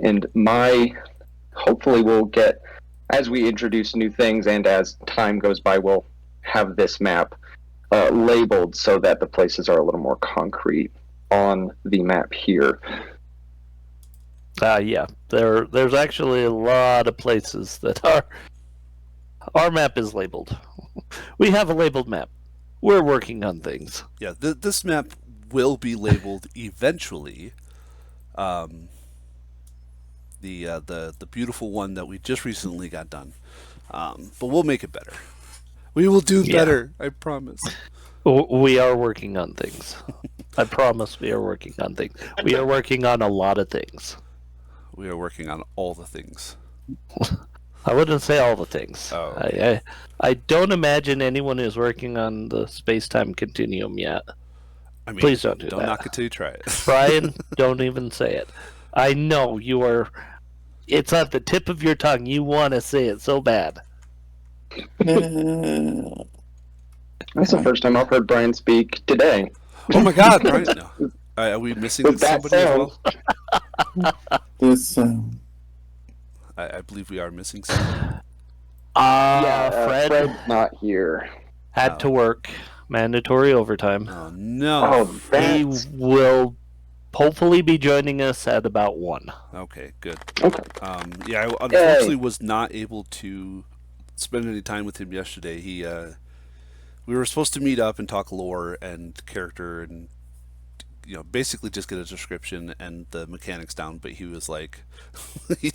And hopefully we'll get, as we introduce new things and as time goes by, we'll have this map labeled so that the places are a little more concrete on the map here. Yeah, there's actually a lot of places that our map is labeled. We have a labeled map. We're working on things. Yeah, this map will be labeled eventually. The beautiful one that we just recently got done, but we'll make it better. We will do better. I promise. We are working on things. I promise we are working on things. We are working on a lot of things. We are working on all the things. I wouldn't say all the things. Oh, okay. I don't imagine anyone is working on the space-time continuum yet. I mean, please don't do that. Don't knock it till you try it. Brian, don't even say it. I know you are. It's at the tip of your tongue. You want to say it so bad. That's the first time I've heard Brian speak today. Oh my God, Brian! No. Are we missing somebody as well? This I believe we are missing somebody. Fred's not here. Had to work. Mandatory overtime. Oh no! He will hopefully be joining us at about 1. Okay, good. Okay. Yeah, I unfortunately was not able to spend any time with him yesterday. We were supposed to meet up and talk lore and character and basically just get a description and the mechanics down. But he was like, he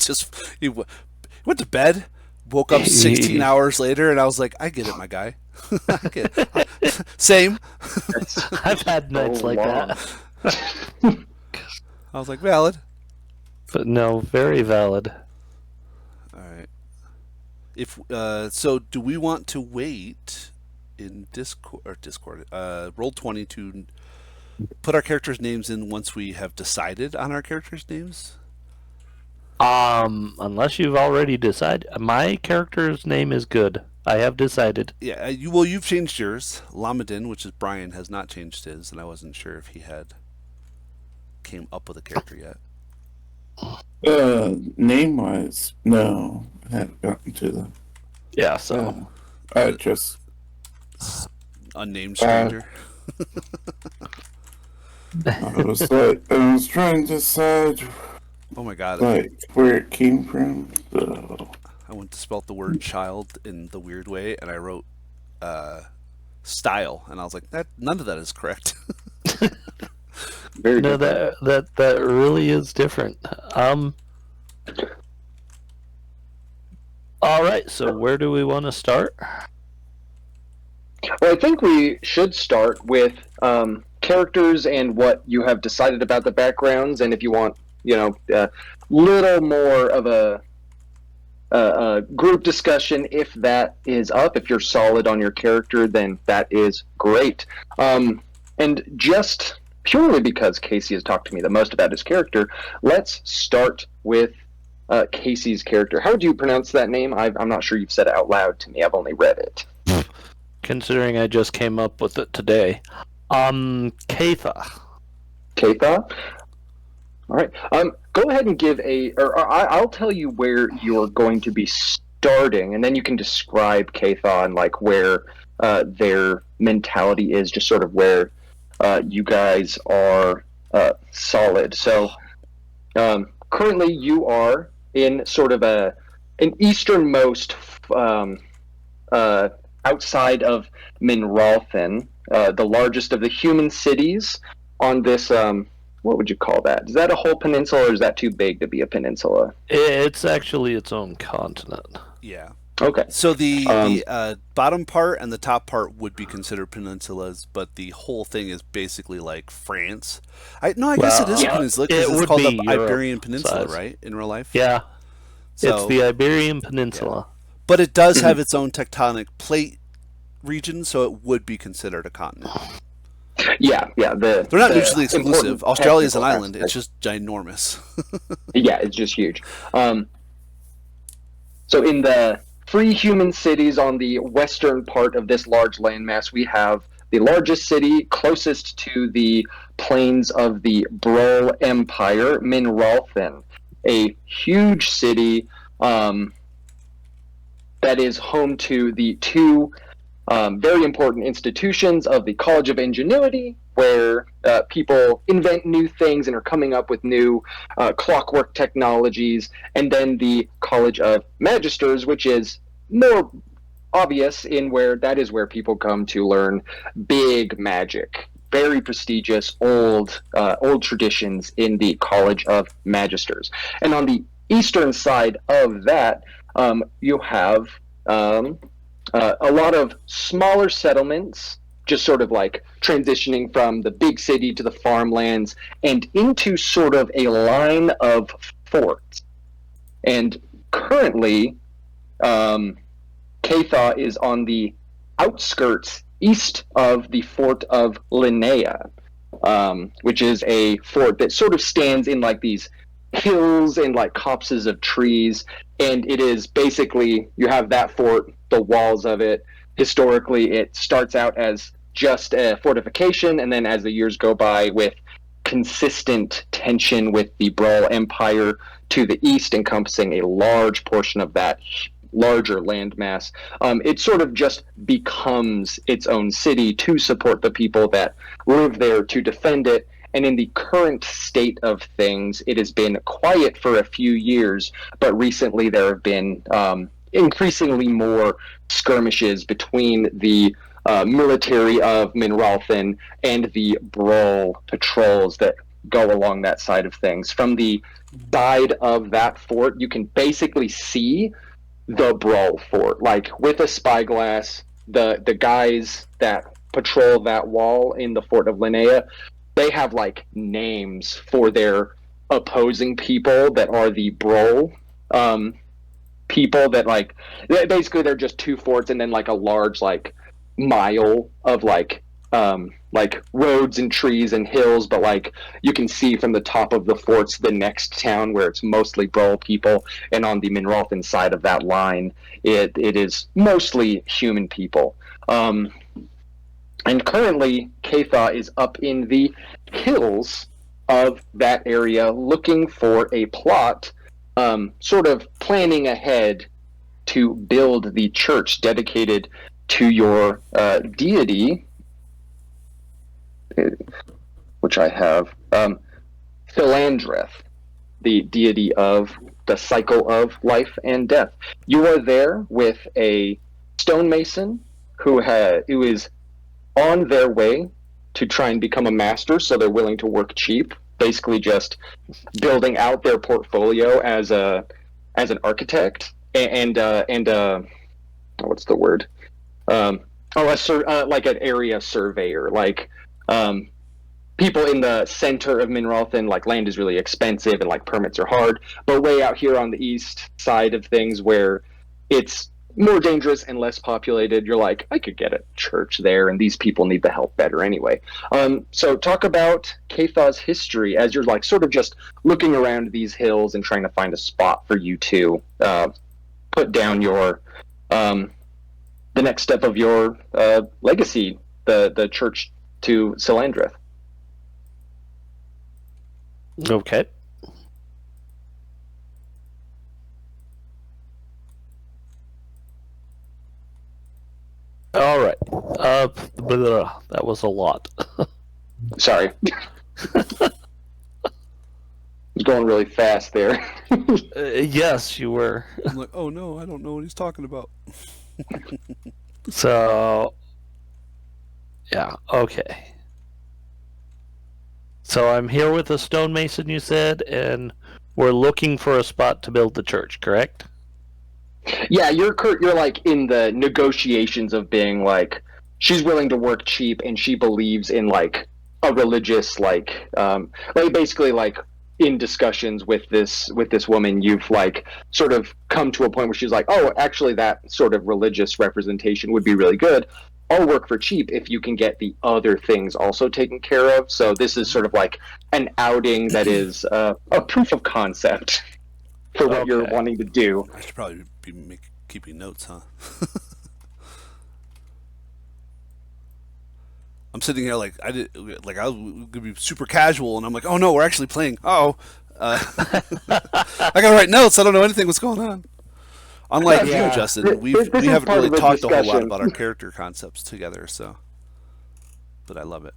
went to bed, woke up 16 hours later, and I was like, I get it, my guy. I get it. Same. I've had nights like that. I was like, valid. But no, very valid. All right. So do we want to wait in Discord, Roll20 to put our characters' names in once we have decided on our characters' names? Unless you've already decided. My character's name is good. I have decided. Yeah, you've changed yours. Lamadin, which is Brian, has not changed his, and I wasn't sure if he had came up with a character yet. Name-wise, no. I haven't gotten to them. Yeah, so... I just... Unnamed stranger. I was trying to decide... Oh my God. Where it came from, so... I went to spell the word child in the weird way, and I wrote style, and I was like, none of that is correct. Very different. That really is different. All right, so where do we want to start? Well, I think we should start with characters and what you have decided about the backgrounds, and if you want, a little more of a group discussion, if that is up, if you're solid on your character, then that is great. And just purely because Casey has talked to me the most about his character, let's start with Casey's character. How would you pronounce that name? I'm not sure you've said it out loud to me. I've only read it. Considering I just came up with it today. Katha. Katha? All right. Go ahead and give I'll tell you where you're going to be starting, and then you can describe Katha and like where their mentality is, just sort of where you guys are solid. So currently you are in sort of an easternmost outside of Minralthen, the largest of the human cities on this what would you call that? Is that a whole peninsula, or is that too big to be a peninsula? It's actually its own continent. Yeah. Okay. So the bottom part and the top part would be considered peninsulas, but the whole thing is basically like France. I guess it is a peninsula because it's called the Iberian Peninsula, right? In real life. Yeah. It's the Iberian Peninsula. Yeah. But it does have its own tectonic plate region, so it would be considered a continent. Yeah. They're not mutually exclusive. Australia is an island. It's just ginormous. Yeah, it's just huge. So in the free human cities on the western part of this large landmass, we have the largest city closest to the plains of the Brol Empire, Minralthen. a huge city that is home to the two very important institutions of the College of Ingenuity, where people invent new things and are coming up with new clockwork technologies, and then the College of Magisters, which is more obvious in where that is where people come to learn big magic, very prestigious old traditions in the College of Magisters. And on the eastern side of that, you have a lot of smaller settlements, just sort of like transitioning from the big city to the farmlands and into sort of a line of forts. And currently, Cathaw is on the outskirts east of the fort of Linnea, which is a fort that sort of stands in like these hills and like copses of trees. And it is basically, you have that fort, the walls of it. Historically, it starts out as just a fortification, and then as the years go by, with consistent tension with the Brawl Empire to the east, encompassing a large portion of that larger landmass, it sort of just becomes its own city to support the people that live there, to defend it. And in the current state of things, it has been quiet for a few years, but recently there have been increasingly more skirmishes between the military of Minralthan and the Brawl patrols that go along that side of things. From the side of that fort, you can basically see the Brawl fort, like with a spyglass. The guys that patrol that wall in the fort of Linnea, they have like names for their opposing people that are the Brawl people, that like basically they're just two forts and then like a large like mile of like roads and trees and hills, but like you can see from the top of the forts the next town where it's mostly Brawl people, and on the Minralthan side of that line, it is mostly human people. And currently, Cathaw is up in the hills of that area looking for a plot, sort of planning ahead to build the church dedicated to your deity, which I have, Philandreth, the deity of the cycle of life and death. You are there with a stonemason who is on their way to try and become a master, so they're willing to work cheap, basically just building out their portfolio as an architect and what's the word? Like an area surveyor. Like people in the center of Minralthan, like land is really expensive and like permits are hard, but way out here on the east side of things, where it's more dangerous and less populated, you're like, I could get a church there, and these people need the help better anyway. So talk about Cathaw's history as you're like sort of just looking around these hills and trying to find a spot for you to put down your the next step of your legacy, the church to Philandreth. Okay. All right. That was a lot. Sorry. I was going really fast there. Yes, you were. I'm like, oh no, I don't know what he's talking about. So, yeah, okay. So I'm here with a stonemason, you said, and we're looking for a spot to build the church, correct? Yeah, you're like in the negotiations of being like, she's willing to work cheap and she believes in like a religious like basically like in discussions with this woman, you've like sort of come to a point where she's like, oh, actually that sort of religious representation would be really good. I'll work for cheap if you can get the other things also taken care of. So this is sort of like an outing that is a proof of concept for what you're wanting to do. I should probably be keeping notes, huh? I'm sitting here like I was gonna be super casual, and I'm like, oh no, we're actually playing. I gotta write notes. I don't know anything what's going on. Unlike Yeah. you, Justin, This we is haven't part really of the talked a whole lot discussion. about our character concepts together. So, but I love it.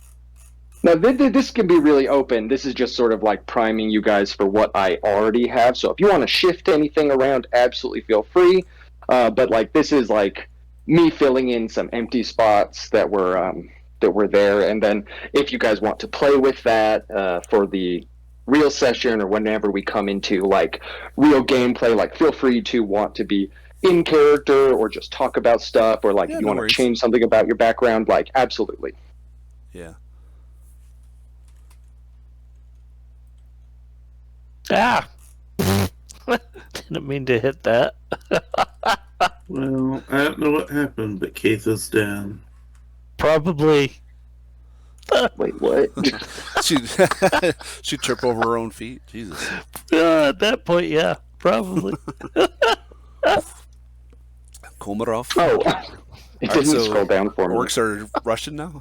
Now, this can be really open. This is just sort of like priming you guys for what I already have. So if you want to shift anything around, absolutely feel free. But like this is like me filling in some empty spots that were there, and then if you guys want to play with that for the real session or whenever we come into like real gameplay, like feel free to want to be in character or just talk about stuff, or like Yeah, if you no want to worries. change something about your background, like absolutely. Yeah. Ah! Didn't mean to hit that. Well, I don't know what happened, but Keith is down. Probably. Wait, what? She'd trip over her own feet. Jesus. At that point, yeah, probably. Komarov. Oh, it All right, didn't so scroll down for me. Orcs are Russian now.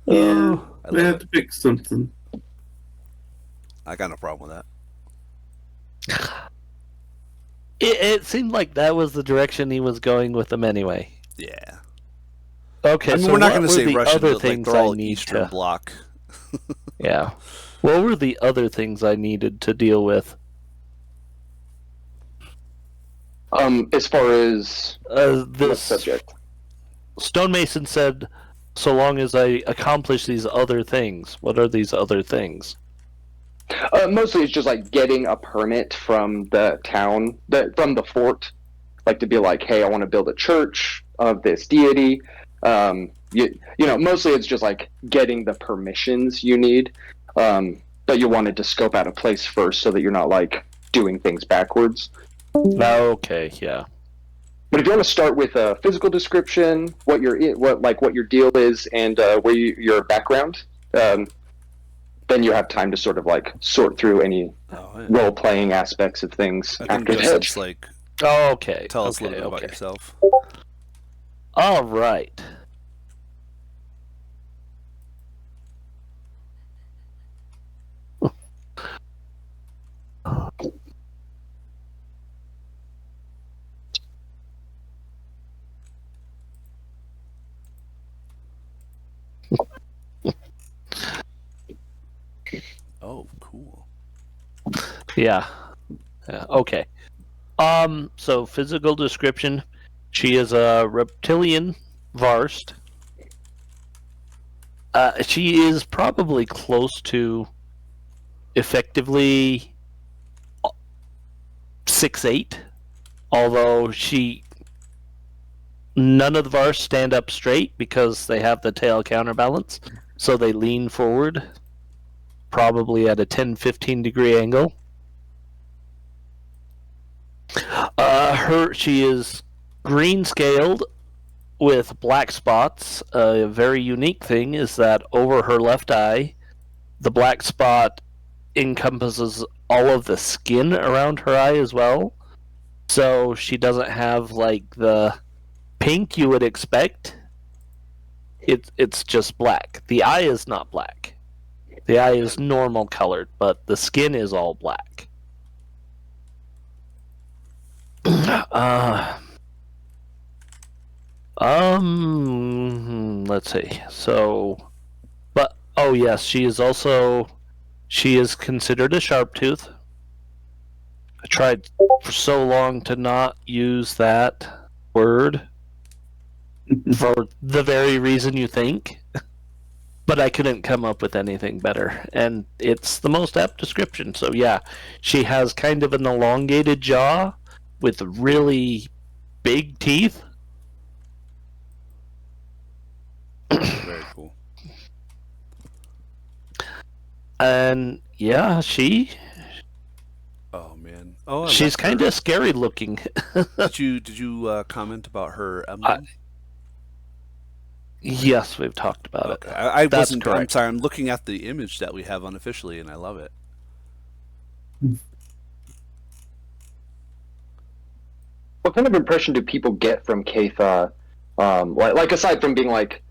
Yeah, I we love have it. to pick something. I got no problem with that. It seemed like that was the direction he was going with them anyway. Yeah. Okay, I mean, so we're not what going to were say the Russian, other but like things they're I all need Eastern to? Bloc. Yeah. What were the other things I needed to deal with? As far as what This subject? stonemason said, so long as I accomplish these other things. What are these other things? Mostly it's just like getting a permit from the town, from the fort, like to be like, hey, I want to build a church of this deity. Mostly it's just like getting the permissions you need. But you wanted to scope out a place first so that you're not like doing things backwards. Okay, yeah. But if you want to start with a physical description, what your deal is, and your background, then you have time to sort of like sort through any role playing aspects of things I think after Justin's that. like, Okay. tell us a okay, little bit okay. about yourself. All right. Oh, cool. Yeah. Okay. So physical description. She is a reptilian Varst. She is probably close to effectively 6'8", although none of the Varst stand up straight because they have the tail counterbalance, so they lean forward, probably at a 10-15 degree angle. She is green scaled with black spots. A very unique thing is that over her left eye, the black spot encompasses all of the skin around her eye as well. So she doesn't have like the pink you would expect. It's just black. The eye is not black. The eye is normal colored, but the skin is all black. Let's see. So, but oh yes, she is considered a sharp tooth. I tried for so long to not use that word for the very reason you think, but I couldn't come up with anything better, and it's the most apt description. So yeah, she has kind of an elongated jaw with really big teeth. Very cool. And yeah, Oh man. Oh, she's kind of scary looking. Did you comment about her emblem? Yes, we've talked about Okay. it. I That's wasn't. correct. I'm sorry. I'm looking at the image that we have unofficially, and I love it. What kind of impression do people get from Katha? Like aside from being like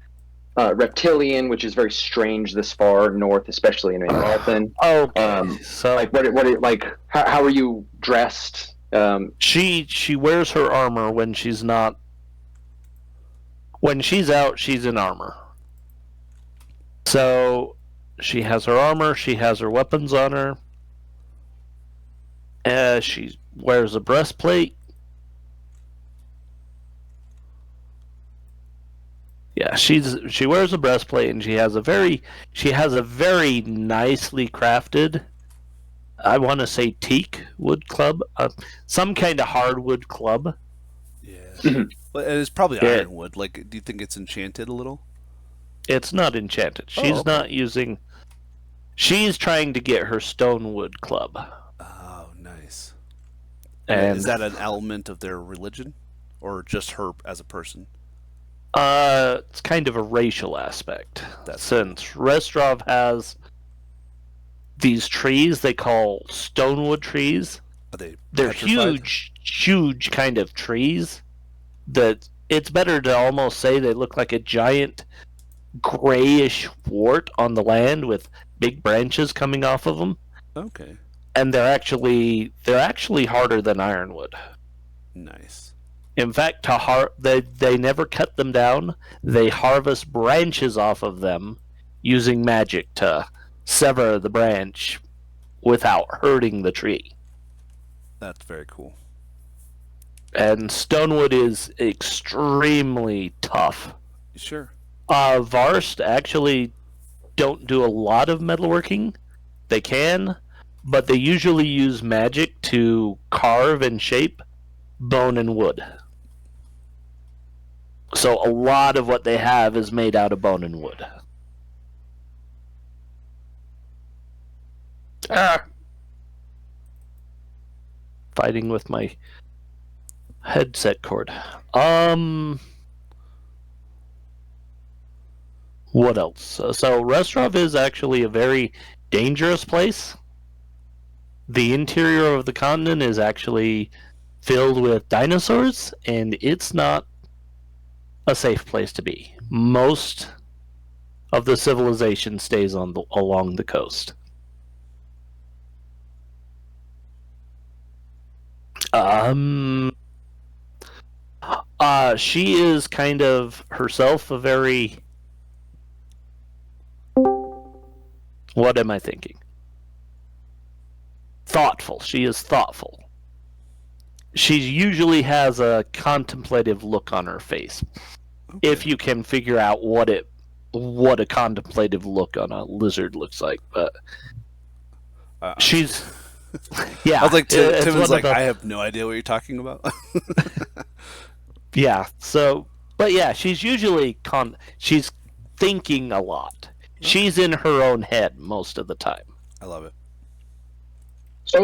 reptilian, which is very strange this far north, especially in Malton. Okay, so like like how are you dressed? She wears her armor when she's not. When she's out, she's in armor. So she has her armor. She has her weapons on her. She wears a breastplate. Yeah, she wears a breastplate, and she has a very nicely crafted, I want to say teak wood club, some kind of hardwood club. Yeah, but it's probably ironwood. Like, do you think it's enchanted a little? It's not enchanted. She's not using. She's trying to get her stonewood club. Oh, nice. And is that an element of their religion, or just her as a person? It's kind of a racial aspect. Since Restrov has these trees they call stonewood trees. They're huge kind of trees that it's better to almost say they look like a giant grayish wart on the land with big branches coming off of them. Okay. And they're actually harder than ironwood. Nice. In fact, they never cut them down. They harvest branches off of them using magic to sever the branch without hurting the tree. That's very cool. And stonewood is extremely tough. Sure. Varst actually don't do a lot of metalworking. They can, but they usually use magic to carve and shape bone and wood. So a lot of what they have is made out of bone and wood. Fighting with my headset cord. What else? So Restrov is actually a very dangerous place. The interior of the continent is actually filled with dinosaurs, and it's not a safe place to be. Most of the civilization stays along the coast. She is kind of herself a very... What am I thinking? Thoughtful. She is thoughtful. She usually has a contemplative look on her face. Okay. If you can figure out what a contemplative look on a lizard looks like, but she's... Yeah. I was like, Tim was like, I have no idea what you're talking about. Yeah, so... But yeah, she's usually... she's thinking a lot. She's in her own head most of the time. I love it.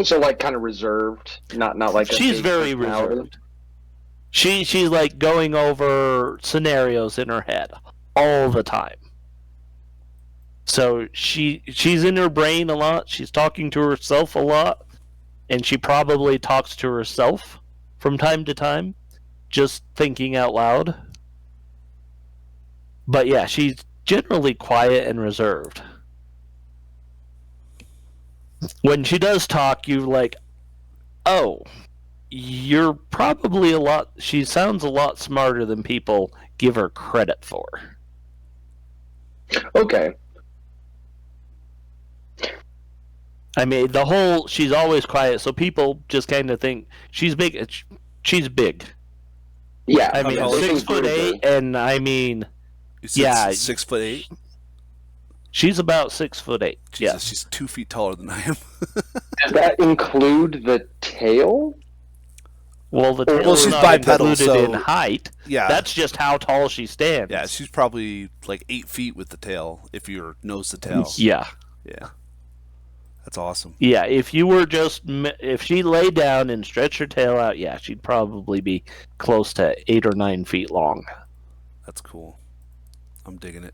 So like kind of reserved, not like she's very reserved. She's like going over scenarios in her head all the time. So she's in her brain a lot. She's talking to herself a lot, and she probably talks to herself from time to time, just thinking out loud. But yeah, she's generally quiet and reserved. When she does talk, you're like, oh, you're probably she sounds a lot smarter than people give her credit for. Okay. I mean, she's always quiet, so people just kind of think she's big. She's big. Yeah. I mean, 6'8", and I mean... Yeah, 6'8". She's about 6'8". Jesus, yeah, she's 2 feet taller than I am. Does that include the tail? Well, the tail is not bipedal, included in height. Yeah, that's just how tall she stands. Yeah, she's probably like 8 feet with the tail if you're nose to tail. Yeah, that's awesome. Yeah, if she lay down and stretched her tail out, yeah, she'd probably be close to 8 or 9 feet long. That's cool. I'm digging it.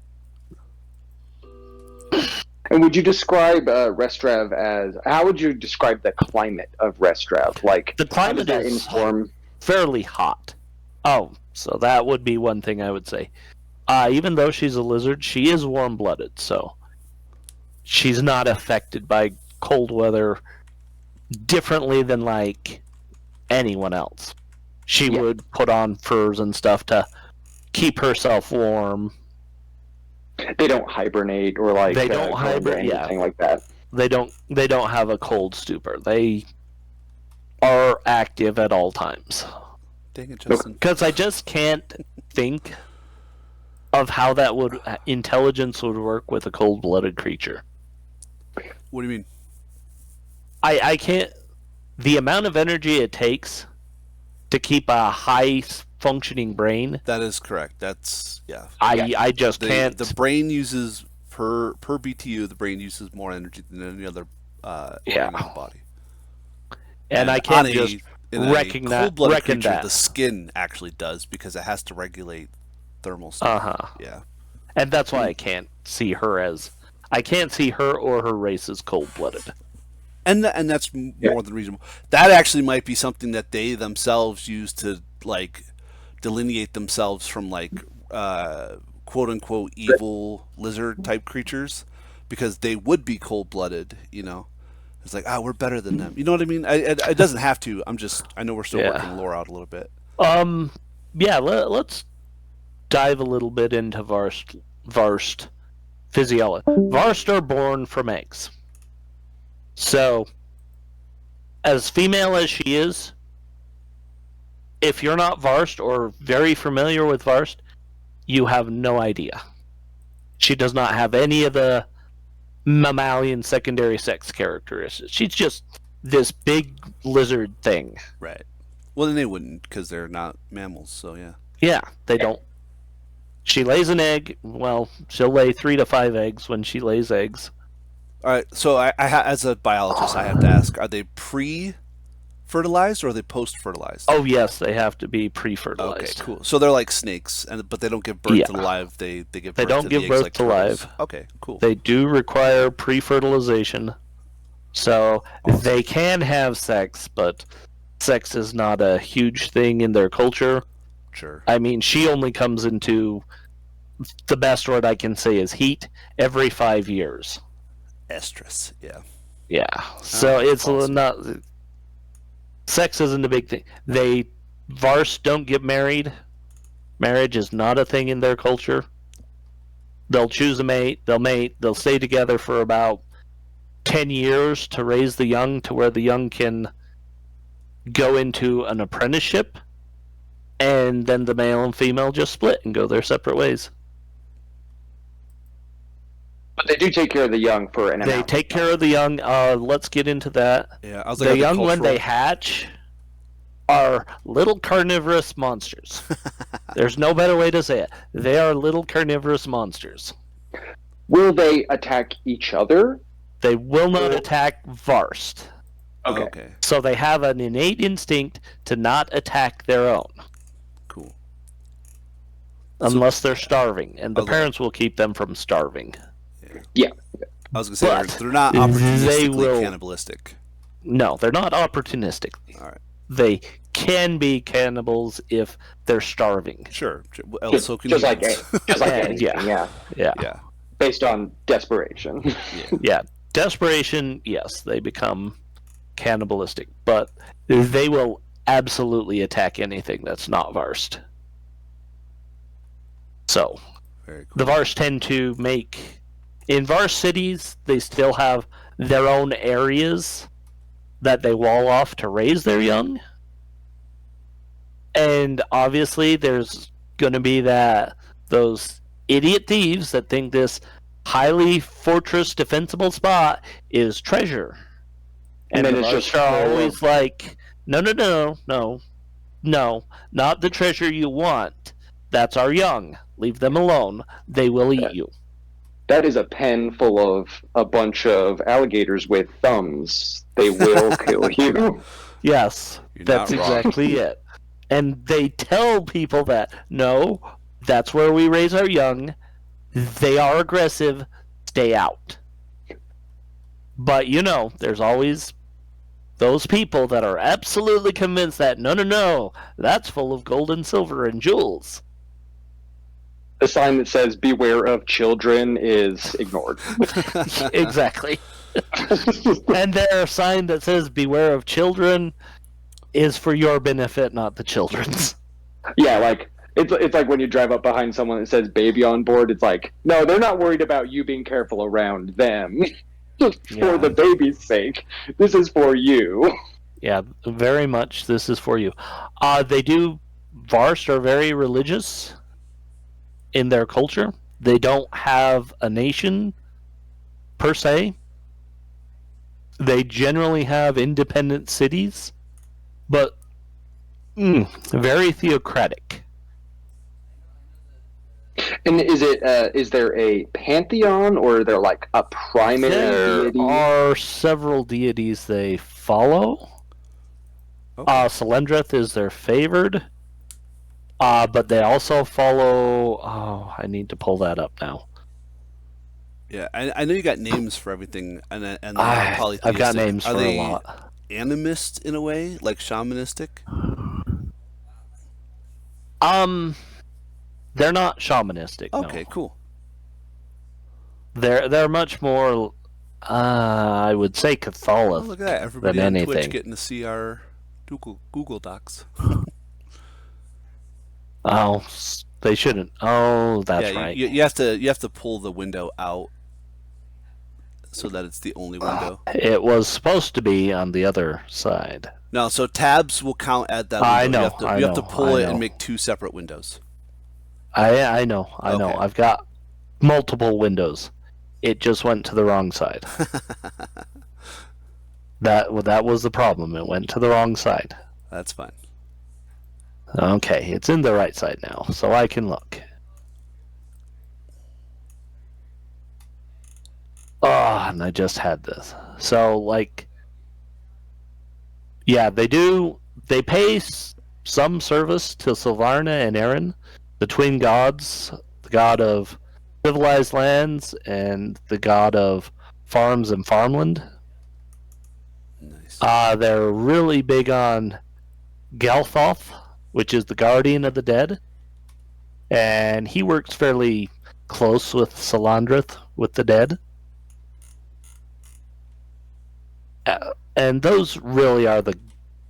And would you describe Restrav as... How would you describe the climate of Restrav? Like, the climate is fairly hot. Oh, so that would be one thing I would say. even though she's a lizard, she is warm-blooded, so she's not affected by cold weather differently than like anyone else. She would put on furs and stuff to keep herself warm. They don't hibernate or like They don't hibernate, anything like that. They don't have a cold stupor. They are active at all times. Dang it, Justin. Because I just can't think of how that would intelligence would work with a cold-blooded creature. What do you mean? I can't. The amount of energy it takes to keep a high-functioning brain. That is correct. That's I just can't. The brain uses per BTU. The brain uses more energy than any other organ in the body. And I can't just recognize cold-blooded creature. that. The skin actually does because it has to regulate thermal stuff. Yeah. And that's why I can't see her or her race as cold-blooded. And that's more than reasonable. That actually might be something that they themselves use to like delineate themselves from like quote unquote evil lizard type creatures, because they would be cold blooded. You know, it's like we're better than them. You know what I mean? It doesn't have to. I know we're still working lore out a little bit. Let's dive a little bit into Varst physiology. Varst are born from eggs. So, as female as she is, if you're not Varst or very familiar with Varst, you have no idea. She does not have any of the mammalian secondary sex characteristics. She's just this big lizard thing. Right. Well, then they wouldn't, because they're not mammals, so yeah. Yeah, they don't. She lays an egg. Well, she'll lay 3 to 5 eggs when she lays eggs. All right, so I as a biologist, I have to ask: are they pre-fertilized or are they post-fertilized? Oh yes, they have to be pre-fertilized. Okay, cool. So they're like snakes, but they don't give birth to the live. They give birth they don't to give the birth eggs like to turtles. live. Okay, cool. They do require pre-fertilization, so they can have sex, but sex is not a huge thing in their culture. Sure. I mean, she only comes into, the best word I can say is heat, every 5 years. Estrus, yeah. Yeah, so it's awesome. Not. Sex isn't a big thing. Varst don't get married. Marriage is not a thing in their culture. They'll choose a mate, they'll mate, they'll stay together for about 10 years to raise the young to where the young can go into an apprenticeship, and then the male and female just split and go their separate ways. But they do take care of the young for an amount. They take care of the young. Let's get into that. Yeah, I was like, the young, when they hatch, are little carnivorous monsters. There's no better way to say it. They are little carnivorous monsters. Will they attack each other? They will not attack Varst. Okay. So they have an innate instinct to not attack their own. Cool. Unless they're starving, and the parents will keep them from starving. Yeah. I was going to say, they're not opportunistically cannibalistic. No, they're not opportunistic. All right. They can be cannibals if they're starving. Sure. Just like anything, yeah. Based on desperation. Yeah. Desperation, yes, they become cannibalistic, but they will absolutely attack anything that's not Varst. So, very cool. The Varst tend to make... In Varst cities, they still have their own areas that they wall off to raise their young. And obviously, there's going to be those idiot thieves that think this highly fortress defensible spot is treasure. And then it's just always like, no, not the treasure you want. That's our young. Leave them alone. They will eat you. That is a pen full of a bunch of alligators with thumbs. They will kill you. Yes, that's exactly it. And they tell people that, no, that's where we raise our young. They are aggressive. Stay out. But, there's always those people that are absolutely convinced that, no, that's full of gold and silver and jewels. a sign that says "Beware of children" is ignored. Exactly. And their sign that says "Beware of children" is for your benefit, not the children's. Yeah, like it's like when you drive up behind someone that says "baby on board." It's like, no, they're not worried about you being careful around them. For the baby's sake, this is for you. Yeah, very much. This is for you. Varst are very religious in their culture. They don't have a nation per se. They generally have independent cities, but very theocratic. And is there a pantheon, or are there like a primary deity? There are several deities they follow. Okay. Selendrith is their favored, but they also follow. Oh, I need to pull that up now. Yeah, I know you got names for everything, and polytheistic. I've got names Are for they a lot. Animist in a way, like shamanistic? They're not shamanistic. Okay, no. cool. They're much more, I would say, Catholic. Oh, look at that! Everybody than on anything. Twitch getting to see our Google Docs. Oh, they shouldn't. Oh, that's yeah, right. You have to pull the window out so that it's the only window. It was supposed to be on the other side. No, so tabs will count at that window. I know. You have to pull it and make two separate windows. I know. Okay. I've got multiple windows. It just went to the wrong side. That was the problem. It went to the wrong side. That's fine. Okay, it's in the right side now, so I can look. Oh, and I just had this. So, like, yeah, they pay some service to Sylvarna and Aaron, the twin gods, the god of civilized lands and the god of farms and farmland. Nice. They're really big on Galthoth, which is the guardian of the dead, and he works fairly close with Salandrith with the dead. And those really are the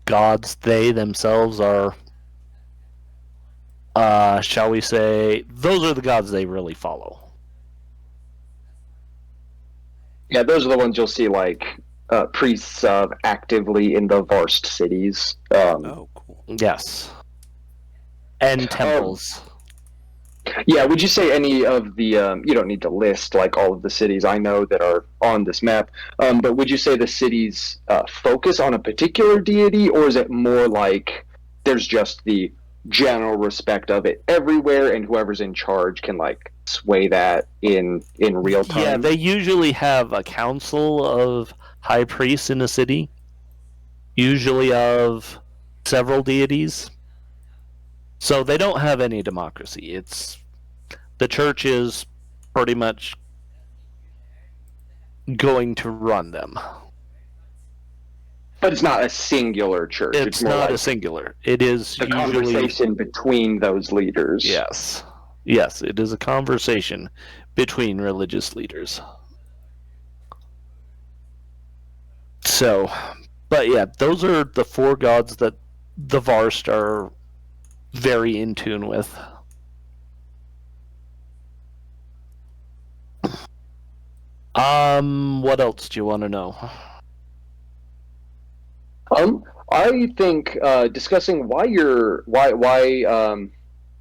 gods. They themselves are, shall we say, those are the gods they really follow. Yeah, those are the ones you'll see, like, priests actively in the Varst cities. Oh, cool. Yes. And temples. Yeah, would you say any of the, you don't need to list, like, all of the cities I know that are on this map, but would you say the cities focus on a particular deity, or is it more like there's just the general respect of it everywhere, and whoever's in charge can, like, sway that in real time? Yeah, they usually have a council of high priests in a city, usually of several deities. So they don't have any democracy. The church is pretty much going to run them. But it's not a singular church. It's more not like a singular. It is a usually conversation between those leaders. Yes. Yes, it is a conversation between religious leaders. So, but yeah, those are the four gods that the Varst are very in tune with. What else do you want to know? I think discussing why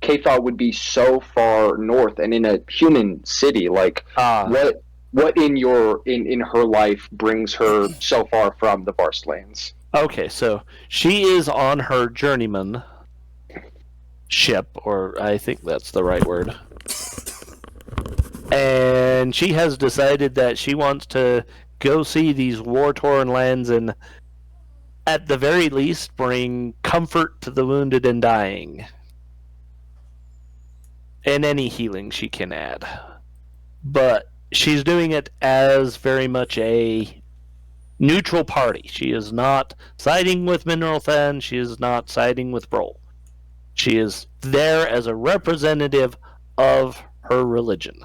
Kefah would be so far north and in a human city, like what in her life brings her so far from the Varst lands? Okay, so she is on her journeyman ship, or I think that's the right word. And she has decided that she wants to go see these war-torn lands and, at the very least, bring comfort to the wounded and dying. And any healing she can add. But she's doing it as very much a neutral party. She is not siding with Mineral Fen. She is not siding with Brol. She is there as a representative of her religion.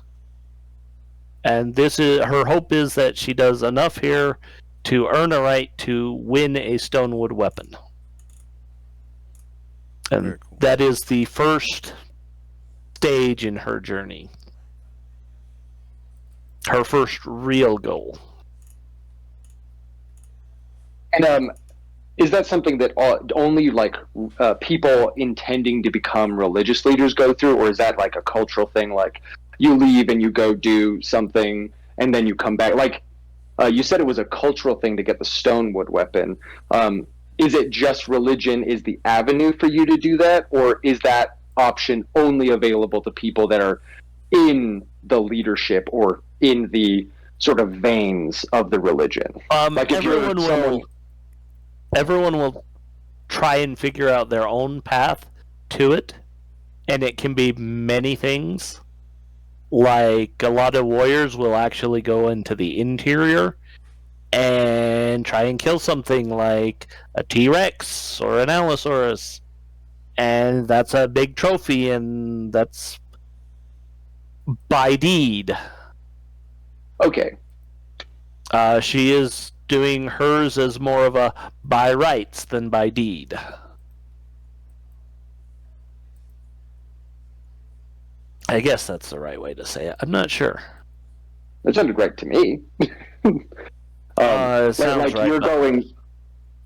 And this is her hope is that she does enough here to earn a right to win a stonewood weapon. And cool. that is the first stage in her journey. Her first real goal. And is that something that only like people intending to become religious leaders go through, or is that like a cultural thing? Like you leave and you go do something, and then you come back. Like you said, it was a cultural thing to get the stonewood weapon. Is it just religion is the avenue for you to do that, or is that option only available to people that are in the leadership or in the sort of veins of the religion? Like if you're someone. Everyone will try and figure out their own path to it, and it can be many things. Like a lot of warriors will actually go into the interior and try and kill something like a T-Rex or an Allosaurus, and that's a big trophy, and that's by deed. Okay. She is doing hers as more of a by rights than by deed. I guess that's the right way to say it. I'm not sure. That sounded right to me. Sounds like right, you're going,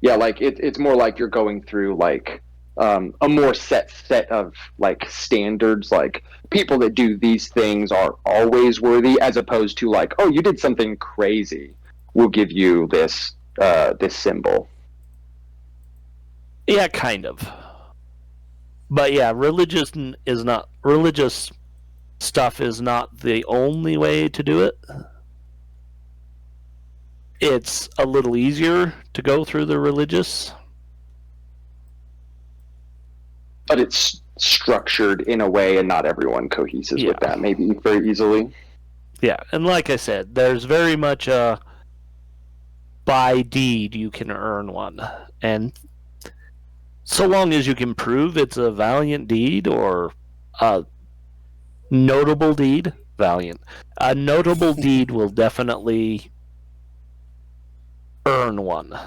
yeah, like it's more like you're going through like a more set of like standards. Like people that do these things are always worthy, as opposed to like, oh, you did something crazy, we'll give you this this symbol. Yeah, kind of. But yeah, religious stuff is not the only way to do it. It's a little easier to go through the religious. But it's structured in a way, and not everyone coheses with that maybe very easily. Yeah, and like I said, there's very much a by deed you can earn one. And so long as you can prove it's a valiant deed or a notable deed, a notable deed will definitely earn one.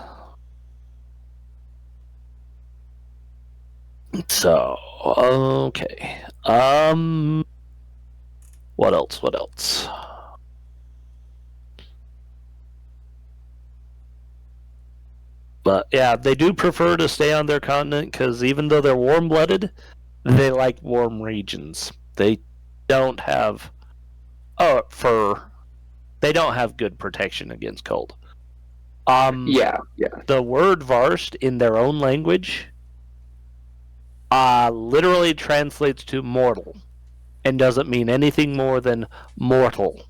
So, okay. What else? But yeah, they do prefer to stay on their continent because even though they're warm-blooded, they like warm regions. They don't have fur. They don't have good protection against cold. Yeah. The word Varst in their own language literally translates to mortal and doesn't mean anything more than mortal.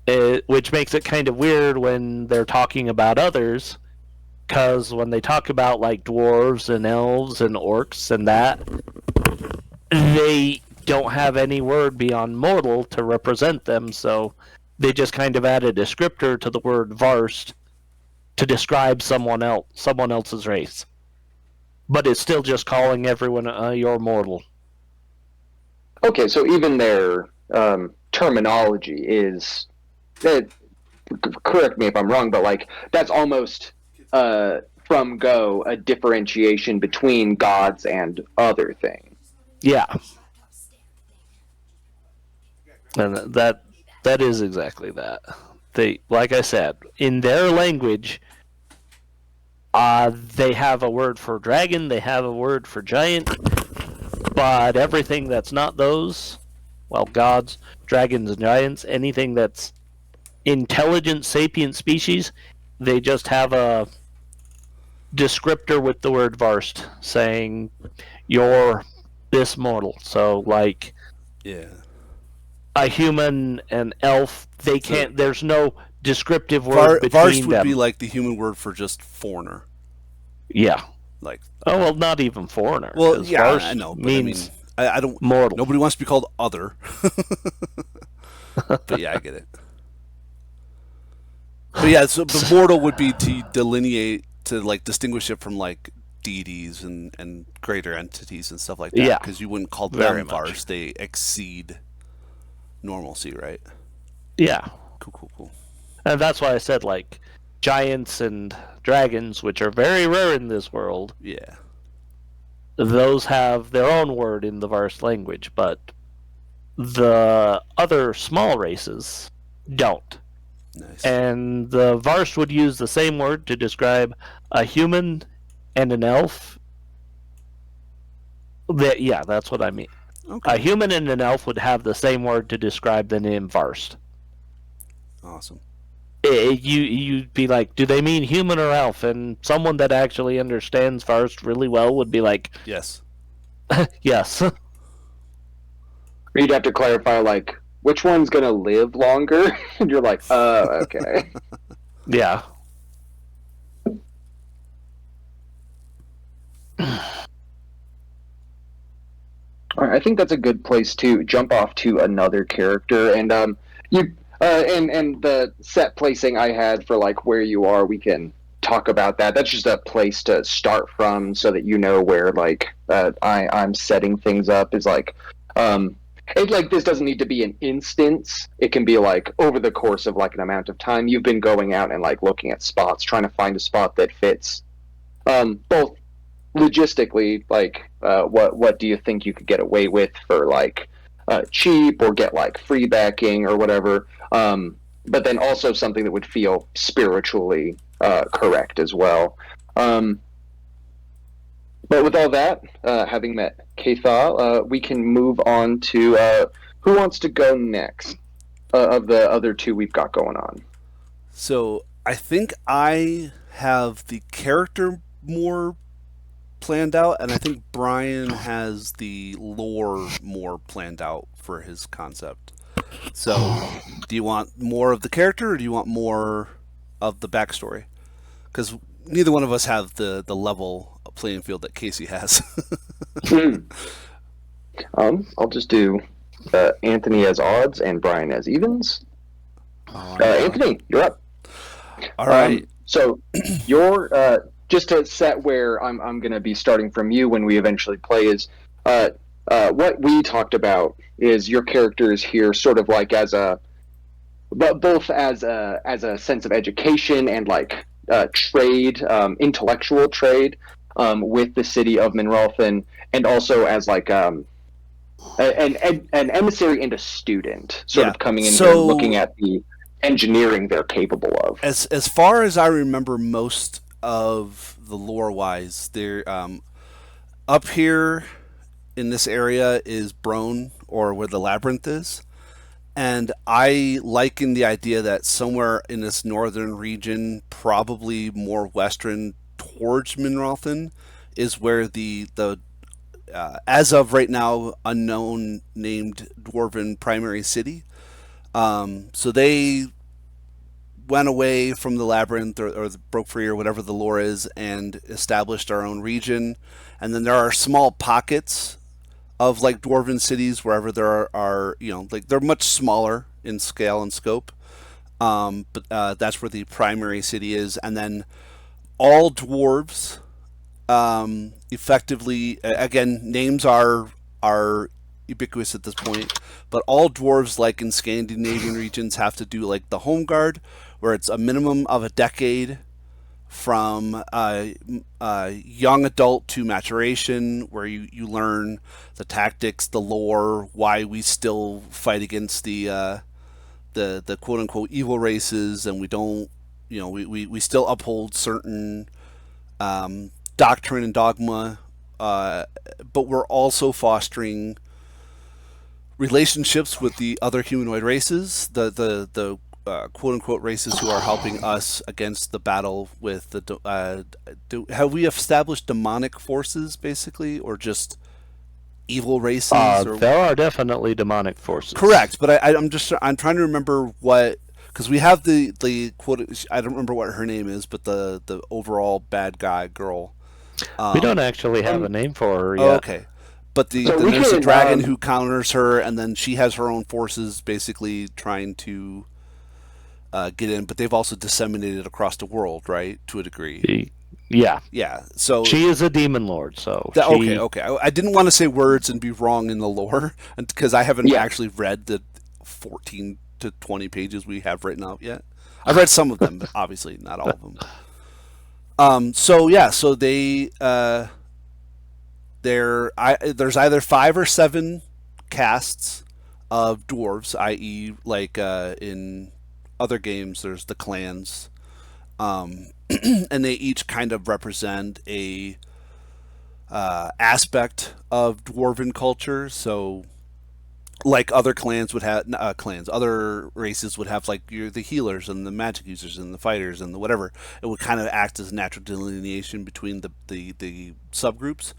Which makes it kind of weird when they're talking about others, because when they talk about like dwarves and elves and orcs and that, they don't have any word beyond mortal to represent them, so they just kind of add a descriptor to the word Varst to describe someone else's race. But it's still just calling everyone you're mortal. Okay, so even their terminology is, correct me if I'm wrong, but like that's almost from Go a differentiation between gods and other things. Yeah. And that is exactly that. They, like I said, in their language, they have a word for dragon, they have a word for giant, but everything that's not those, well, gods, dragons, and giants, anything that's intelligent, sapient species, they just have a descriptor with the word Varst, saying, you're this mortal. So, like, yeah, a human, an elf, they can't, there's no descriptive word between Varst them. would be like the human word for just foreigner. Yeah. Like, oh, well, not even foreigner. Well, yeah, Varst I know, but means I mean, I don't. Mortal. Nobody wants to be called other. But yeah, I get it. But yeah, so the mortal would be to delineate, to like distinguish it from like deities and greater entities and stuff like that. Yeah, Because you wouldn't call very them much. Vars. They exceed normalcy, right? Yeah. Cool. And that's why I said, like, giants and dragons, which are very rare in this world, Yeah. those have their own word in the Varst language, but the other small races don't. Nice. And the Varst would use the same word to describe a human and an elf. Yeah, that's what I mean. Okay. A human and an elf would have the same word to describe the name Varst. Awesome. You'd be like, do they mean human or elf? And someone that actually understands Varst really well would be like, Yes. yes. Or you'd have to clarify, like, which one's gonna live longer? And you're like, okay. Yeah. All right, I think that's a good place to jump off to another character, and and the set placing I had for like where you are, we can talk about that. That's just a place to start from, so that you know where like I'm setting things up. Is like, like this doesn't need to be an instance. It can be like over the course of like an amount of time you've been going out and like looking at spots, trying to find a spot that fits, both logistically, like what do you think you could get away with for like cheap, or get like free backing or whatever, but then also something that would feel spiritually correct as well. But with all that, having met Kathal, we can move on to who wants to go next of the other two we've got going on. So I think I have the character more planned out, and I think Brian has the lore more planned out for his concept. So, do you want more of the character, or do you want more of the backstory? Because neither one of us have the level playing field that Casey has. I'll just do Anthony as odds and Brian as evens. Anthony, you're up. All right. So you're just to set where I'm going to be starting from you when we eventually play is what we talked about is your character is here sort of like as a, but both as a sense of education and like trade, intellectual trade with the city of Minralthan, and also as like an emissary and a student, sort of coming in here and looking at the engineering they're capable of. As far as I remember, most of the lore wise, they're up here in this area is Brone, or where the labyrinth is. And I liken the idea that somewhere in this northern region, probably more western towards Minralthan, is where the as of right now, unknown named dwarven primary city. So they went away from the labyrinth, or broke free, or whatever the lore is, and established our own region. And then there are small pockets of like dwarven cities wherever there are like they're much smaller in scale and scope. But that's where the primary city is, and then all dwarves, effectively, again, names are ubiquitous at this point, but all dwarves, like in Scandinavian regions, have to do like the home guard, where it's a minimum of a decade from young adult to maturation, where you learn the tactics, the lore, why we still fight against the quote unquote evil races, and we don't, we still uphold certain doctrine and dogma, but we're also fostering relationships with the other humanoid races, the quote unquote races who are helping us against the battle with the. Have we established demonic forces, basically, or just evil races? There are definitely demonic forces. Correct, but I'm trying to remember what, because we have the quote. I don't remember what her name is, but the overall bad guy girl. We don't actually have a name for her yet. Oh, okay. But there's a dragon who counters her, and then she has her own forces, basically trying to get in. But they've also disseminated across the world, right, to a degree. Yeah. Yeah. So She is a demon lord, so okay, okay. I didn't want to say words and be wrong in the lore because I haven't actually read the 14 to 20 pages we have written out yet. I've read some of them, but obviously not all of them. So yeah, so there's either 5 or 7 casts of dwarves, i.e., like in other games, there's the clans, and they each kind of represent a aspect of dwarven culture. So, like other clans would have other races would have like the healers and the magic users and the fighters and the whatever. It would kind of act as a natural delineation between the subgroups.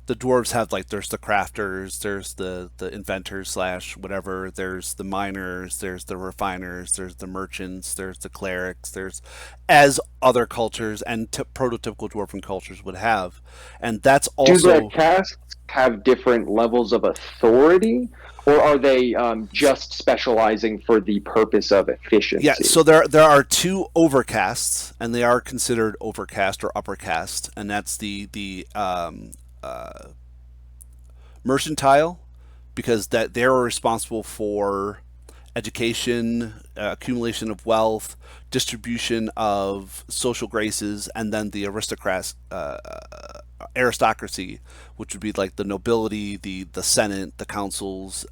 The dwarves have like there's the crafters, there's the inventors slash whatever, there's the miners, there's the refiners, there's the merchants, there's the clerics, there's as other cultures and prototypical dwarven cultures would have, and that's also. Do the casts have different levels of authority, or are they just specializing for the purpose of efficiency? Yeah, so there are 2 overcasts, and they are considered overcast or upper caste, and that's the mercantile, because that they're responsible for education, accumulation of wealth, distribution of social graces, and then the aristocracy, which would be like the nobility, the senate, the councils,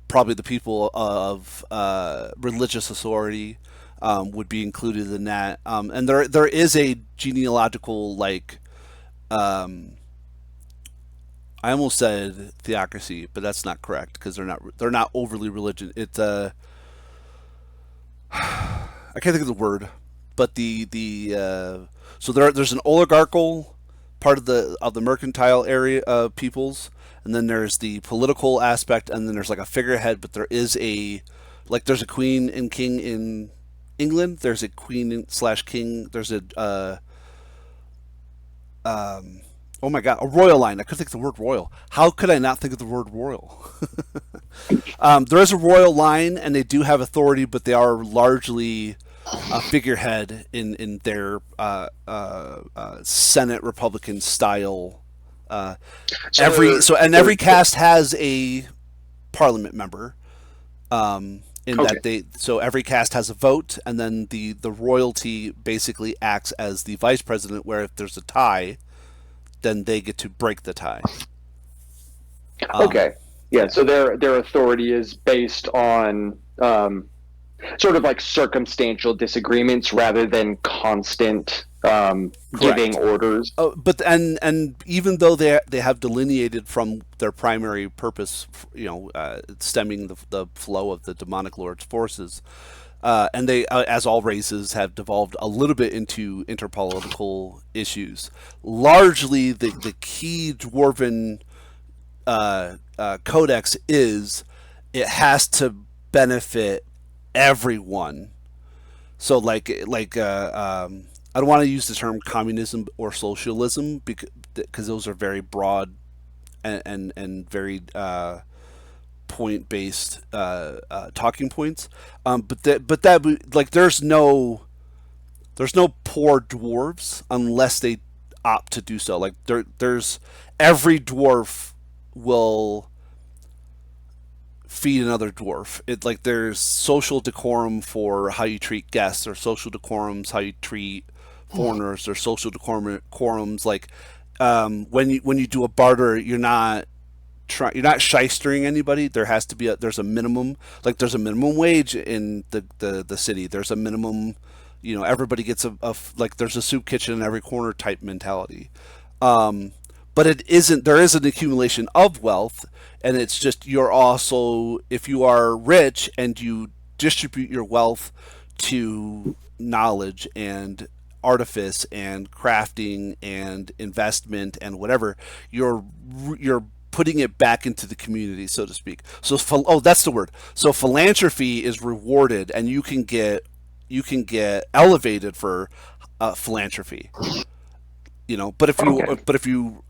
probably the people of religious authority would be included in that. And there is a genealogical like. I almost said theocracy, but that's not correct because they're not overly religious. It's I can't think of the word, but so there's an oligarchical part of the mercantile area of peoples, and then there's the political aspect, and then there's like a figurehead. But there is there's a queen and king in England. There's a queen slash king. There's a oh my god, a royal line. I couldn't think of the word royal. How could I not think of the word royal? There is a royal line, and they do have authority, but they are largely a figurehead in their Senate Republican style. Every cast has a parliament member. So every cast has a vote, and then the royalty basically acts as the vice president, where if there's a tie, then they get to break the tie. Okay. Yeah, so their authority is based on sort of like circumstantial disagreements rather than constant giving orders. Oh, but and even though they have delineated from their primary purpose, stemming the flow of the demonic lord's forces, and they, as all races, have devolved a little bit into interpolitical issues. Largely, the key dwarven codex is it has to benefit everyone. So, I don't want to use the term communism or socialism because those are very broad and very point-based talking points, but there's no poor dwarves unless they opt to do so. Like there's every dwarf will feed another dwarf. There's social decorum for how you treat guests, or social decorums how you treat foreigners, or social decorums like when you do a barter, you're not shystering anybody. There has to be there's a minimum, like there's a minimum wage in the city. There's a minimum, everybody gets like there's a soup kitchen in every corner type mentality. But there is an accumulation of wealth, and it's just you're also, if you are rich and you distribute your wealth to knowledge and artifice and crafting and investment and whatever, you're putting it back into the community, so to speak. So, that's the word. So philanthropy is rewarded, and you can get elevated for philanthropy. But if you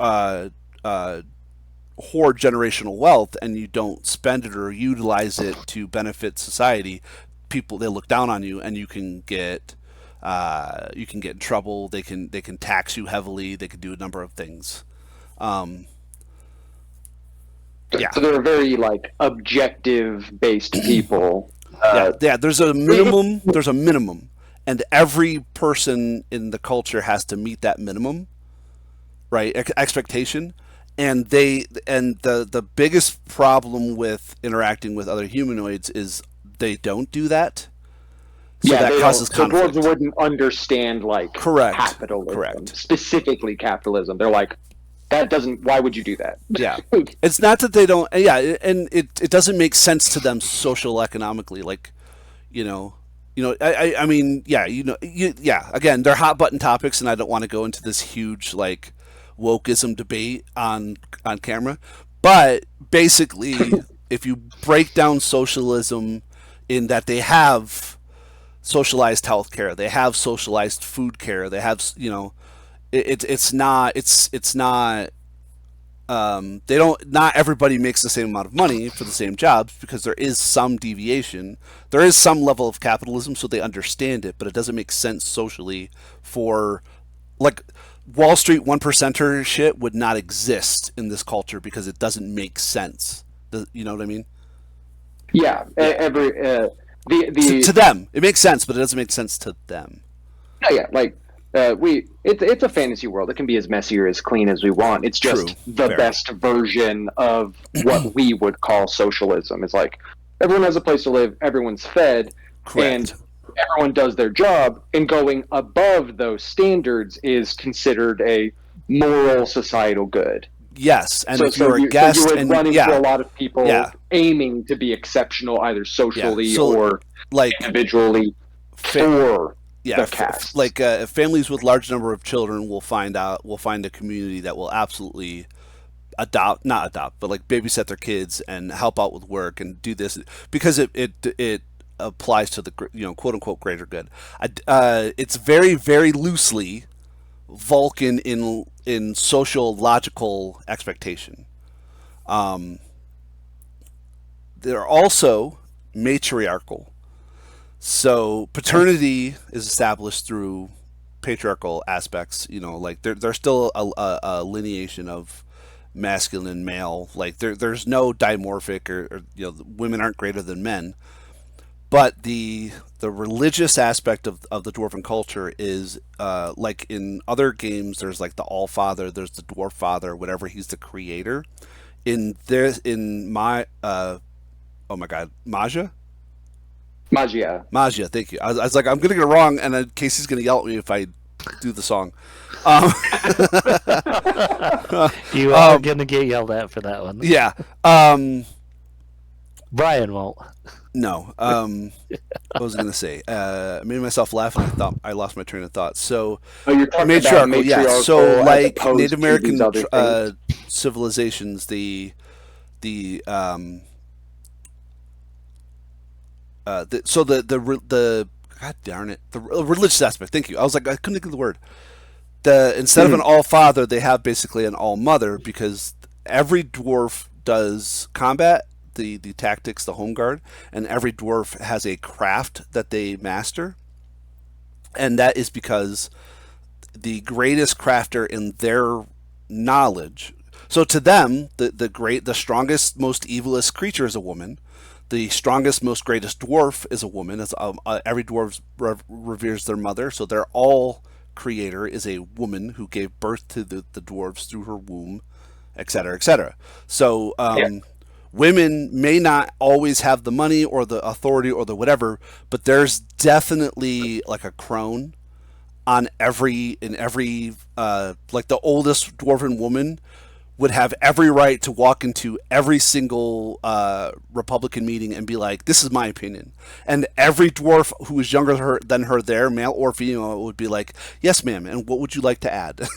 hoard generational wealth and you don't spend it or utilize it to benefit society, they look down on you, and you can get You can get in trouble. They can tax you heavily. They can do a number of things. Yeah. So they're very like objective based people. Yeah. There's a minimum. There's a minimum, and every person in the culture has to meet that minimum, right? Expectation. And the biggest problem with interacting with other humanoids is they don't do that. So that causes conflict. The dwarves wouldn't understand like capitalism, Correct. Specifically capitalism. They're like, that doesn't. Why would you do that? Yeah, it's not that they don't. Yeah, and it doesn't make sense to them social economically. Like, I mean, yeah, yeah. Again, they're hot button topics, and I don't want to go into this huge like wokeism debate on camera. But basically, if you break down socialism in that they have socialized healthcare, they have socialized food care, they have it's not they don't, not everybody makes the same amount of money for the same jobs because there is some deviation, there is some level of capitalism, so they understand it, but it doesn't make sense socially for like Wall Street 1%er shit would not exist in this culture because it doesn't make sense. You know what I mean? Yeah. To them it makes sense, but it doesn't make sense to them. Yeah, like it's a fantasy world. It can be as messy or as clean as we want. It's just the best version of what we would call socialism. It's like everyone has a place to live, everyone's fed, and everyone does their job, and going above those standards is considered a moral societal good. Yes, and if you're a guest, you would and run into a lot of people aiming to be exceptional, either socially or like individually for the cast. Like families with large number of children will find a community that will absolutely not adopt, but like babysit their kids and help out with work and do this because it applies to the quote unquote greater good. It's very very loosely Vulcan in social logical expectation. They're also matriarchal. So paternity is established through patriarchal aspects. Like there's still a lineation of masculine and male. Like there's no dimorphic or women aren't greater than men. But the religious aspect of the dwarven culture is like in other games. There's like the All Father. There's the Dwarf Father. Whatever, he's the creator. Oh my God, Majia. Thank you. I was like, I'm gonna get it wrong, and then Casey's gonna yell at me if I do the song. You are gonna get yelled at for that one. Yeah. Brian won't. No. What was I going to say? I made myself laugh and I thought I lost my train of thought. So, matriarchal, yeah. So, like Native American civilizations, the God darn it, the religious aspect. Thank you. I was like, I couldn't think of the word. Instead of an all father, they have basically an all mother because every dwarf does combat. The tactics, the home guard, and every dwarf has a craft that they master, and that is because the greatest crafter in their knowledge. So to them, the strongest, most evilest creature is a woman. The strongest, most greatest dwarf is a woman. As every dwarf reveres their mother, so their all creator is a woman who gave birth to the dwarves through her womb, etc., etc. So. Women may not always have the money or the authority or the whatever, but there's definitely like a crone on every like the oldest dwarven woman would have every right to walk into every single Republican meeting and be like, this is my opinion. And every dwarf who is younger than her there, male or female, would be like, yes, ma'am, and what would you like to add?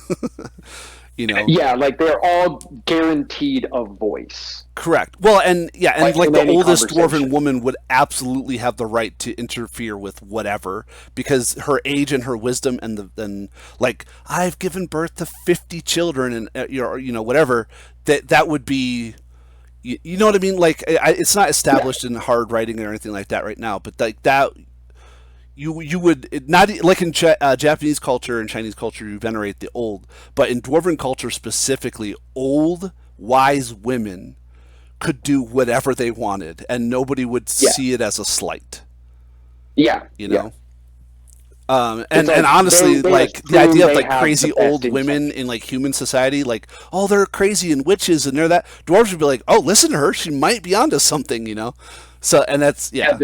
Yeah, like they're all guaranteed a voice. Correct. Well, and like the oldest dwarven woman would absolutely have the right to interfere with whatever because her age and her wisdom and like I've given birth to 50 children and whatever that would be, you know what I mean? Like it's not established in hard writing or anything like that right now, but like that, you would not like in Japanese culture and Chinese culture you venerate the old, but in dwarven culture specifically, old wise women could do whatever they wanted, and nobody would see it as a slight. Yeah, you know. And honestly, they like the idea of like have crazy old women in like human society, like, oh, they're crazy and witches and they're that, dwarves would be like, oh, listen to her, she might be onto something, you know. So, and that's they're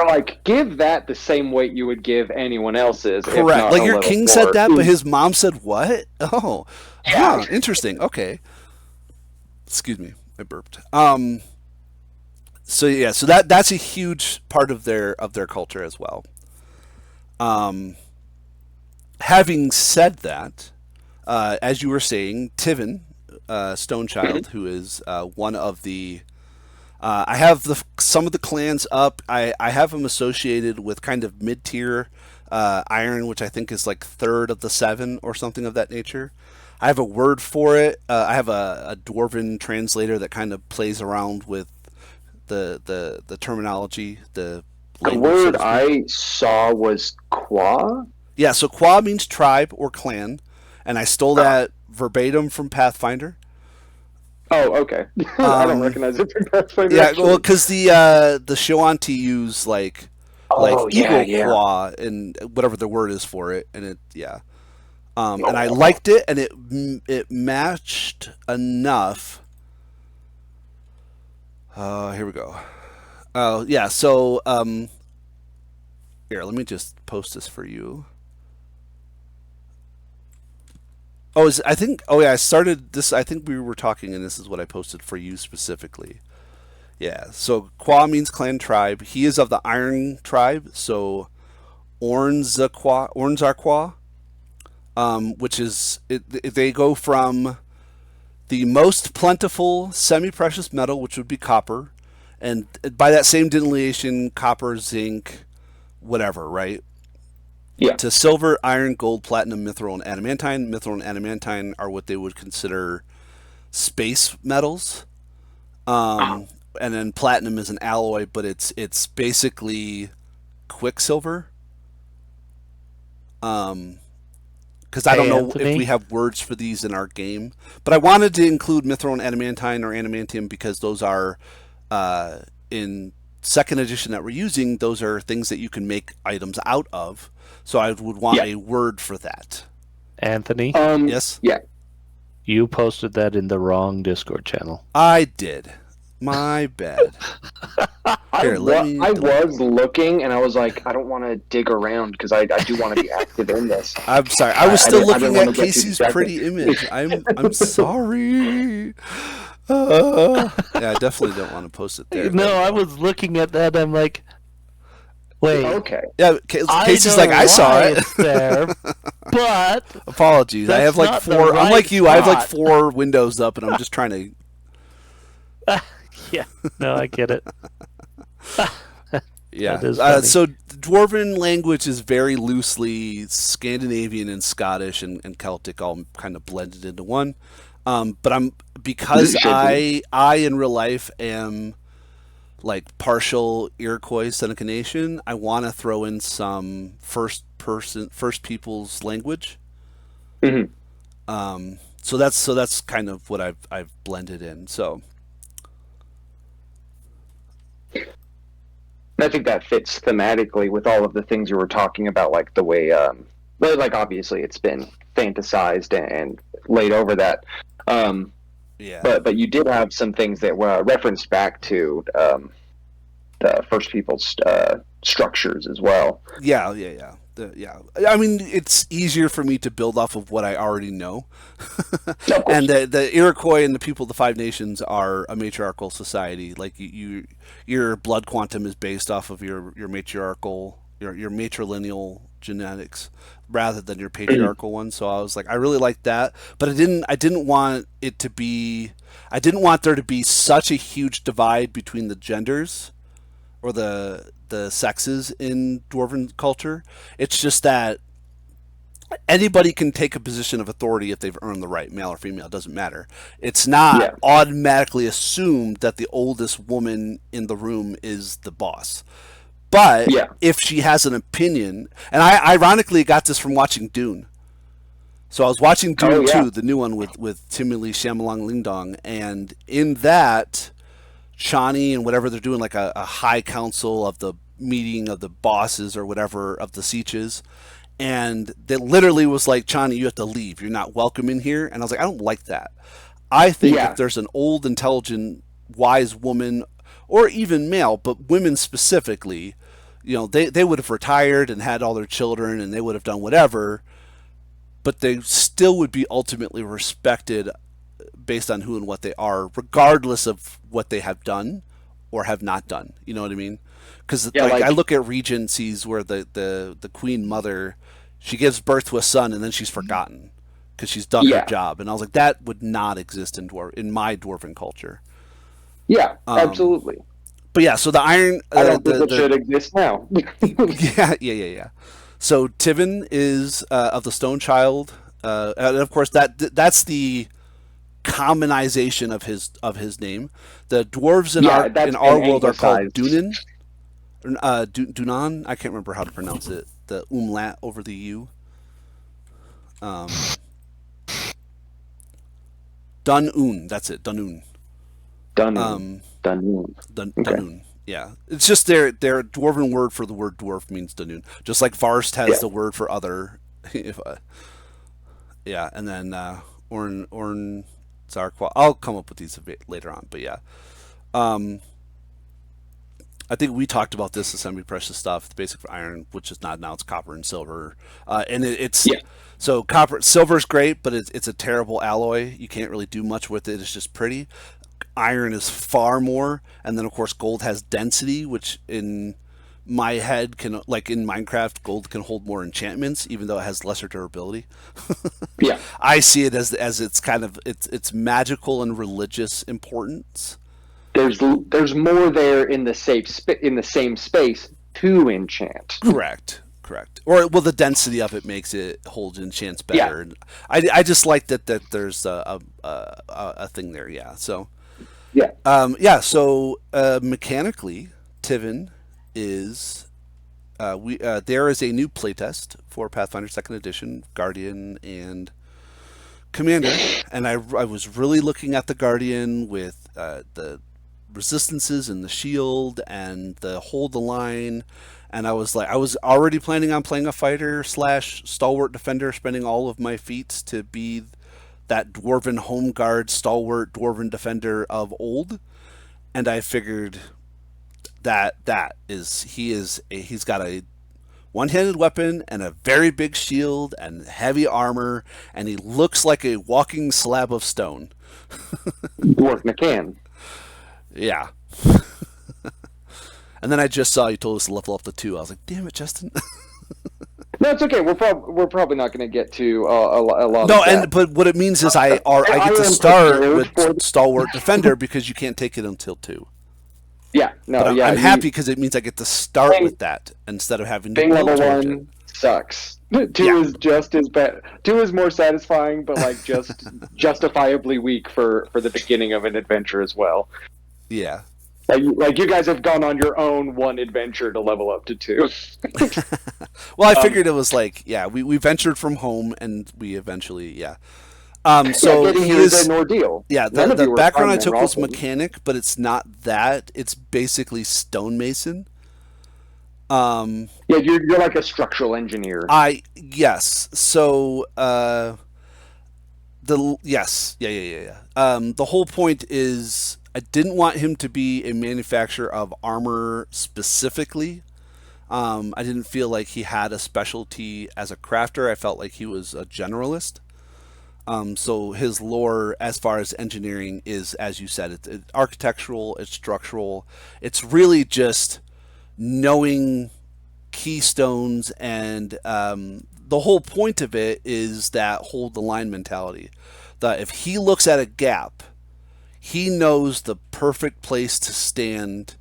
like, give that the same weight you would give anyone else's. Correct. Like your king said that, but his mom said what? Oh, yeah, interesting. Okay. Excuse me, I burped. So yeah, so that's a huge part of their culture as well. Having said that, as you were saying, Tivin, Stonechild, who is one of the, I have some of the clans up. I have them associated with kind of mid-tier iron, which I think is like third of the 7 or something of that nature. I have a word for it. I have a dwarven translator that kind of plays around with the terminology, the word I saw was qua. Yeah, so qua means tribe or clan, and I stole that verbatim from Pathfinder. Oh, okay. I don't recognize it from Pathfinder. Yeah, well, because the Shoanti use like eagle qua and whatever the word is for it, and it and I liked it, and it matched enough. Here we go. Oh yeah, so here, let me just post this for you. I started this. I think we were talking, and this is what I posted for you specifically. Yeah, so Qua means clan tribe. He is of the Iron tribe, so Ornzarqua, which is they go from the most plentiful semi-precious metal, which would be copper, and by that same delineation, copper, zinc, whatever, right? Yeah. To silver, iron, gold, platinum, mithril, and adamantine. Mithril and adamantine are what they would consider space metals. And then platinum is an alloy, but it's basically quicksilver. Because I don't know if we have words for these in our game, but I wanted to include mithril and adamantine or adamantium because those are in second edition that we're using. Those are things that you can make items out of. So I would want a word for that. Anthony? Yes? Yeah. You posted that in the wrong Discord channel. I did. My bad. Here, I was looking, and I was like, I don't want to dig around because I do want to be active in this. I'm sorry. I was still looking at Casey's pretty image. I'm sorry. Yeah, I definitely don't want to post it there. No, I was looking at that. I'm like, wait. Okay. Yeah, Casey's like, I saw it. There, but apologies. I have like 4. I'm like you. I have like 4 windows up, and I'm just trying to. Yeah. No, I get it. Yeah. So Dwarven language is very loosely Scandinavian and Scottish and Celtic all kind of blended into one. But because I in real life am like partial Iroquois Seneca Nation, I want to throw in some first people's language. Mm-hmm. So that's kind of what I've blended in. So I think that fits thematically with all of the things you were talking about, like the way, like obviously it's been fantasized and laid over that. Yeah. But you did have some things that were referenced back to the First People's structures as well. Yeah. I mean, it's easier for me to build off of what I already know. And the Iroquois and the people of the Five Nations are a matriarchal society. Like your blood quantum is based off of your matriarchal, your matrilineal genetics rather than your patriarchal one. So I was like, I really like that, but I didn't want it to be. I didn't want there to be such a huge divide between the genders or the sexes in Dwarven culture. It's just that anybody can take a position of authority if they've earned the right, male or female, it doesn't matter. It's not automatically assumed that the oldest woman in the room is the boss. But Yeah. if she has an opinion, and I ironically got this from watching Dune. So I was watching Dune 2, the new one with Timothy Chalamet Lingdong, and in that, Chani and whatever they're doing, like a high council of the meeting of the bosses or whatever of the Sieches, and they literally was like, Chani, you have to leave. You're not welcome in here. And I was like, I don't like that. I think if there's an old, intelligent, wise woman, or even male, but women specifically, you know, they would have retired and had all their children and they would have done whatever, but they still would be ultimately respected based on who and what they are, regardless of what they have done or have not done. You know what I mean? Because I look at regencies where the queen mother, she gives birth to a son and then she's forgotten because she's done her job. And I was like, that would not exist in my dwarven culture. Yeah, absolutely. But yeah, so the iron... I don't think it should exist now. Yeah. So Tivin is of the Stone Child. And of course, that's the commonization of his name. The dwarves in our world are called Dunan. Dunan? I can't remember how to pronounce it. The umlaut over the U. Dunun. That's it. Dunun. Dunun. Dunun. Yeah. It's just their dwarven word for the word dwarf means Dunun. Just like Varst has the word for other. Yeah. And then Orn Zarqua. I'll come up with these a bit later on. But yeah. I think we talked about this, the semi-precious stuff, the basic for iron, which is not now, it's copper and silver. And it's so silver is great, but it's a terrible alloy. You can't really do much with it. It's just pretty. Iron is far more, and then of course gold has density, which in my head can, like in Minecraft, gold can hold more enchantments, even though it has lesser durability. Yeah, I see it as it's kind of it's magical and religious importance. There's more there in the same space to enchant. Correct. Or the density of it makes it hold enchants better. And I just like that there's a thing there. Yeah. So. Yeah. So mechanically, Tivin is there is a new playtest for Pathfinder Second Edition, Guardian and Commander, and I was really looking at the Guardian with the resistances and the shield and the hold the line, and I was already planning on playing a fighter / stalwart defender, spending all of my feats to be that dwarven home guard stalwart dwarven defender of old, and I figured he's got a one-handed weapon and a very big shield and heavy armor, and he looks like a walking slab of stone. Dwarf McCann. Yeah. And then I just saw you told us to level up to 2. I was like, damn it, Justin. No, it's okay. We're probably not going to get to a lot. No, but what it means is I get to start with stalwart defender because you can't take it until 2. Yeah, no, but I'm happy because it means I get to start with that instead of having to build level towards 1 sucks. 2 is just as bad. 2 is more satisfying, but like just justifiably weak for the beginning of an adventure as well. Yeah. Like you guys have gone on your own one adventure to level up to 2. Well, I figured it was like, we ventured from home and we eventually, so getting here is an ordeal. Yeah, the background I took was mechanic, but it's not that. It's basically stonemason. Yeah, you're like a structural engineer. Yes. So the whole point is I didn't want him to be a manufacturer of armor specifically. I didn't feel like he had a specialty as a crafter. I felt like he was a generalist. So his lore, as far as engineering, is, as you said, it's architectural, it's structural. It's really just knowing keystones, and the whole point of it is that hold the line mentality. That if he looks at a gap, he knows the perfect place to stand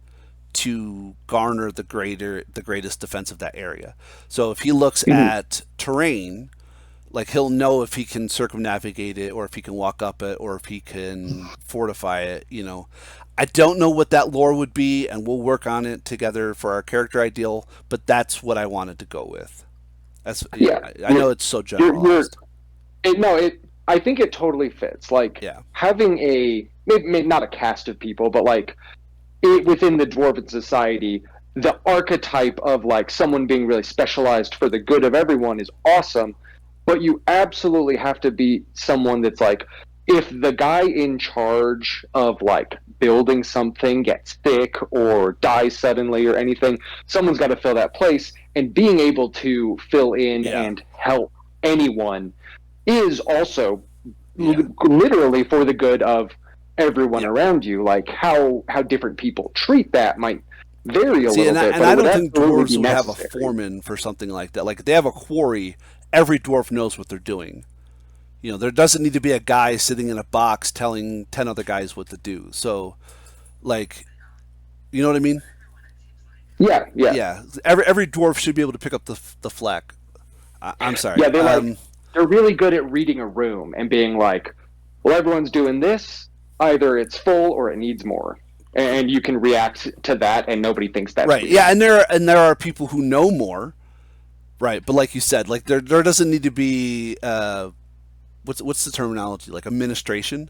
to garner the greatest defense of that area. So if he looks at terrain, like he'll know if he can circumnavigate it, or if he can walk up it, or if he can fortify it. I don't know what that lore would be, and we'll work on it together for our character ideal. But that's what I wanted to go with. That's Yeah, I know it's so you're generalized. no, it. I think it totally fits. Like Yeah, having a maybe not a cast of people, but like within the dwarven society, the archetype of like someone being really specialized for the good of everyone is awesome, but you absolutely have to be someone that's like, if the guy in charge of like building something gets sick or dies suddenly or anything, someone's got to fill that place, and being able to fill in yeah, and help anyone is also yeah, literally for the good of everyone yeah. around you. Like how different people treat that might vary a See, little bit, and but it I would don't think absolutely be dwarves would have a necessary. foreman for something like that. Like if they have a quarry, every dwarf knows what they're doing. There doesn't need to be a guy sitting in a box telling 10 other guys what to do. So, like, you know what I mean? Yeah, yeah, Yeah, every dwarf should be able to pick up the flack. I'm sorry. yeah. They're really good at reading a room and being like, well, everyone's doing this. Either it's full or it needs more, and you can react to that, and nobody thinks that's Right. Yeah, weird. and there are people who know more. Right, but like you said, like there doesn't need to be what's the terminology, like administration.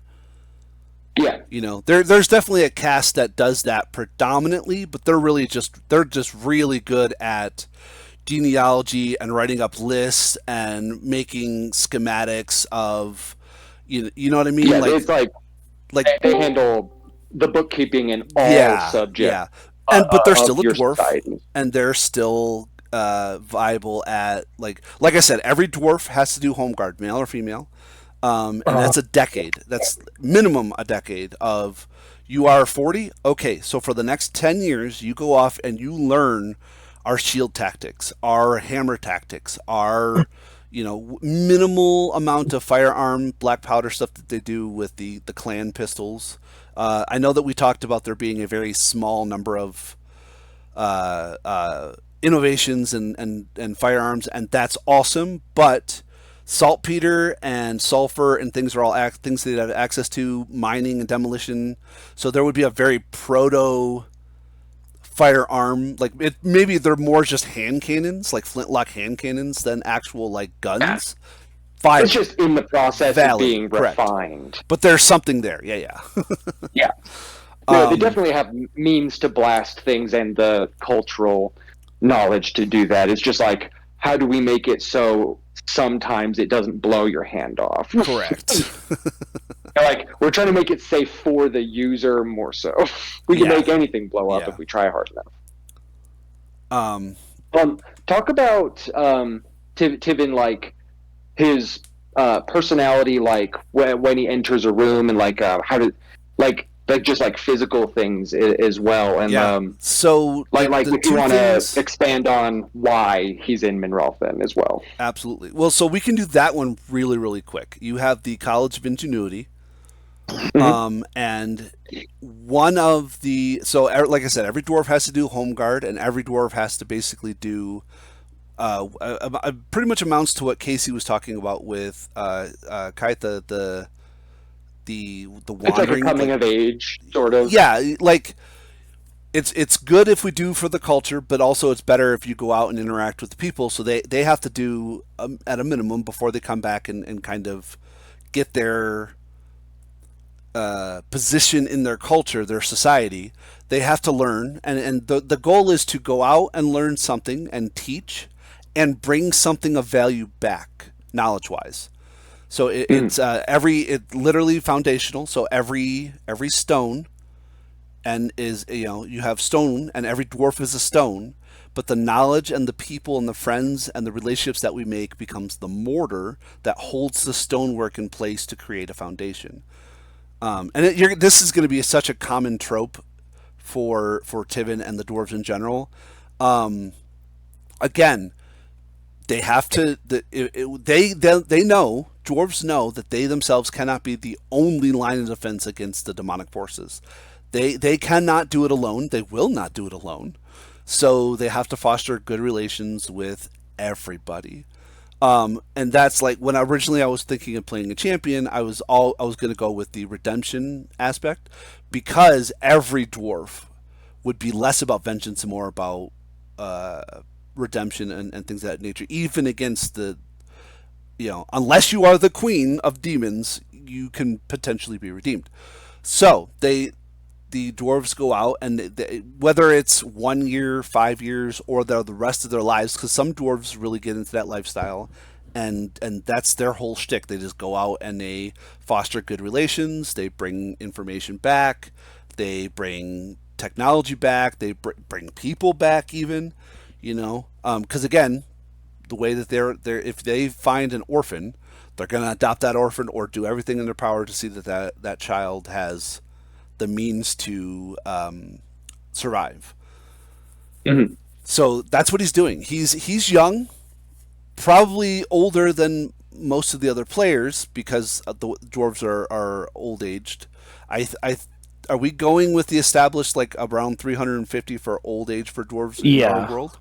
Yeah, There's definitely a cast that does that predominantly, but they're just really good at genealogy and writing up lists and making schematics of you know what I mean, yeah. like It's like like they handle the bookkeeping in all yeah, subjects yeah. But they're of still a your dwarf, society. and they're still viable at like I said, every dwarf has to do home guard, male or female. And that's a decade. That's minimum a decade of you are 40. Okay, so for the next 10 years, you go off and you learn our shield tactics, our hammer tactics, our minimal amount of firearm black powder stuff that they do with the clan pistols. I know that we talked about there being a very small number of innovations and firearms, and that's awesome. But saltpeter and sulfur and things are all things they have access to, mining and demolition. So there would be a very proto firearm. Like maybe they're more just hand cannons, like flintlock hand cannons, than actual like guns. It's Viable, just in the process of valid, being correct. refined. But there's something there. Yeah, yeah. Yeah. No, they um, definitely have means to blast things and the cultural knowledge to do that. It's just like, how do we make it so sometimes it doesn't blow your hand off? correct. Like, we're trying to make it safe for the user more so. We can Yeah, make anything blow up yeah. if we try hard enough. Um, Talk about Tivin, like his personality, like when he enters a room, and like how to like just like physical things as well, and yeah. So like the if you two want to things. expand on why he's in Minralfin as well. Absolutely. Well, so we can do that one really, really quick. You have the College of Ingenuity, Hmm. and like I said, every dwarf has to do home guard, and every dwarf has to basically do pretty much amounts to what Casey was talking about with Kaitha, the It's like a wandering, coming like of age sort of. yeah, like it's good if we do for the culture, but also it's better if you go out and interact with the people. So they have to do at a minimum before they come back and kind of get their position in their culture, their society. They have to learn, and the goal is to go out and learn something and teach and bring something of value back, knowledge wise. So Mm. it literally foundational. So every stone and is you have stone, and every dwarf is a stone, but the knowledge and the people and the friends and the relationships that we make becomes the mortar that holds the stonework in place to create a foundation. This is going to be such a common trope for Tivin and the dwarves in general. Again, they have to. They know, dwarves know that they themselves cannot be the only line of defense against the demonic forces. They cannot do it alone. They will not do it alone. So they have to foster good relations with everybody. And that's like when originally I was thinking of playing a champion, I was going to go with the redemption aspect, because every dwarf would be less about vengeance and more about redemption and things of that nature. Even against the, unless you are the queen of demons, you can potentially be redeemed. So the dwarves go out, and whether it's 1 year, 5 years, or the rest of their lives, because some dwarves really get into that lifestyle, and that's their whole shtick. They just go out and they foster good relations. They bring information back. They bring technology back. They bring people back, even, because again, the way that they're if they find an orphan, they're going to adopt that orphan or do everything in their power to see that child has the means to survive. Mm-hmm. So that's what he's doing. He's young, probably older than most of the other players, because the dwarves are old aged. Are we going with the established like around 350 for old age for dwarves in our world?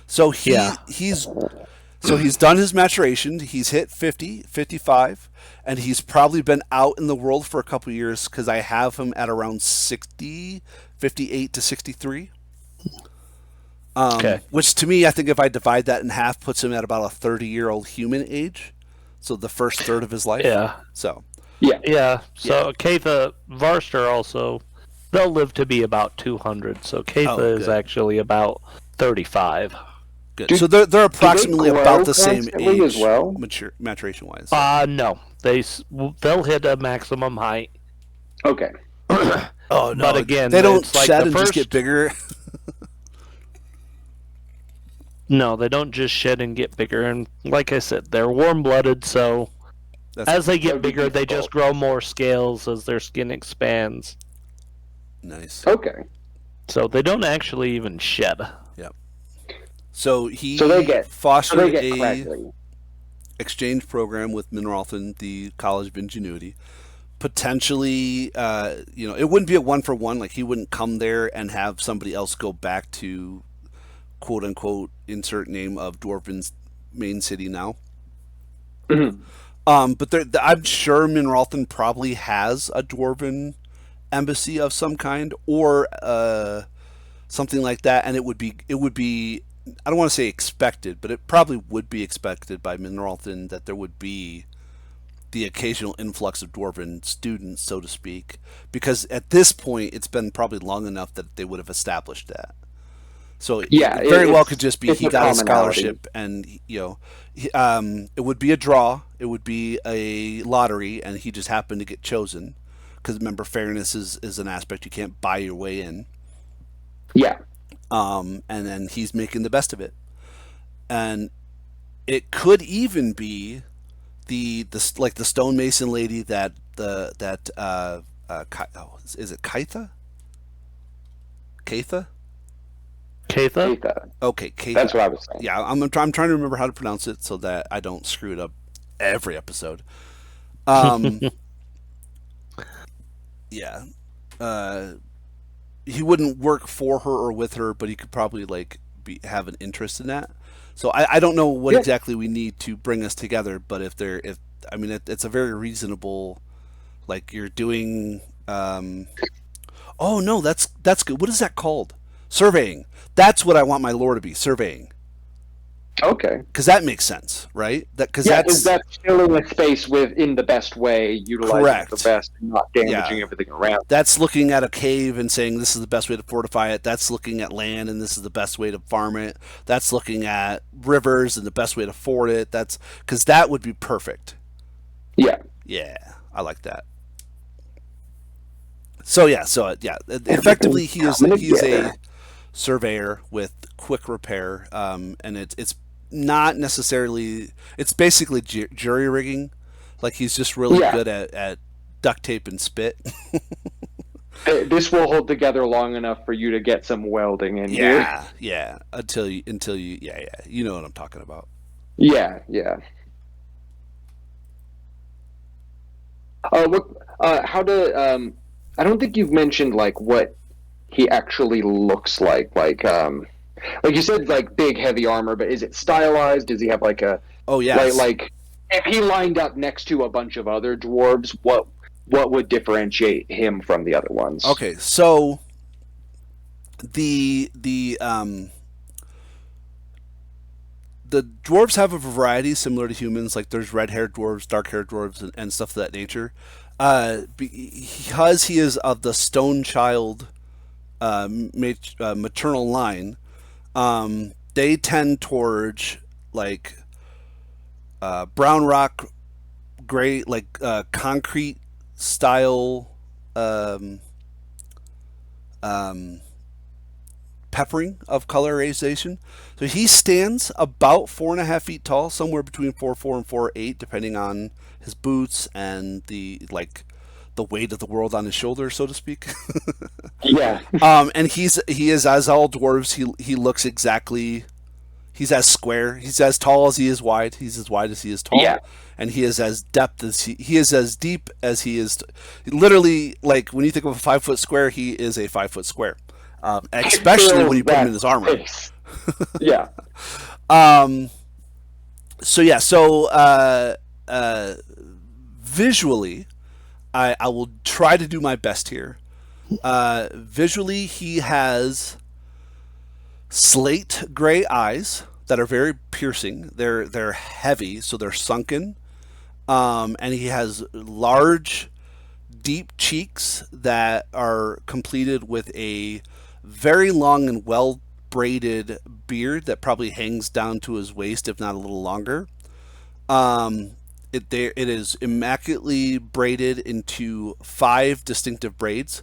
So he's done his maturation. He's hit 50, 55, and he's probably been out in the world for a couple of years, because I have him at around 60, 58 to 63. Which to me, I think if I divide that in half, puts him at about a 30-year-old human age. So the first third of his life. Yeah. So. Yeah. So Katha Varster also, they'll live to be about 200. So Katha is actually about 35. Good. So they're approximately about the same age as well? maturation wise. No. They'll hit a maximum height. Okay. Oh no! But again, they don't it's like shed the and just get bigger. No, they don't just shed and get bigger. And like I said, they're warm-blooded, so as they get bigger, they just grow more scales as their skin expands. Nice. Okay. So they don't actually even shed. Yep. So they fostered get a crackly exchange program with Mineralthan, the College of Ingenuity. Potentially, it wouldn't be a 1-for-1. Like, he wouldn't come there and have somebody else go back to, quote unquote, insert name of Dwarven's main city now. Mm-hmm. But I'm sure Mineralthan probably has a Dwarven embassy of some kind, or something like that, and it would be I don't want to say expected, but it probably would be expected by Mineralthan that there would be the occasional influx of Dwarven students, so to speak, because at this point it's been probably long enough that they would have established that. So it very well could just be he got a scholarship, and it would be a draw, it would be a lottery, and he just happened to get chosen. Because remember, fairness is an aspect, you can't buy your way in. Yeah. And then he's making the best of it, and it could even be the stonemason lady is it Kaitha? Katha? Katha? Okay, Katha. That's what I was saying. Yeah, I'm trying to remember how to pronounce it so that I don't screw it up every episode. Yeah. He wouldn't work for her or with her, but he could probably have an interest in that. So I don't know what exactly we need to bring us together, but it's a very reasonable, like, you're doing. Oh no, that's good. What is that called? Surveying. That's what I want my lore to be. Surveying. Okay. Because that makes sense, right? That's filling a space in the best way, utilizing the best, and not damaging everything around. That's looking at a cave and saying this is the best way to fortify it. That's looking at land and this is the best way to farm it. That's looking at rivers and the best way to ford it. That's because that would be perfect. Yeah. Yeah, I like that. So effectively he is a surveyor with quick repair, and it's not necessarily, it's basically jury rigging. Like, he's just really good at duct tape and spit. This will hold together long enough for you to get some welding in here. Yeah, until you you know what I'm talking about. Yeah. I don't think you've mentioned what he actually looks like you said, big heavy armor, but is it stylized? Does he have Oh yes. Like if he lined up next to a bunch of other dwarves, what would differentiate him from the other ones? Okay, so the the dwarves have a variety similar to humans. Like there's red-haired dwarves, dark-haired dwarves, and stuff of that nature. Because he is of the Stone Child maternal line, they tend towards like brown rock, gray, like concrete style um, um, peppering of colorization. So he stands about 4.5 feet tall, somewhere between 4'4" and 4'8", depending on his boots and the weight of the world on his shoulders, so to speak. Yeah. And he is, as all dwarves. He looks exactly. He's as square. He's as tall as he is wide. He's as wide as he is tall. Yeah. And he is as depth as he is as deep as he is. Literally, like when you think of a 5 foot square, he is a 5 foot square. Especially when you put him in his armor. Yeah. So yeah. So visually, I will try to do my best here. Visually, he has slate gray eyes that are very piercing. They're heavy, so they're sunken. And he has large, deep cheeks that are completed with a very long and well braided beard that probably hangs down to his waist, if not a little longer. It is immaculately braided into 5 distinctive braids.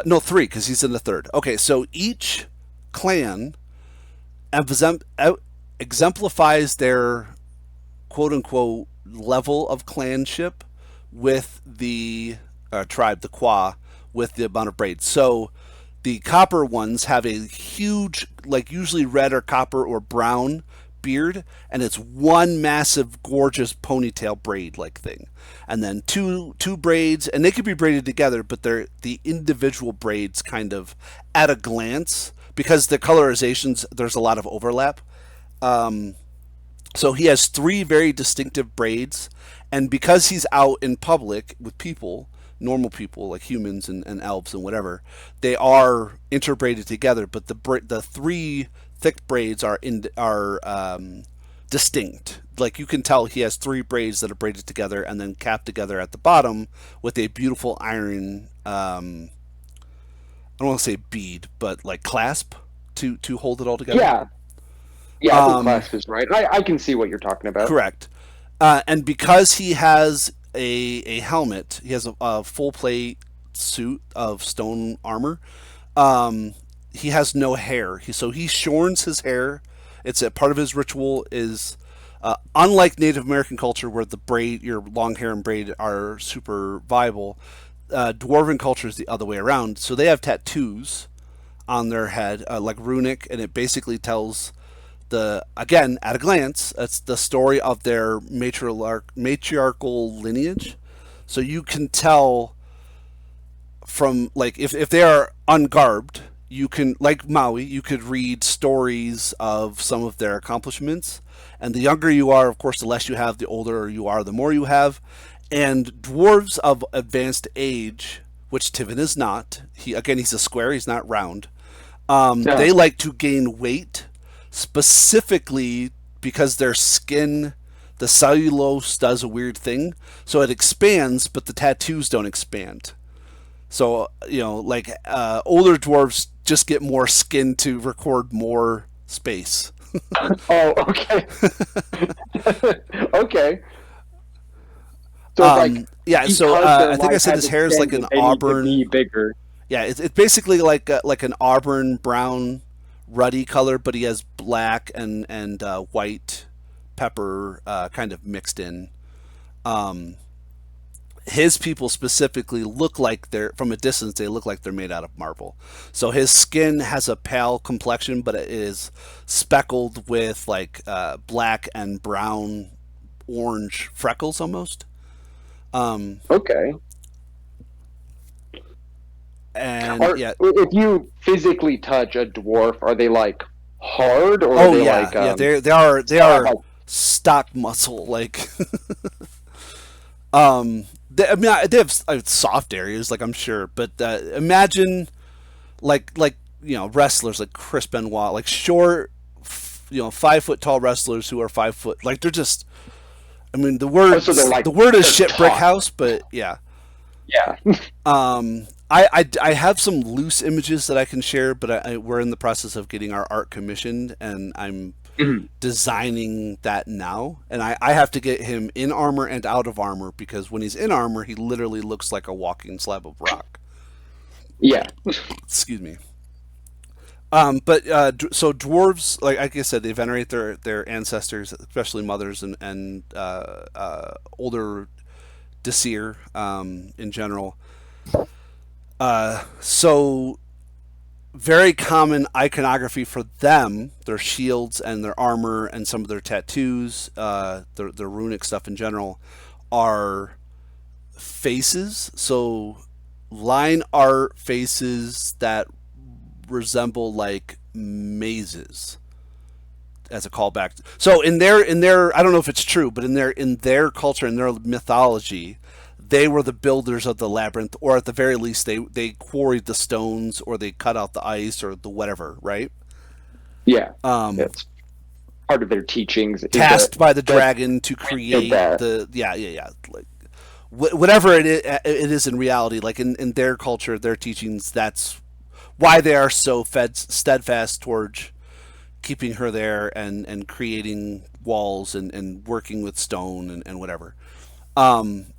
No, 3, because he's in the 3rd. Okay, so each clan exemplifies their quote-unquote level of clanship with the tribe, the Qua, with the amount of braids. So the copper ones have a huge, like usually red or copper or brown beard, and it's one massive, gorgeous ponytail braid-like thing. And then two braids, and they could be braided together, but they're the individual braids kind of at a glance, because the colorizations, there's a lot of overlap. So he has 3 very distinctive braids, and because he's out in public with people, normal people like humans and elves and whatever, they are interbraided together, but the 3 thick braids are distinct. Like you can tell he has 3 braids that are braided together and then capped together at the bottom with a beautiful iron I don't want to say bead, but like clasp to hold it all together. Yeah. Yeah, I think clasp is right. I can see what you're talking about. Correct. And because he has a helmet, he has a full plate suit of stone armor. He has no hair. So he shorns his hair. It's a part of his ritual. Is unlike Native American culture, where the braid, your long hair and braid, are super viable. Dwarven culture is the other way around. So they have tattoos on their head, like runic, and it basically tells again, at a glance, it's the story of their matriarchal lineage. So you can tell from, like, if they are ungarbed, you can, like Maui, you could read stories of some of their accomplishments. And the younger you are, of course, the less you have. The older you are, the more you have. And dwarves of advanced age, which Tivin is not, he's a square, he's not round. They like to gain weight, specifically because their skin, the cellulose does a weird thing. So it expands, but the tattoos don't expand. So, like older dwarves just get more skin to record more space. Oh, okay. Okay. So it's I think I said his hair is like an auburn. Be bigger. Yeah, it's basically like an auburn brown, ruddy color, but he has black and white pepper kind of mixed in. His people specifically look like from a distance, they look like they're made out of marble. So his skin has a pale complexion, but it is speckled with like black and brown, orange freckles almost. Okay. And if you physically touch a dwarf, are they like hard, or are they like? They are stock muscle. Like, they have soft areas, like I'm sure, but imagine like wrestlers like Chris Benoit, like short, 5 foot tall wrestlers who are 5 foot. Like they're just. I mean, the word so they're, like, the word is they're shit brick taut. house, but yeah. Yeah. I have some loose images that I can share, but we're in the process of getting our art commissioned, and I'm designing that now. And I have to get him in armor and out of armor, because when he's in armor, he literally looks like a walking slab of rock. Yeah. Excuse me. But so dwarves, like I said, they venerate their ancestors, especially mothers and older Disir in general. So very common iconography for them, their shields and their armor and some of their tattoos, their runic stuff in general, are faces. So line art faces that resemble like mazes, as a callback. So in their I don't know if it's true, but in their culture, in their mythology, they were the builders of the labyrinth, or at the very least they quarried the stones, or they cut out the ice, or the whatever, right? Yeah. It's part of their teachings. Tasked by the dragon to create like whatever it is in reality. Like in their culture, their teachings, that's why they are so steadfast towards keeping her there and creating walls and working with stone and whatever.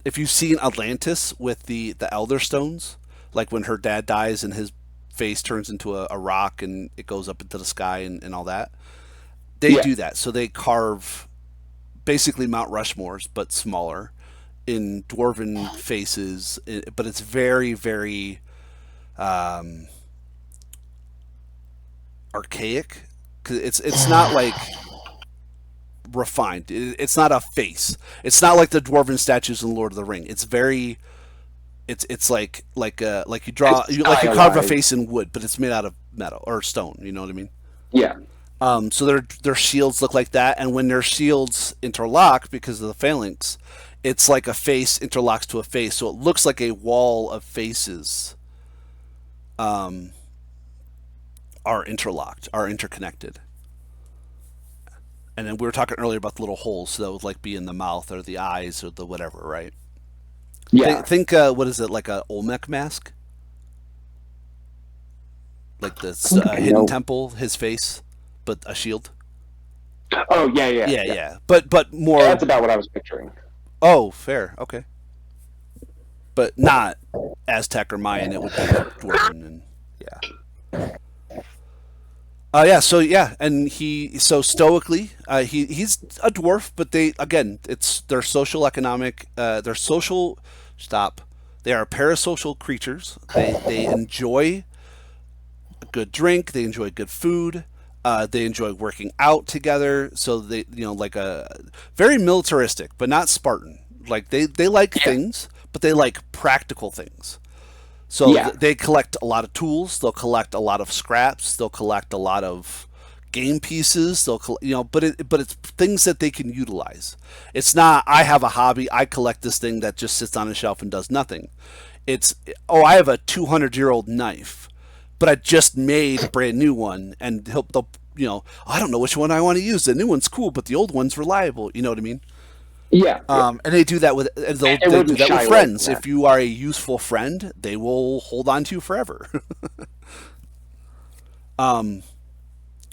If you've seen Atlantis with the Elder Stones, like when her dad dies and his face turns into a rock and it goes up into the sky and all that, they do that. So they carve basically Mount Rushmores, but smaller, in dwarven faces, but it's very, very archaic. It's not like refined. It's not a face. It's not like the dwarven statues in Lord of the Ring. It's very. It's like you draw you carve a face in wood, but it's made out of metal or stone. You know what I mean? Yeah. So their shields look like that, and when their shields interlock because of the phalanx, it's like a face interlocks to a face, so it looks like a wall of faces. Are interlocked, are interconnected. And then we were talking earlier about the little holes, so that would like be in the mouth or the eyes or the whatever, right? Yeah. Think what is it, like a Olmec mask? Like the hidden temple, his face, but a shield. Oh yeah. Yeah. But more. That's about what I was picturing. Oh, fair. Okay. But not Aztec or Mayan. It would be dwarven and yeah. And so stoically, he's a dwarf, but it's their social economic, their social. Stop. They are parasocial creatures. They enjoy a good drink. They enjoy good food. They enjoy working out together. So they, like a very militaristic, but not Spartan. Like they like things, but they like practical things. So they collect a lot of tools. They'll collect a lot of scraps. They'll collect a lot of game pieces. But it's things that they can utilize. It's not, I have a hobby, I collect this thing that just sits on a shelf and does nothing. It's, I have a 200-year-old knife, but I just made a brand new one, and they'll I don't know which one I want to use. The new one's cool, but the old one's reliable. You know what I mean? Yeah. And they do that with they do that with friends. If you are a useful friend, they will hold on to you forever.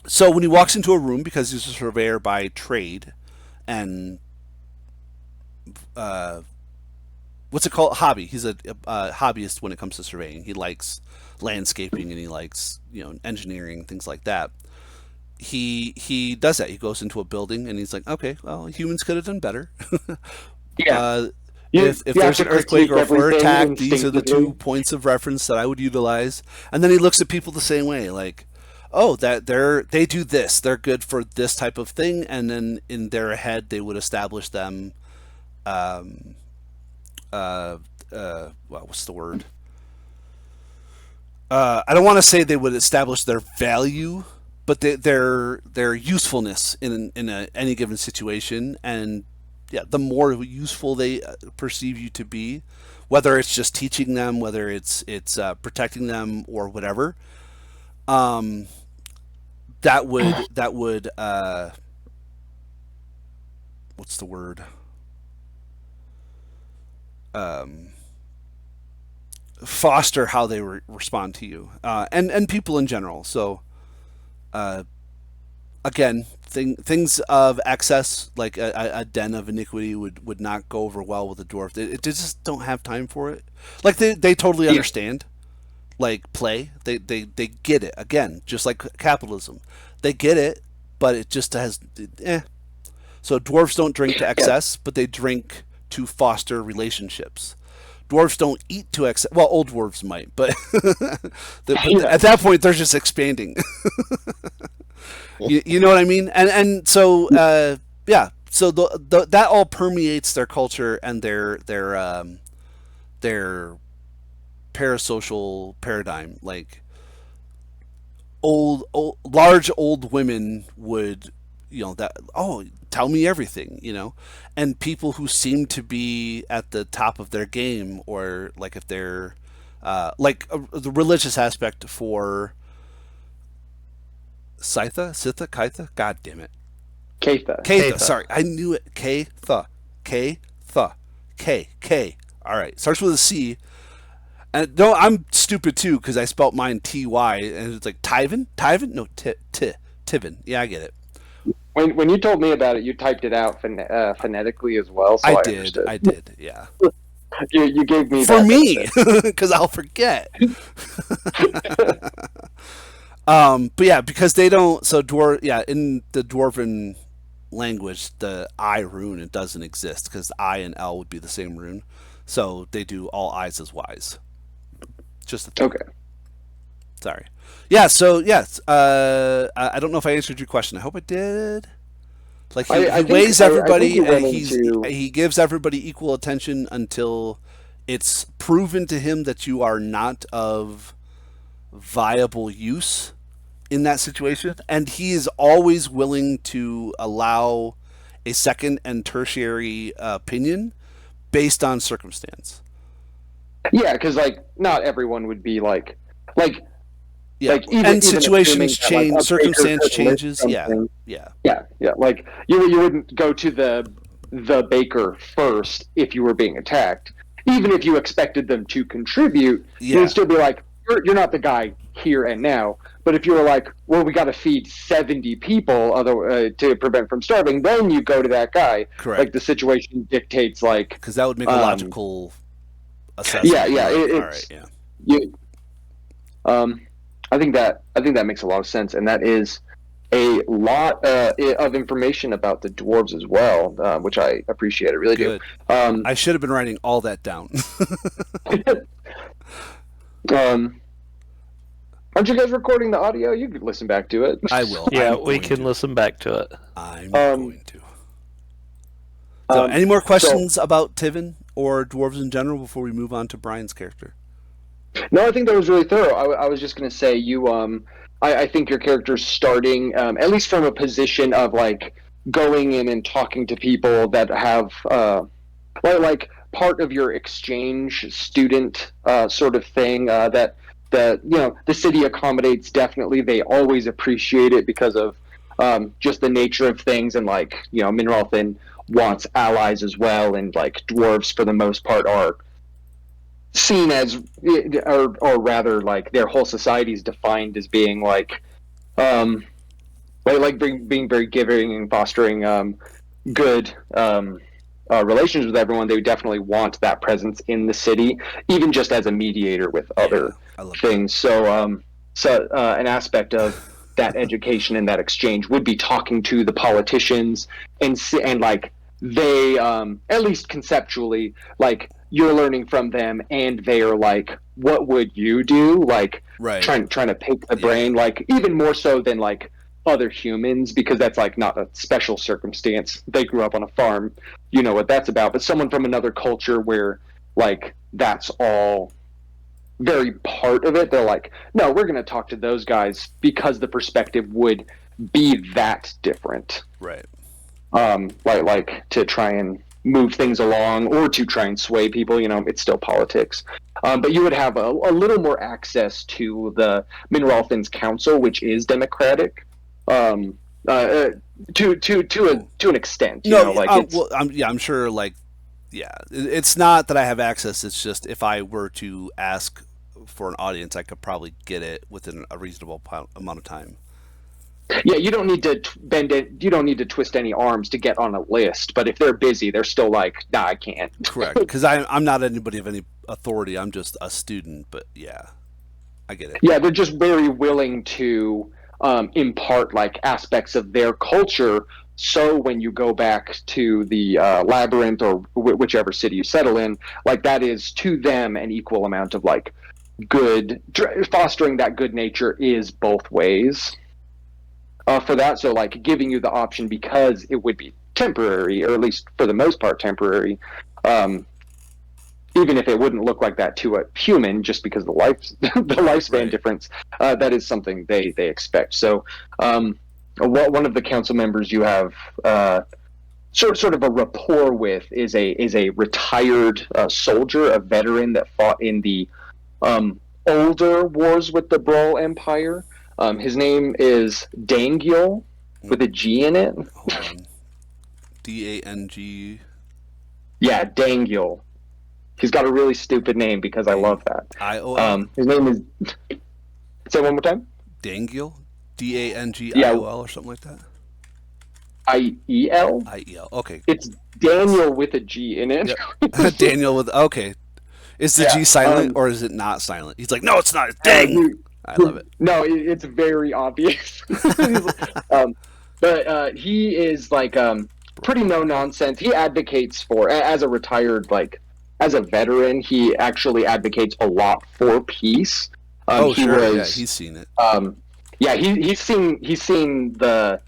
So when he walks into a room, because he's a surveyor by trade, and what's it called? Hobby. He's a hobbyist when it comes to surveying. He likes landscaping and he likes engineering, things like that. He does that. He goes into a building and he's like, okay, well, humans could have done better. If there's an earthquake or if we're attacked, these are the 2 points of reference that I would utilize. And then he looks at people the same way, like, oh, that they do this, they're good for this type of thing, and then in their head they would establish them. What's the word? I don't want to say they would establish their value but their usefulness in any given situation, and yeah, the more useful they perceive you to be, whether it's just teaching them, whether it's protecting them or whatever, um, that would what's the word? Foster how they respond to you, and people in general. So, again, things of excess, like a den of iniquity, would not go over well with a dwarf. They just don't have time for it. Like they totally understand, like play. They get it. Again, just like capitalism, they get it, but it just has So dwarves don't drink to excess, but they drink to foster relationships. Dwarves don't eat to excess. Well, old dwarves might, but, at that point they're just expanding. You know what I mean? And so yeah, so that all permeates their culture and their parasocial paradigm. Like large old women would, tell me everything, and people who seem to be at the top of their game, or like if they're the religious aspect for Kaitha, god damn it, Kaitha, sorry, I knew it, Kaitha, K, all right, starts with a C. And no, I'm stupid too, because I spelt mine Ty, and it's like Tyven, no, Tiven, yeah, I get it. When you told me about it, you typed it out phonetically as well. So I did, yeah. You gave me for me, because I'll forget. But yeah, because they don't. So in the dwarven language, the I rune, it doesn't exist, because I and L would be the same rune. So they do all I's as Y's. Just a thing. Okay. Sorry. Yeah. So yes, I don't know if I answered your question. I hope I did. Like he weighs everybody, and he gives everybody equal attention until it's proven to him that you are not of viable use in that situation, and he is always willing to allow a second and tertiary opinion based on circumstance. Yeah, because not everyone would be like. Yeah, and situations change, circumstance changes. Yeah. Like you wouldn't go to the baker first if you were being attacked, even if you expected them to contribute. You would still be like, you're not the guy here and now. But if you were like, well, we got to feed 70 people to prevent from starving, then you go to that guy. Correct. Like the situation dictates, like, because that would make a logical assessment. Yeah. All right. Yeah. I think that makes a lot of sense, and that is a lot of information about the dwarves as well, which I appreciate. I really do. I should have been writing all that down. Aren't you guys recording the audio? You could listen back to it. I will. Yeah, we can listen back to it. I'm going to. So, any more questions about Tiven or dwarves in general before we move on to Brian's character? No, I think that was really thorough. I was just going to say I think your character's starting, at least from a position of like going in and talking to people that have, like part of your exchange student sort of thing that the city accommodates. Definitely, they always appreciate it because of just the nature of things, and like Minralthin wants allies as well, and like dwarves for the most part are seen as, or rather, like their whole society is defined as being like being very giving and fostering good relations with everyone. They would definitely want that presence in the city, even just as a mediator with other things. That. So an aspect of that education and that exchange would be talking to the politicians and like they at least conceptually, like you're learning from them, and they are like, what would you do? Like trying to pick the brain, like even more so than like other humans, because that's like not a special circumstance. They grew up on a farm, you know what that's about. But someone from another culture where like that's all very part of it. They're like, no, we're going to talk to those guys because the perspective would be that different. Right. Like to try and move things along or to try and sway people. It's still politics. But you would have a little more access to the Minralthan's council, which is democratic. To an extent. I'm sure. Like, yeah, it's not that I have access. It's just if I were to ask for an audience, I could probably get it within a reasonable amount of time. Yeah, you don't need to bend it. You don't need to twist any arms to get on a list. But if they're busy, they're still like, nah, I can't. Correct, because I'm not anybody of any authority. I'm just a student. But yeah, I get it. Yeah, they're just very willing to impart like aspects of their culture. So when you go back to the labyrinth or whichever city you settle in, like that is to them an equal amount of like good, fostering that good nature is both ways. For that, so like giving you the option because it would be temporary, or at least for the most part temporary, even if it wouldn't look like that to a human, just because of the lifespan difference, that is something they expect. So one of the council members you have sort of a rapport with is a retired soldier, a veteran that fought in the older wars with the Brawl Empire. His name is Dangyul, with a G in it. Dang. Yeah, Dangyul. He's got a really stupid name because I love that. His name is. Say it one more time. Dangyul, Dangiol, or something like that. IEL. IEL. Okay. It's Daniel with a G in it. Yep. Daniel with okay. Is the G silent or is it not silent? He's like, no, it's not. Dang. I love it. No, it's very obvious. But he is like pretty no nonsense. He advocates for, as a retired, like as a veteran, he actually advocates a lot for peace. Sure. Yeah, he's seen it. He's seen the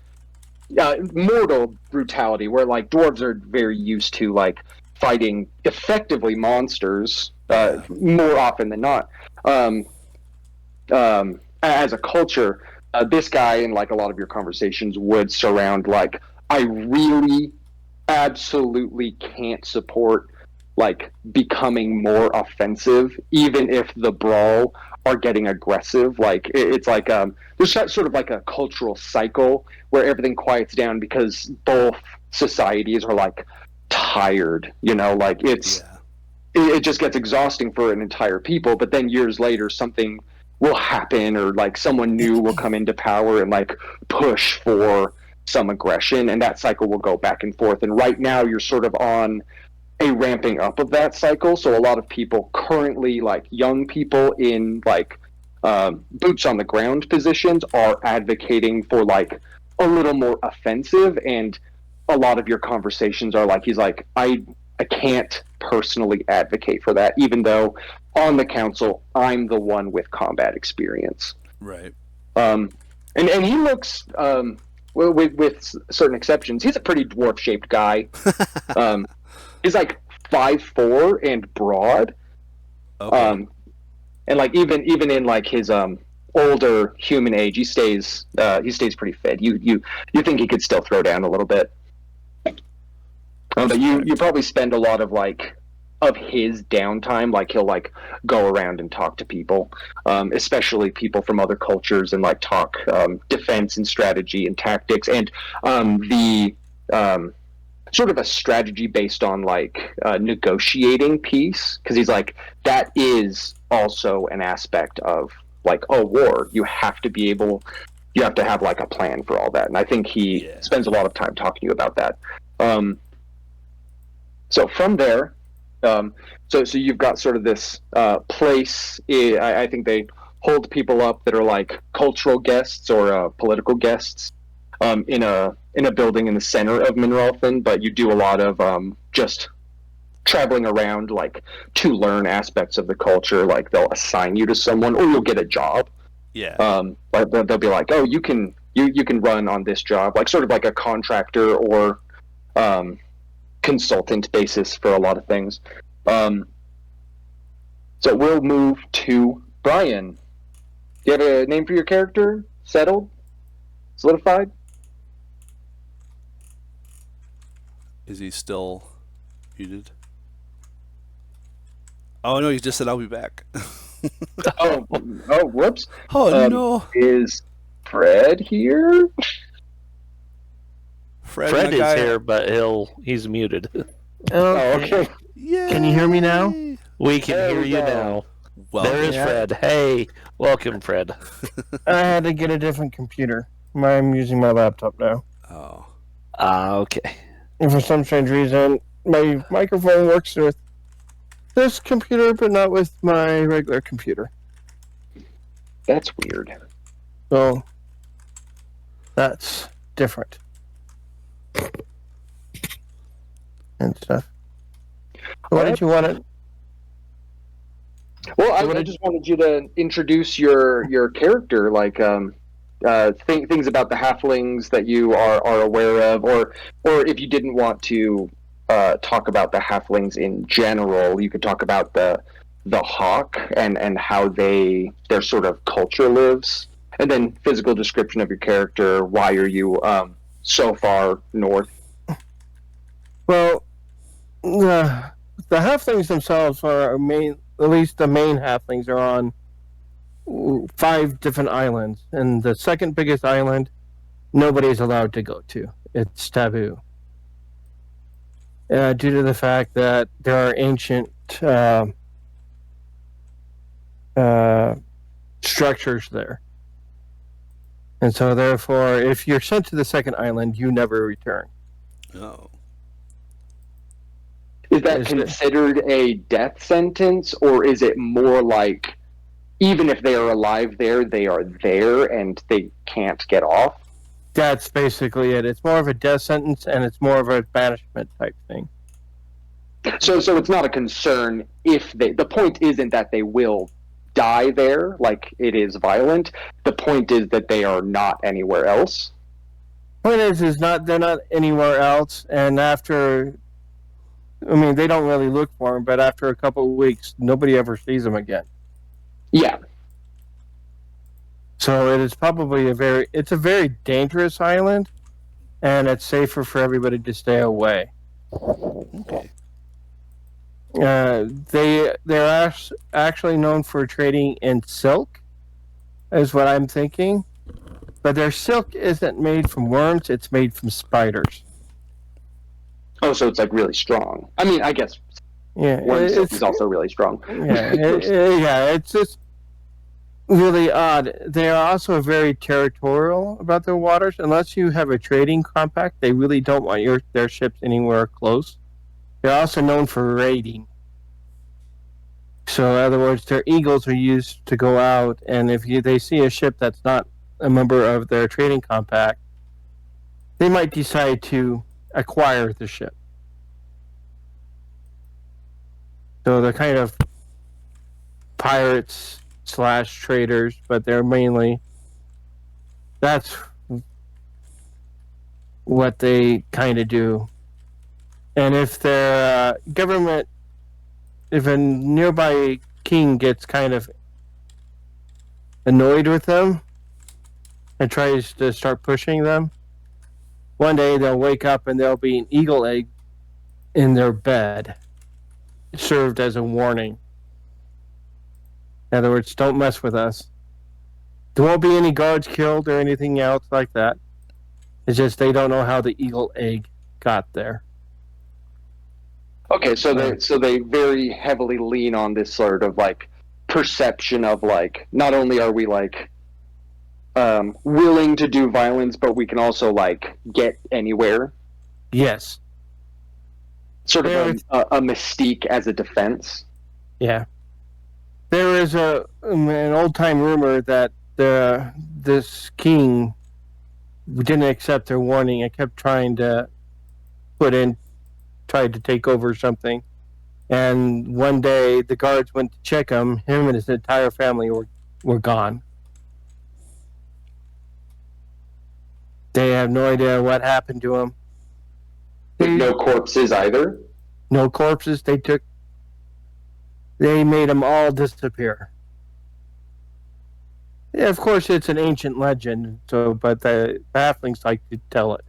mortal brutality where like dwarves are very used to like fighting effectively monsters more often than not. As a culture, this guy and like a lot of your conversations would surround like, I really absolutely can't support like becoming more offensive, even if the Brawl are getting aggressive. Like it's like there's sort of like a cultural cycle where everything quiets down because both societies are like tired, like it just gets exhausting for an entire people. But then years later something will happen, or like someone new will come into power and like push for some aggression, and that cycle will go back and forth. And right now you're sort of on a ramping up of that cycle. So a lot of people currently, like young people in like boots on the ground positions, are advocating for like a little more offensive. And a lot of your conversations are like, he's like, I can't personally advocate for that, even though on the council I'm the one with combat experience. Right. And he looks with certain exceptions, he's a pretty dwarf shaped guy. He's like 5'4" and broad. Okay. And like even in like his older human age, he stays pretty fit. You think he could still throw down a little bit. But you probably spend a lot of like of his downtime, like he'll like go around and talk to people, especially people from other cultures, and like talk defense and strategy and tactics, and the sort of a strategy based on like negotiating peace, because he's like, that is also an aspect of like a war. You have to have like a plan for all that, and I think he spends a lot of time talking to you about that. So from there, so you've got sort of this place. I think they hold people up that are like cultural guests or political guests in a building in the center of Minralthan. But you do a lot of just traveling around, like to learn aspects of the culture. Like they'll assign you to someone, or you'll get a job. Yeah. But they'll be like, oh, you can run on this job, like sort of like a contractor or consultant basis for a lot of things. So So we'll move to Brian. Do you have a name for your character? Settled? Solidified? Is he still muted? Oh no, he just said I'll be back. Oh, whoops. Oh no. Is Fred here? Fred is here, but he's muted. Oh, okay. Yay! Can you hear me now? We can There hear we you go. now. Well, There is Fred. Hey, welcome, Fred. I had to get a different computer. I'm using my laptop now. Oh. Okay. And for some strange reason, my microphone works with this computer, but not with my regular computer. That's weird. So that's different. And stuff. What did you want to? Well, I just wanted you to introduce your character, like things about the halflings that you are aware of, or if you didn't want to talk about the halflings in general, you could talk about the hawk and how their sort of culture lives, and then physical description of your character. Why are you so far north? Well, the halflings themselves are at least the main halflings are on 5 different islands, and the second biggest island nobody's allowed to go to. It's taboo. Due to the fact that there are ancient structures there. And so therefore, if you're sent to the second island, you never return. Oh. Is that Is it- considered a death sentence, or is it more like even if they are alive there, they are there and they can't get off? That's basically it. It's more of a death sentence, and it's more of a banishment type thing. So it's not a concern if the point isn't that they will die there, like it is violent. The point is that they are not anywhere else. Point is not they're not anywhere else, and after, I mean, they don't really look for them, but after a couple of weeks, nobody ever sees them again. Yeah. So it is probably a very dangerous island, and it's safer for everybody to stay away. Okay. They're actually known for trading in silk, is what I'm thinking. But their silk isn't made from worms; it's made from spiders. Oh, so it's like really strong. I mean, I guess Yeah, worm silk is also really strong. Yeah, it's just really odd. They are also very territorial about their waters. Unless you have a trading compact, they really don't want their ships anywhere close. They're also known for raiding. So, in other words, their eagles are used to go out, and if they see a ship that's not a member of their trading compact, they might decide to acquire the ship. So they're kind of pirates / traders, but they're mainly, that's what they kind of do. And if their government, if a nearby king gets kind of annoyed with them and tries to start pushing them, one day they'll wake up and there'll be an eagle egg in their bed, served as a warning. In other words, don't mess with us. There won't be any guards killed or anything else like that. It's just they don't know how the eagle egg got there. Okay, so they very heavily lean on this sort of like perception of like, not only are we like willing to do violence, but we can also like get anywhere. Yes. Sort of a mystique as a defense. Yeah. There is an old-time rumor that this king didn't accept their warning and kept trying to tried to take over something. And one day the guards went to check him. Him and his entire family were gone. They have no idea what happened to him. With no corpses either. No corpses. They took they made them all disappear. Yeah, of course, it's an ancient legend, so but the halflings like to tell it.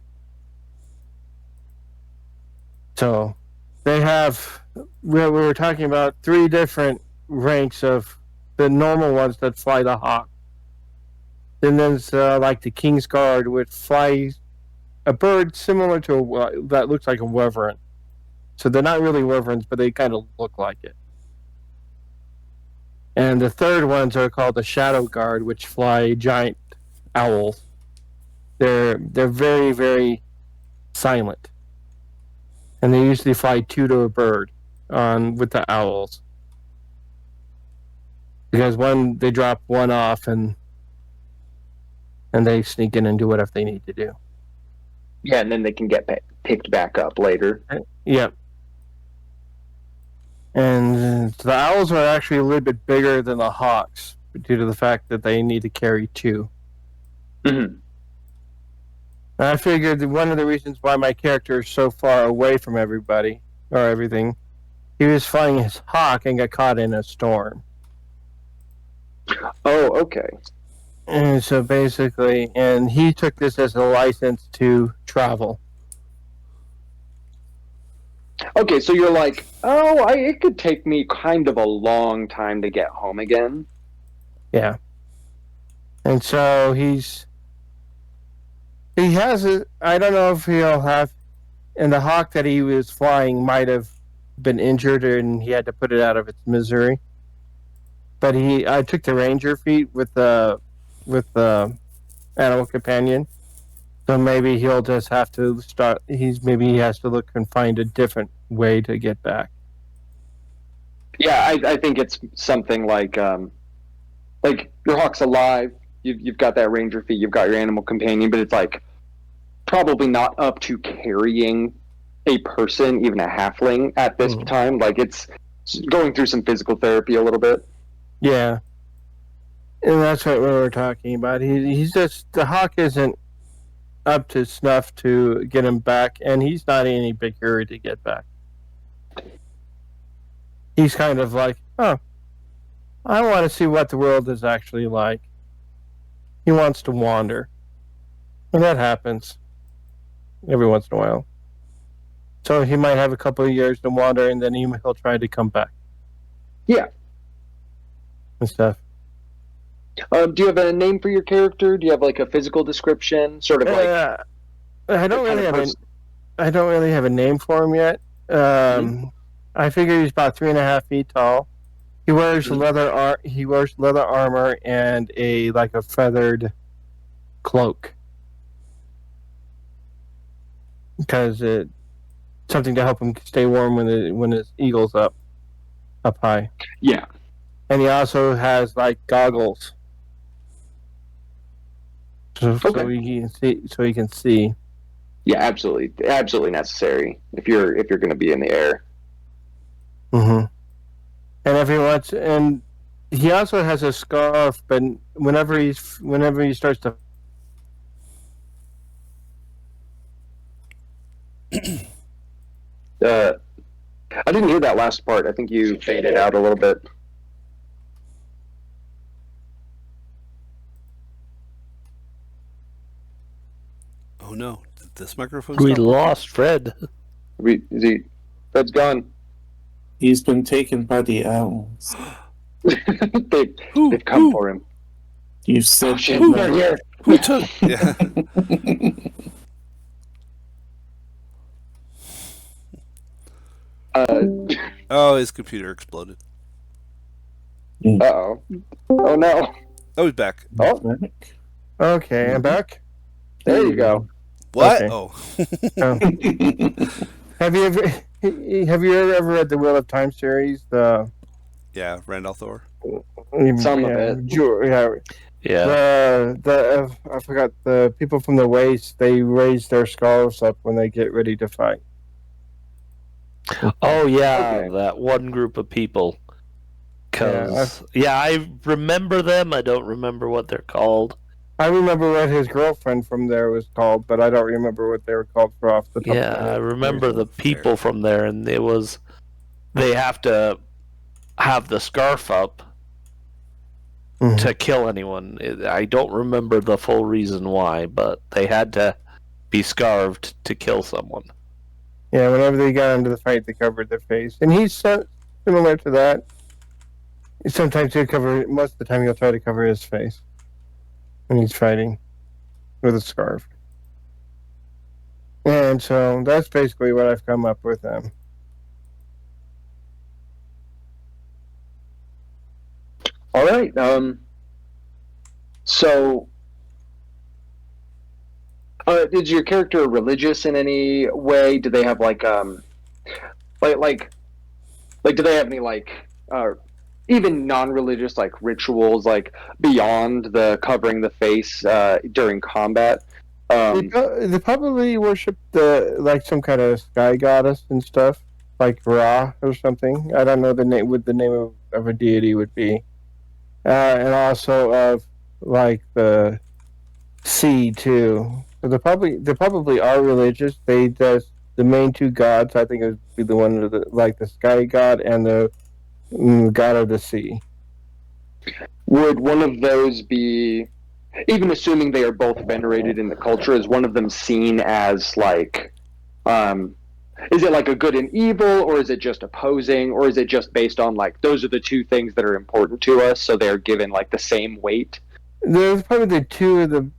So they have. We were talking about 3 different ranks of the normal ones that fly the hawk. Then there's like the King's Guard, which flies a bird similar to that looks like a wyvern. So they're not really wyverns, but they kind of look like it. And the third ones are called the Shadow Guard, which fly giant owls. They're very, very silent, and they usually fly 2 to a bird with the owls, because they drop one off and they sneak in and do whatever they need to do. Yeah, and then they can get picked back up later. Yep. And the owls are actually a little bit bigger than the hawks due to the fact that they need to carry 2. Mm-hmm. I figured that one of the reasons why my character is so far away from everybody or everything, he was flying his hawk and got caught in a storm. Oh, okay. And so basically, and he took this as a license to travel. Okay, so you're like, it could take me kind of a long time to get home again. Yeah. And so he has it. I don't know if he'll have, and the hawk that he was flying might have been injured and he had to put it out of its misery. But I took the ranger feat with the animal companion. So maybe he'll just have to start. Maybe he has to look and find a different way to get back. Yeah, I think it's something like your hawk's alive. You've got that ranger feat. You've got your animal companion, but it's like probably not up to carrying a person, even a halfling, at this time. Like it's going through some physical therapy a little bit. Yeah, and that's what we were talking about. He's just, the hawk isn't up to snuff to get him back, and he's not in any big hurry to get back. He's kind of like, I want to see what the world is actually like. He wants to wander, and that happens every once in a while. So he might have a couple of years to wander, and then he'll try to come back. Yeah. And stuff. Do you have a name for your character? Do you have like a physical description? Sort of like. I don't really have a name for him yet. I figure he's about 3.5 feet tall. He wears leather armor and a feathered cloak, because it's something to help him stay warm when his eagle's up high. Yeah. And he also has goggles, so he can see. Yeah, absolutely necessary if you're going to be in the air. Mm-hmm. And he also has a scarf, but whenever he starts to I didn't hear that last part. I think you faded out a little bit. Oh no, this microphone. We lost Fred. Fred's gone. He's been taken by the owls. They've come for him. You said they're here. Who took? Yeah. Oh, his computer exploded. Uh-oh. Oh no. Oh, he's back. Oh. Okay, I'm back. There you go. What? Okay. Oh. Have you ever read the Wheel of Time series? Yeah, Randolph Thor. Some of it. Yeah. I forgot, the people from the waste, they raise their scarves up when they get ready to fight. Oh yeah, Okay. that one group of people. I remember them. I don't remember what they're called. I remember what his girlfriend from there was called, but I don't remember what they were called for off the top of my head. I remember the people from there, and they have to have the scarf up to kill anyone. I don't remember the full reason why, but they had to be scarved to kill someone. Yeah, whenever they got into the fight, they covered their face, and he's similar to that. Sometimes he'll cover. Most of the time, he'll try to cover his face when he's fighting with a scarf. And so that's basically what I've come up with them. All right. So, is your character religious in any way? Do they have like do they have any even non-religious like rituals like beyond the covering the face during combat? They probably worship some kind of sky goddess and stuff, like Ra or something. I don't know what the name of a deity would be, and also of like the sea too. So they probably are religious. They just the main two gods. I think it would be the one of the sky god and the god of the sea. Would one of those be, even assuming they are both venerated in the culture, is one of them seen as is it like a good and evil, or is it just opposing, or is it just based on like those are the two things that are important to us, so they're given like the same weight? There's probably the two of the,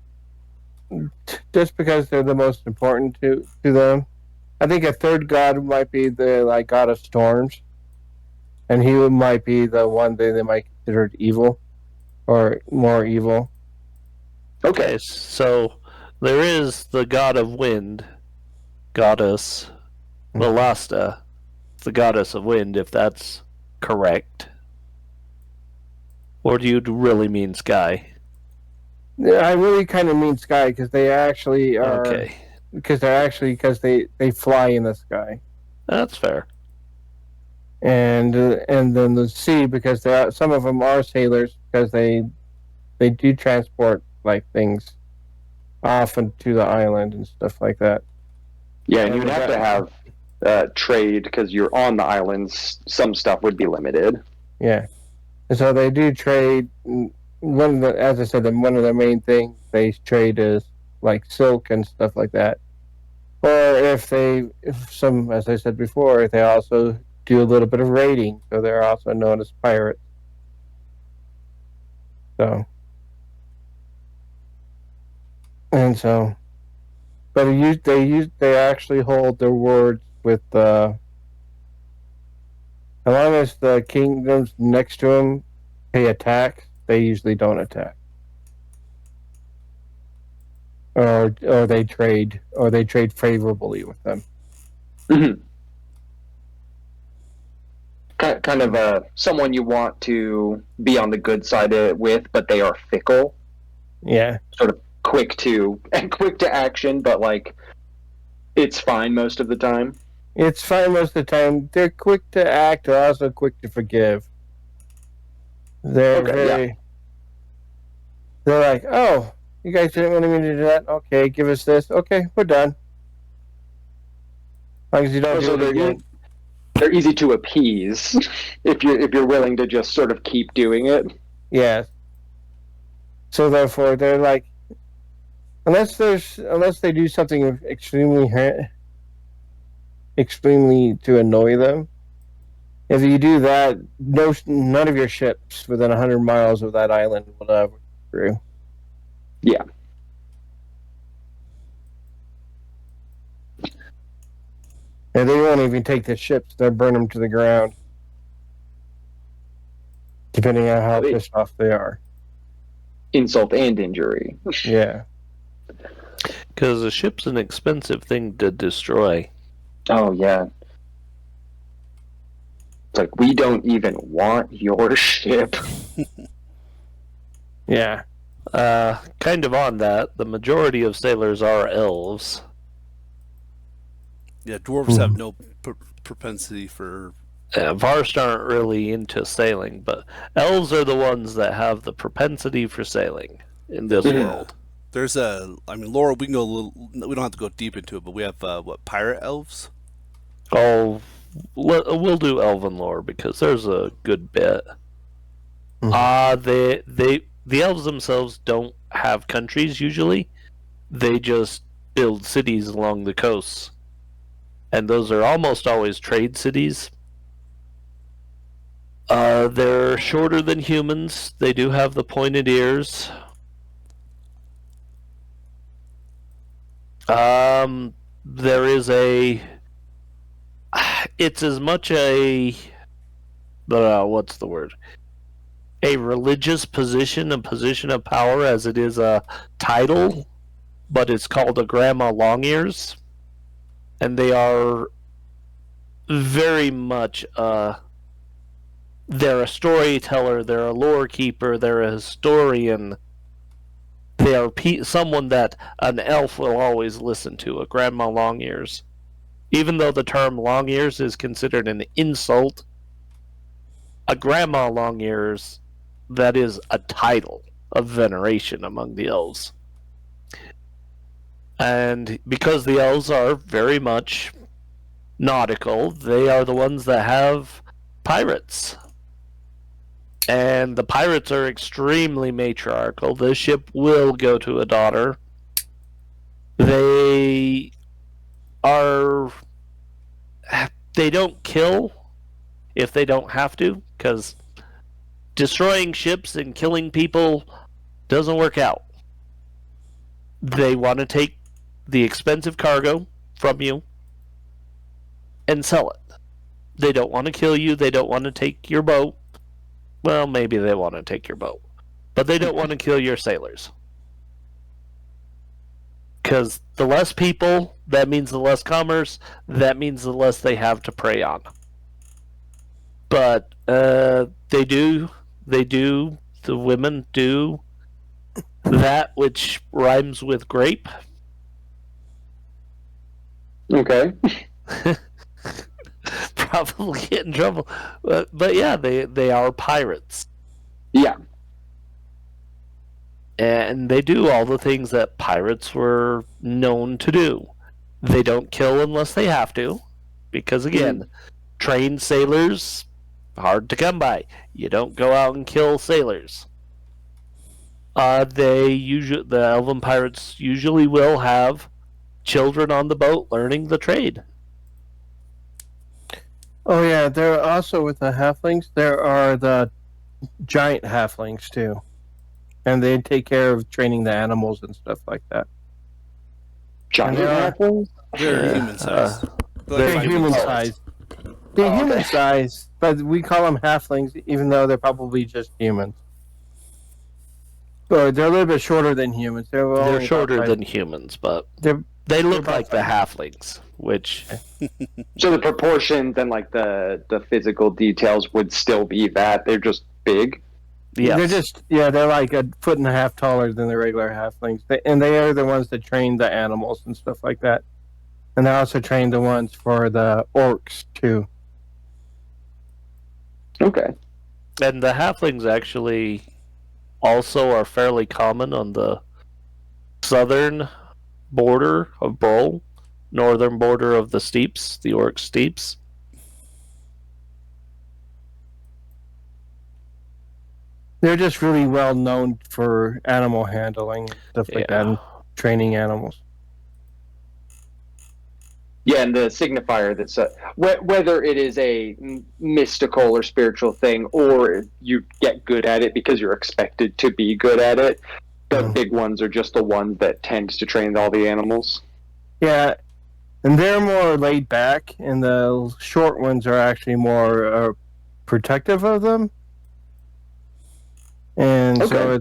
just because they're the most important to them. I think a third god might be the god of storms, and he might be the one they might consider evil, or more evil. Okay, so there is the god of wind, goddess Velasta, the goddess of wind, if that's correct. Or do you really mean sky? I really kind of mean sky because they actually are. Okay. Because they fly in the sky. That's fair. And then the sea, because some of them are sailors, because they do transport like things often to the island and stuff like that. Yeah, and you'd have to have trade because you're on the islands. Some stuff would be limited. Yeah, and so they do trade. As I said, one of the main things they trade is like silk and stuff like that. Or as I said before, they also do a little bit of raiding, so they're also known as pirates. So, and so, but they actually hold their words with as long as the kingdoms next to them pay attack, they usually don't attack. Or they trade favorably with them. Mm-hmm. Kind of someone you want to be on the good side with, but they are fickle. Yeah, sort of quick to action, but like it's fine most of the time. It's fine most of the time. They're quick to act. They're also quick to forgive. They're They're like, oh, you guys didn't want me to do that? Okay, give us this. Okay, we're done. As long as you don't do it again. They're easy to appease if you're willing to just sort of keep doing it. Yes. So therefore, they're like, unless they do something extremely to annoy them. If you do that, none of your ships within 100 miles of that island will ever go through. Yeah. And they won't even take the ships; they'll burn them to the ground, depending on how pissed off they are. Insult and injury. Yeah. Because a ship's an expensive thing to destroy. Oh, yeah. It's like, we don't even want your ship. Yeah. Kind of on that, the majority of sailors are elves. Yeah, dwarves have no propensity for... Varst aren't really into sailing, but elves are the ones that have the propensity for sailing in this world. There's Laura, we can go we don't have to go deep into it, but we have, pirate elves? Oh, we'll do elven lore because there's a good bit. The elves themselves don't have countries usually. They just build cities along the coasts, and those are almost always trade cities. They're shorter than humans. They do have the pointed ears. There is a. It's as much a. What's the word? A religious position, a position of power, as it is a title, but it's called a Grandma Longears, and they are very much. They're a storyteller. They're a lore keeper. They're a historian. They are someone that an elf will always listen to, a Grandma Longears. Even though the term Longears is considered an insult, a Grandma Longears, that is a title of veneration among the elves. And because the elves are very much nautical, they are the ones that have pirates. And the pirates are extremely matriarchal. The ship will go to a daughter. They don't kill if they don't have to, because destroying ships and killing people doesn't work out. They want to take the expensive cargo from you and sell it. They don't want to kill you. They don't want to take your boat. Well, maybe they want to take your boat, but they don't want to kill your sailors. Because the less people, that means the less commerce, that means the less they have to prey on. But the women do that which rhymes with grape. Okay. Probably get in trouble. But yeah, they are pirates. Yeah. And they do all the things that pirates were known to do. They don't kill unless they have to, because again, trained sailors, hard to come by. You don't go out and kill sailors. The elven pirates usually will have children on the boat learning the trade. Oh yeah, there are also with the halflings, there are the giant halflings too. And they take care of training the animals and stuff like that. Giant halflings? They're human sized. They're human sized. They're human sized, but we call them halflings, even though they're probably just humans. So they're a little bit shorter than humans. They're shorter than humans, but they look like the halflings, which... So the proportions and like the physical details would still be that. They're just big. Yes. They're like a foot and a half taller than the regular halflings. And they are the ones that train the animals and stuff like that. And they also train the ones for the orcs too. Okay. And the halflings actually also are fairly common on the southern border of Brol, northern border of the steeps, the orc steeps. They're just really well known for animal handling, stuff like that, and training animals. Yeah, and the signifier that's whether it is a mystical or spiritual thing, or you get good at it because you're expected to be good at it. The big ones are just the ones that tend to train all the animals. Yeah, and they're more laid back, and the short ones are actually more protective of them. And so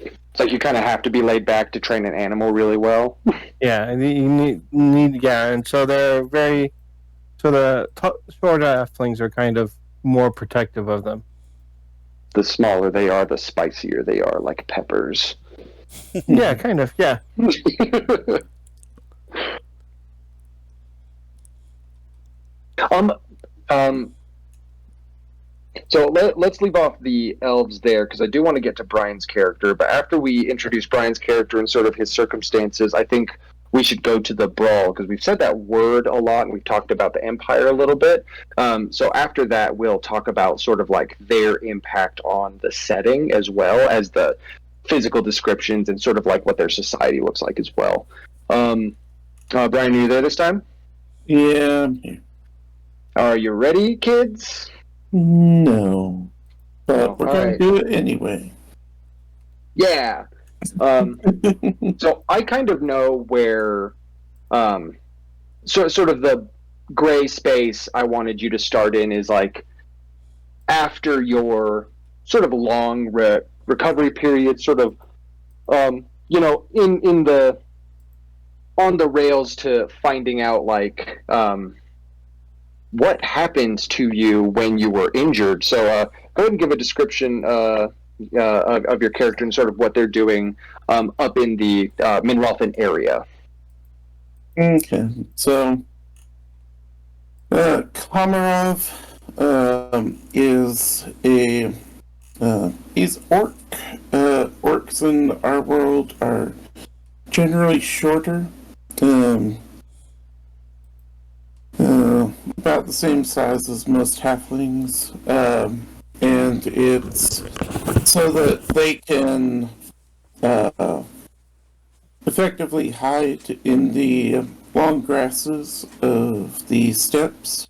it's like you kind of have to be laid back to train an animal really well. Yeah, you need and so they're very. So the short halflings are kind of more protective of them. The smaller they are, the spicier they are, like peppers. Yeah, kind of. Yeah. So let's leave off the elves there, because I do want to get to Brian's character. But after we introduce Brian's character and sort of his circumstances, I think we should go to the brawl, because we've said that word a lot and we've talked about the Empire a little bit. So after that, we'll talk about sort of like their impact on the setting as well as the physical descriptions and sort of like what their society looks like as well. Brian, are you there this time? Yeah. Are you ready, kids? No. But we're going to right. do it anyway. Yeah. So I kind of know where, sort of the gray space I wanted you to start in is like after your sort of long recovery period, sort of, in the on the rails to finding out like what happened to you when you were injured. So go ahead and give a description of your character and sort of what they're doing up in the Minrothan area. Okay, so Komarov is a he's orc. Orcs in our world are generally shorter. About the same size as most halflings, and it's so that they can effectively hide in the long grasses of the steppes.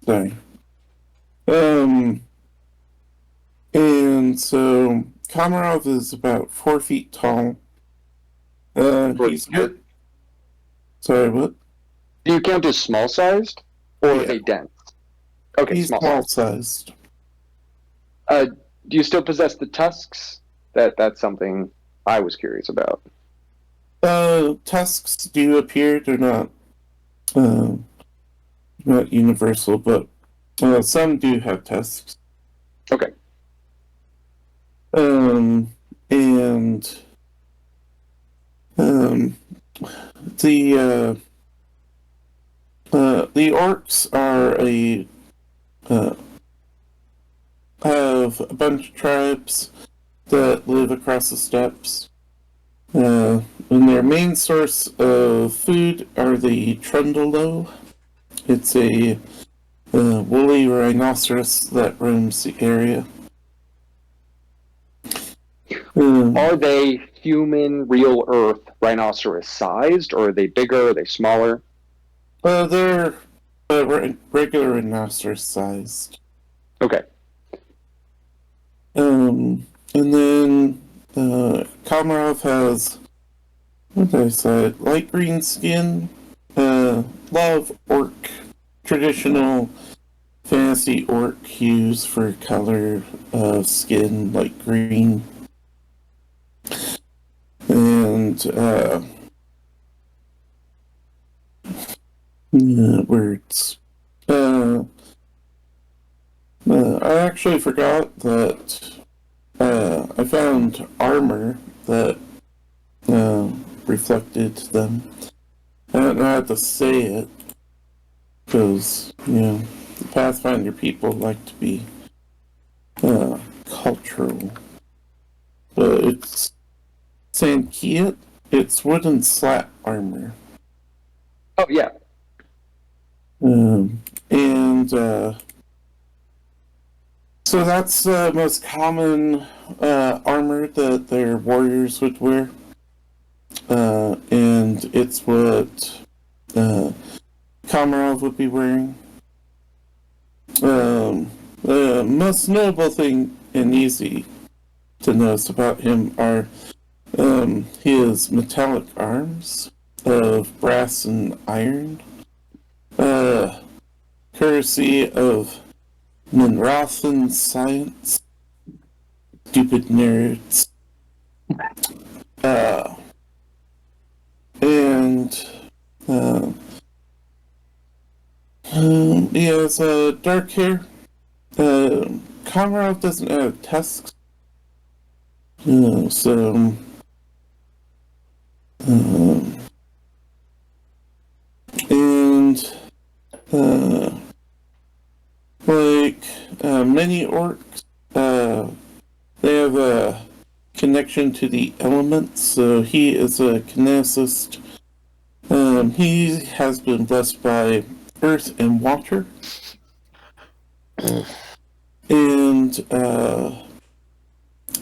Sorry. And so Komarov is about 4 feet tall. He's good. Sorry, what? Do you count as small sized or are Yeah. they dense? Okay, He's small sized. Do you still possess the tusks? That's something I was curious about. Tusks do appear. They're not universal, but some do have tusks. Okay. And the orcs are have a bunch of tribes that live across the steppes. And their main source of food are the Trundalo. It's a woolly rhinoceros that roams the area. Are they human, real Earth rhinoceros sized, or are they bigger? Are they smaller? They're regular rhinoceros sized. Okay. And then Komarov has, what did I say, light green skin, love orc, traditional fantasy orc hues for color of skin, like green. And, words. I actually forgot that I found armor that reflected them. I don't know how to say it, because, the Pathfinder people like to be cultural. But it's Sankiet, it's wooden slat armor. Oh, yeah. So that's the most common armor that their warriors would wear. And it's what Komarov would be wearing. The most notable thing and easy to notice about him are his metallic arms of brass and iron. Courtesy of Minrothan science. Stupid nerds. He has dark hair. Komarov doesn't have tusks. Like many orcs, they have connection to the elements. So he is a kineticist. He has been blessed by earth and water. And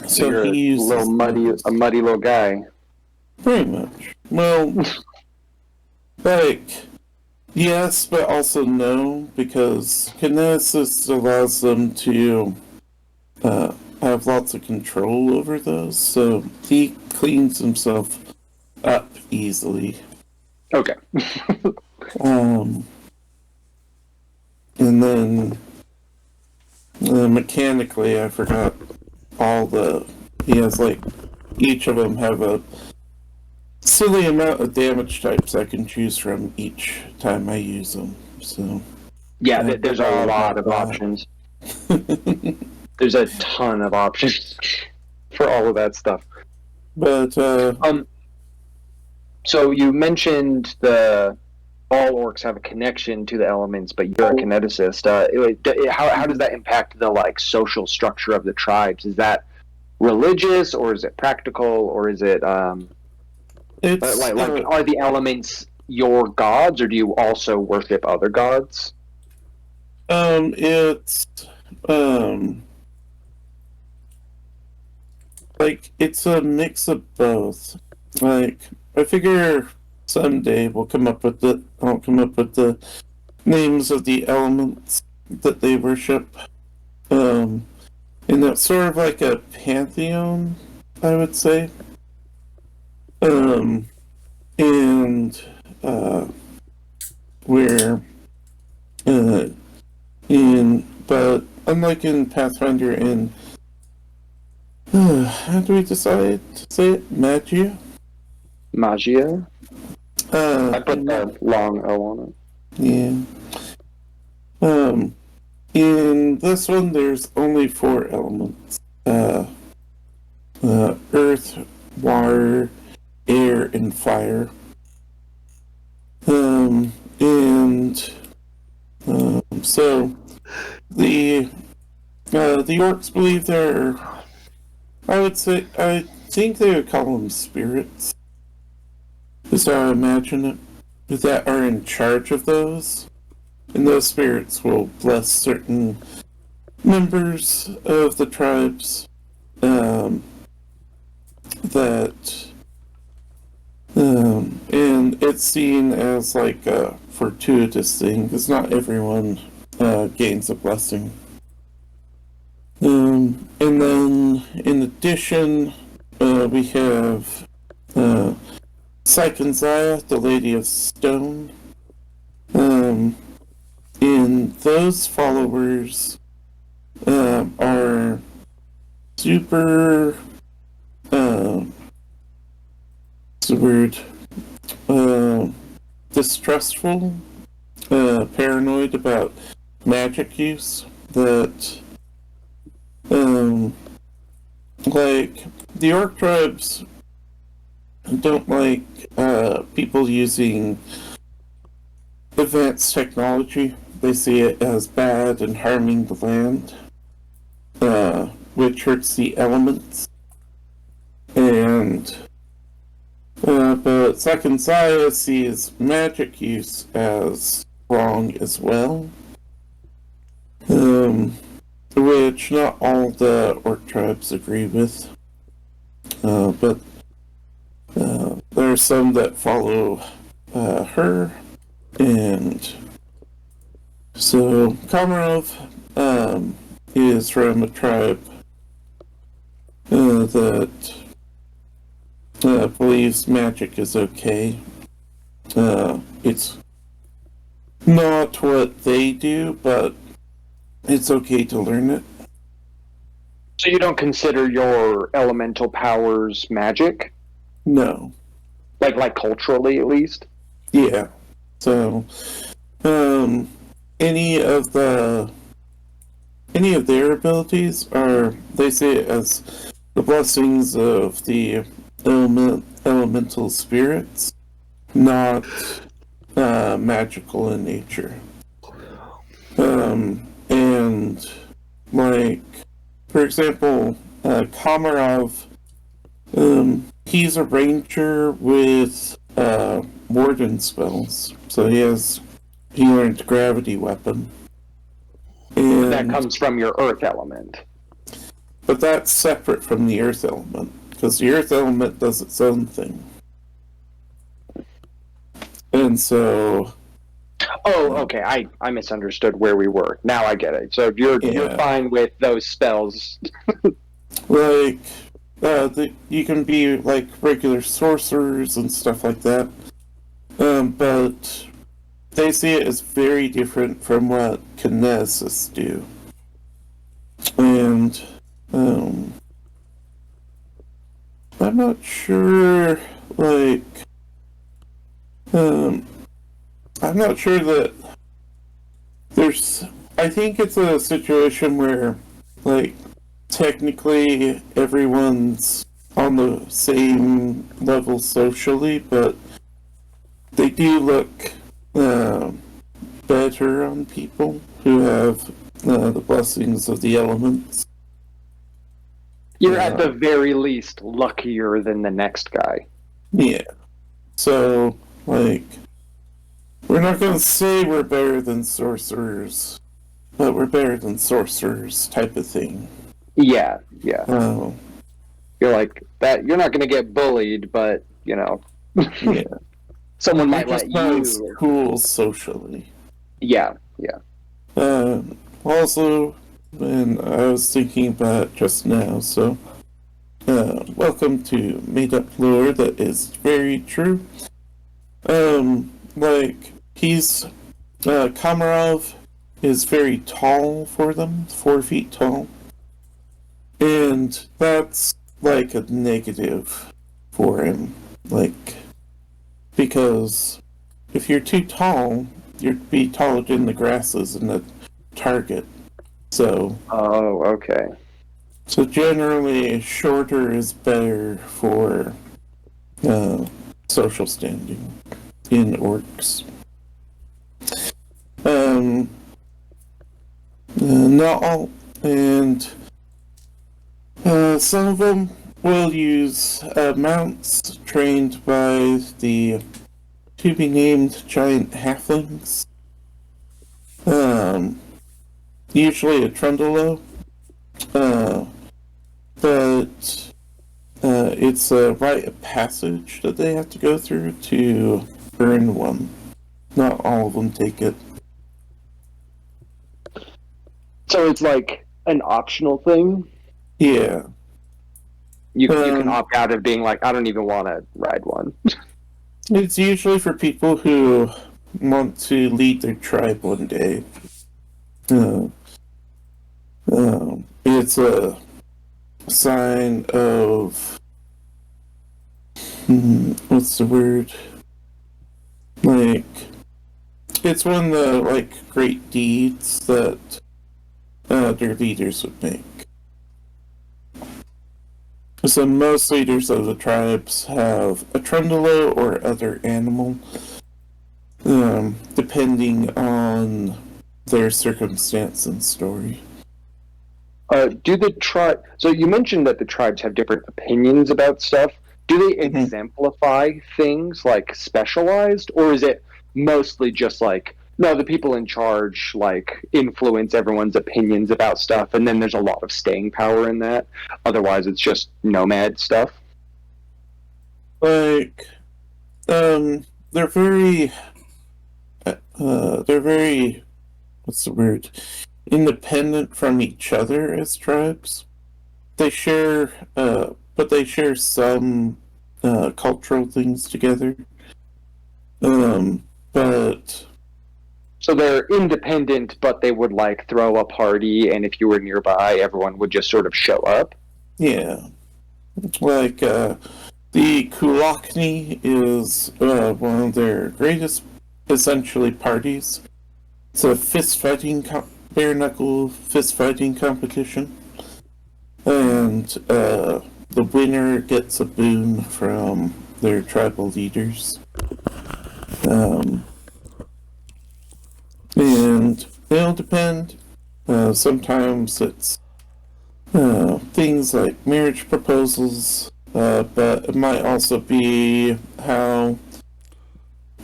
so you're he uses a muddy little guy. pretty much. Well, like, yes, but also no, because kineticist allows them to have lots of control over those, so he cleans himself up easily. Okay. And then mechanically, I forgot all the. He has like each of them have a silly amount of damage types I can choose from each time I use them. So yeah, there's a lot of options. There's a ton of options for all of that stuff. But so you mentioned all orcs have a connection to the elements, but you're a kineticist. How does that impact the like social structure of the tribes? Is that religious, or is it practical, or is it it's like are the elements your gods, or do you also worship other gods? it's like it's a mix of both. Like I figure someday I'll come up with the names of the elements that they worship. And it's sort of like a pantheon, I would say. And where but unlike in Pathfinder and how do we decide to say it? Majia? Majia? I put the long O on it. Yeah. In this one, there's only 4 elements: earth, water, air, and fire. So the orcs believe they're. I think they would call them spirits. Is how I imagine it. That are in charge of those. And those spirits will bless certain members of the tribes and it's seen as like a fortuitous thing, because not everyone gains a blessing. And then, in addition, we have Zaya, the Lady of Stone. And those followers are super. What's the word? Distrustful, paranoid about magic use. That, like, the orc tribes don't like people using advanced technology. They see it as bad and harming the land, which hurts the elements. And but Zaya sees magic use as wrong as well, which not all the orc tribes agree with. But there are some that follow her, and so Komarov is from a tribe that believes magic is okay. It's not what they do, but it's okay to learn it. So you don't consider your elemental powers magic? No. Like culturally, at least? Yeah. So, any of their abilities are, they say it as the blessings of the elemental spirits, not magical in nature. And, like, for example, Komarov He's a ranger with warden spells, so he learned gravity weapon. And, That comes from your earth element. but that's separate from the earth element, because the earth element does its own thing. And so... Oh, okay. I misunderstood where we were. Now I get it. So you're fine with those spells. Like, you can be like regular sorcerers and stuff like that. But they see it as very different from what kinesis do. And I'm not sure, like, I'm not sure that I think it's a situation where, like, technically everyone's on the same level socially, but they do look better on people who have the blessings of the elements. You're at the very least luckier than the next guy. Yeah. So, like, we're not going to say we're better than sorcerers, but we're better than sorcerers type of thing. Yeah. Oh. You're like that. You're not going to get bullied, but Yeah. someone might just let not you. cool socially. Yeah. Also, and I was thinking about it just now, so welcome to made up lore that is very true. Like, he's Komarov is very tall for them, 4 feet tall. And that's like a negative for him. Like, because if you're too tall, you'd be taller than the grasses in the target. So. Oh, okay. So generally, shorter is better for social standing in orcs. Not all, and some of them will use mounts trained by the to-be-named giant halflings. Usually a Trundle, but it's a rite of passage that they have to go through to earn one. Not all of them take it. So it's like an optional thing? Yeah. You can opt out of being like, I don't even want to ride one. It's usually for people who want to lead their tribe one day. It's a sign of... what's the word? Like, it's one of the, like, great deeds that their leaders would make. So most leaders of the tribes have a Trundle or other animal, depending on their circumstance and story. Do the tribe? So you mentioned that the tribes have different opinions about stuff. Do they exemplify things like specialized, or is it mostly just like, no, the people in charge like influence everyone's opinions about stuff, and then there's a lot of staying power in that. Otherwise, it's just nomad stuff. Like, they're very, what's the word? Independent from each other as tribes. They share, but they share some cultural things together. But so they're independent, but they would like throw a party, and if you were nearby, everyone would just sort of show up. Yeah, like the Kulakni is one of their greatest, essentially, parties. It's a bare knuckle fist fighting competition, and the winner gets a boon from their tribal leaders. And it'll depend. Sometimes it's things like marriage proposals, but it might also be how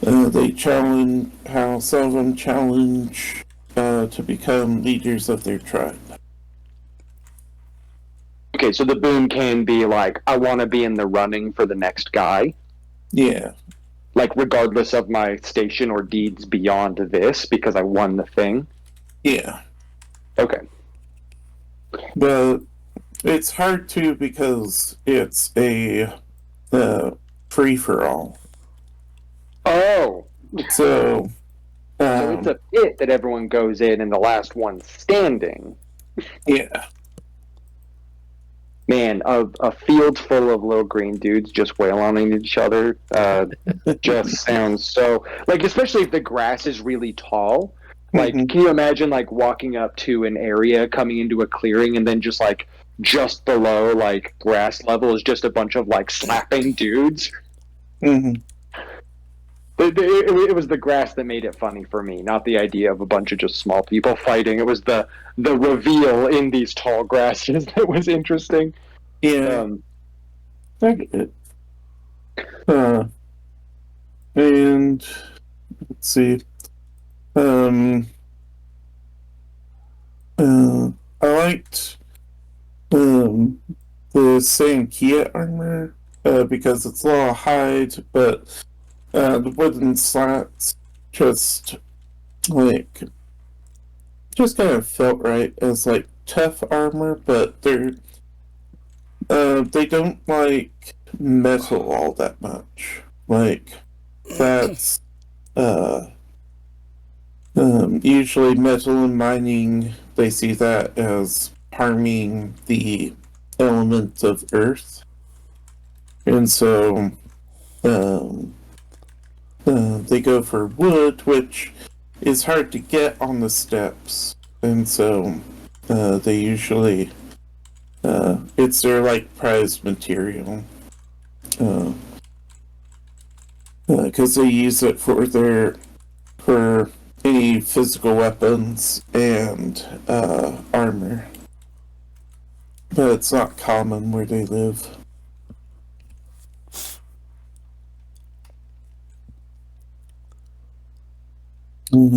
how some of them challenge to become leaders of their tribe. Okay, so the boon can be like, I want to be in the running for the next guy. Yeah. Like, regardless of my station or deeds beyond this, because I won the thing. Yeah. Okay. But it's hard to because it's a free for all. Oh. So So it's a pit that everyone goes in and the last one standing. Yeah. Man, a field full of little green dudes just wailing on each other just sounds so... Like, especially if the grass is really tall. Like, Mhm. can you imagine, like, walking up to an area, coming into a clearing, and then just, like, just below, like, grass level is just a bunch of, like, slapping dudes? Mm-hmm. It was the grass that made it funny for me, not the idea of a bunch of just small people fighting. It was the reveal in these tall grasses that was interesting. Yeah. I get it. And let's see. I liked the Kia armor because it's a little hide, but the wooden slats just like kind of felt right as like tough armor, but they don't like metal all that much. Like that's usually metal and mining, they see that as harming the element of earth. And so they go for wood, which is hard to get on the steppes. And so they usually, it's their like prized material. Because they use it for any physical weapons and armor. But it's not common where they live.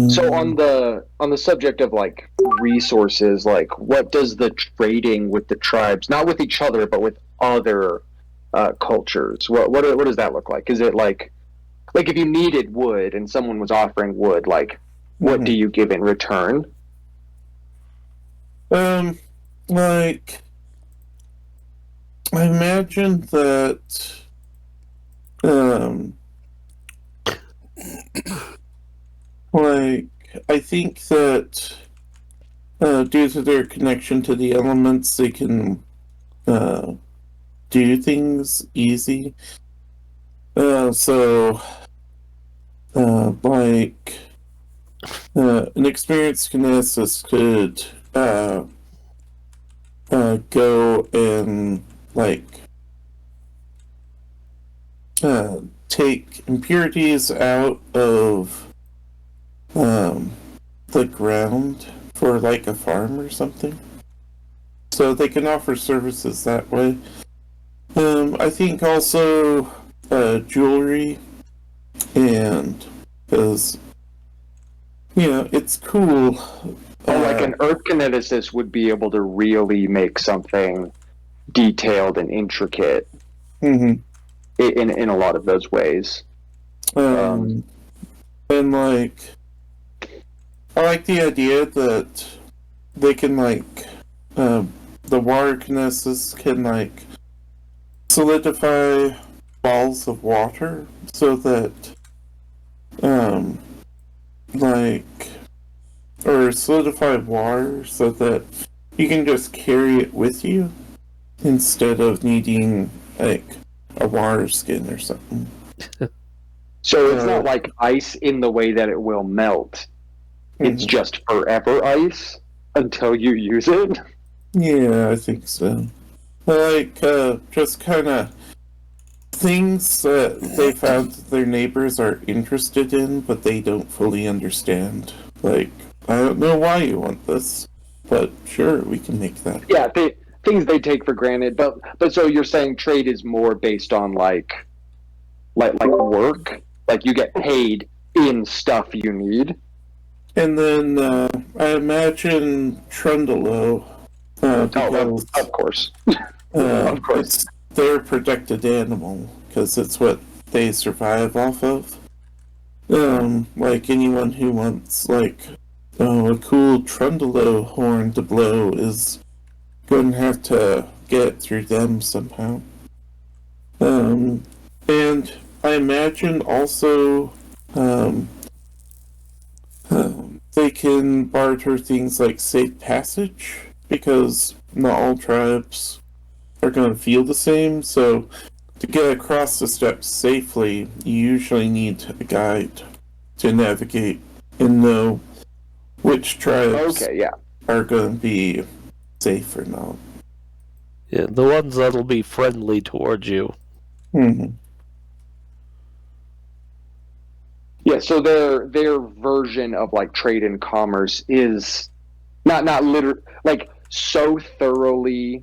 So on the subject of like resources, like what does the trading with the tribes, not with each other, but with other cultures, what does that look like? Is it like if you needed wood and someone was offering wood, like what do you give in return? Like I imagine that like I think that due to their connection to the elements, they can do things easy. So like an experienced kineticist could go and like take impurities out of the ground for like a farm or something. So they can offer services that way. I think also jewelry, and because it's cool. Like an earth kineticist would be able to really make something detailed and intricate in a lot of those ways. And like I like the idea that they can like the water kinetists can like solidify balls of water so that or solidify water so that you can just carry it with you instead of needing like a water skin or something. So it's not like ice in the way that it will melt. It's just forever ice until you use it. Yeah, I think so. Like just kind of things that they found that their neighbors are interested in, but they don't fully understand. Like, I don't know why you want this, but sure, we can make that. Yeah, things they take for granted. But so you're saying trade is more based on like work, like you get paid in stuff you need. And then I imagine Trundalo, because Of course. of course. it's their protected animal, because it's what they survive off of. Like anyone who wants like a cool Trundalo horn to blow is going to have to get it through them somehow. And I imagine also they can barter things like safe passage, because not all tribes are going to feel the same, so to get across the steps safely, you usually need a guide to navigate and know which tribes are going to be safe or not. Yeah, the ones that'll be friendly towards you. Mm-hmm. Yeah, so their version of like trade and commerce is not literally like so thoroughly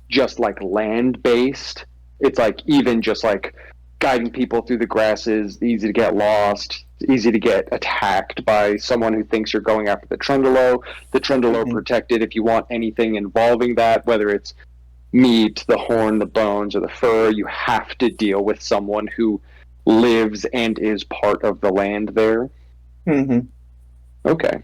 just like land based. It's like even just like guiding people through the grasses, easy to get lost, easy to get attacked by someone who thinks you're going after the Trundalo. The Trundalo protected if you want anything involving that, whether it's meat, the horn, the bones, or the fur, you have to deal with someone who lives and is part of the land there. Mm-hmm. Okay.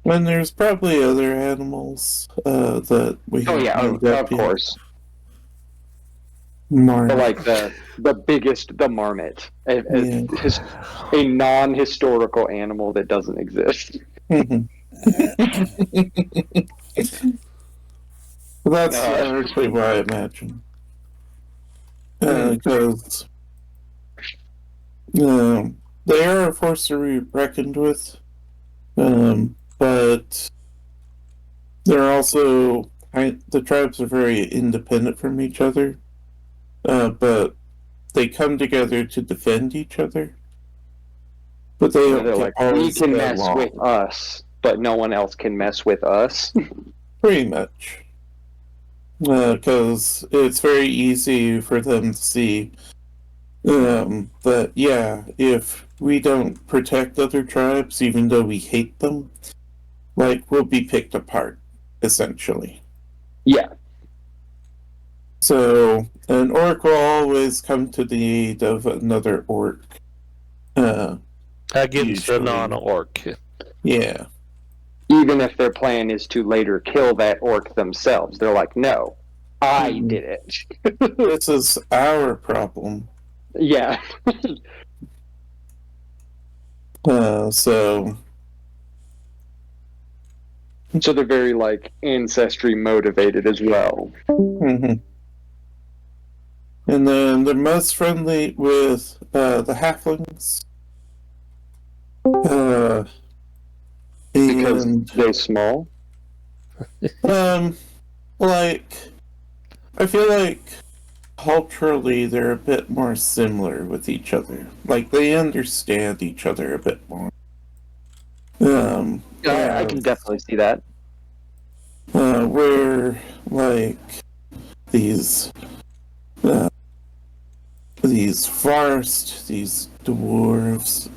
And there's probably other animals that we have. Of course. Marmot. Like the biggest, the marmot, a non-historical animal that doesn't exist. Mm-hmm. Well, that's actually what I imagine. Because they are a force to be reckoned with, but they're also the tribes are very independent from each other, but they come together to defend each other. But they're like, we can mess with us, but no one else can mess with us. Pretty much. Because it's very easy for them to see that, if we don't protect other tribes, even though we hate them, like, we'll be picked apart, essentially. Yeah. So, an orc will always come to the aid of another orc. Against a non-orc. Yeah. Even if their plan is to later kill that orc themselves, they're like, no, I did it. This is our problem. Yeah. So they're very like ancestry motivated as well. Mm-hmm. And then they're most friendly with the halflings. Because they're small. Like, I feel like culturally they're a bit more similar with each other. Like, they understand each other a bit more. I can definitely see that. Where, like, these forests, these dwarves,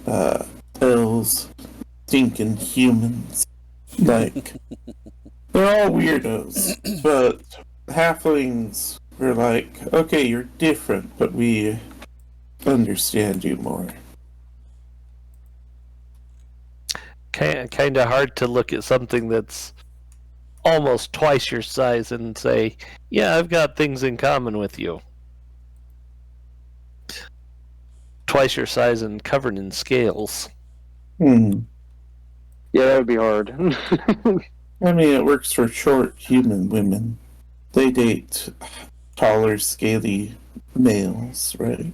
elves, stinking humans, like, they're all weirdos, but halflings are like, okay, you're different, but we understand you more. Kind of hard to look at something that's almost twice your size and say, yeah, I've got things in common with you. Twice your size and covered in scales. Yeah, that would be hard. I mean, it works for short human women. They date taller, scaly males, right?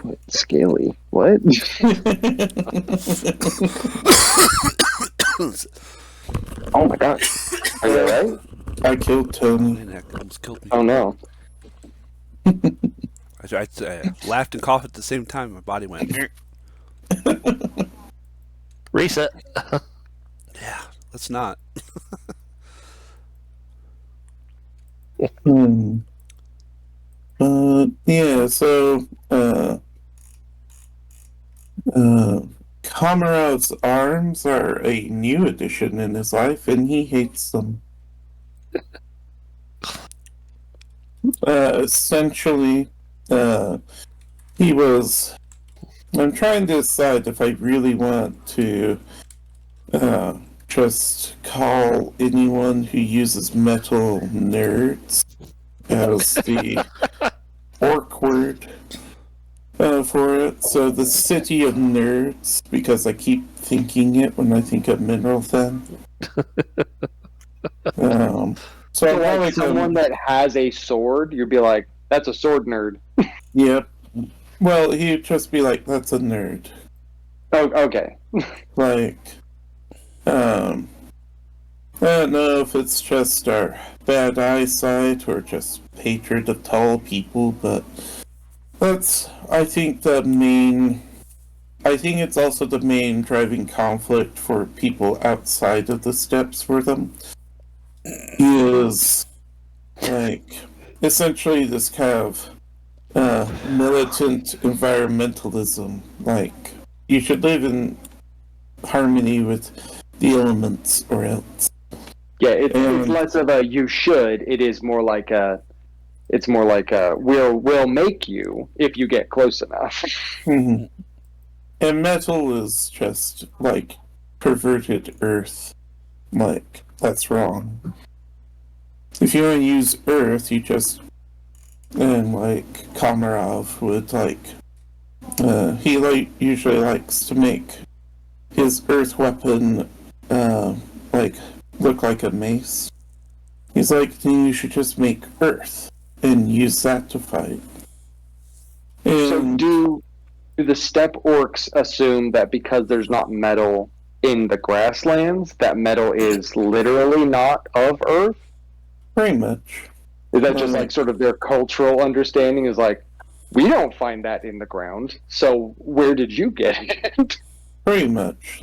What? Scaly? What? Oh my gosh. Are you alright? I killed Tony. Almost killed me. Oh no. I laughed and coughed at the same time. My body went. Reset. Yeah. Let's not. Yeah, so Komarov's arms are a new addition in his life, and he hates them. Essentially, he was. I'm trying to decide if I really want to just call anyone who uses metal nerds as the orc word for it. So the city of nerds, because I keep thinking it when I think of Mineral Thin. So So like someone that has a sword, you'd be like, that's a sword nerd. Yep. Well, he'd just be like, that's a nerd. Oh, okay. Like, I don't know if it's just our bad eyesight or just hatred of tall people, but that's, I think it's also the main driving conflict for people outside of the steps for them. Is, like, essentially this kind of militant environmentalism. Like, you should live in harmony with the elements or else. Yeah, it's less of a you should. It is more like a. It's more like a we'll make you if you get close enough. Mm-hmm. And metal is just like perverted earth. Like, that's wrong. If you want to use earth, you just and like Komarov would he usually likes to make his earth weapon like look like a mace. He's like, then you should just make earth and use that to fight. And So do the steppe orcs assume that because there's not metal in the grasslands, that metal is literally not of Earth? pretty much. Is that just like sort of their cultural understanding? Is like, we don't find that in the ground, so where did you get it? Pretty much.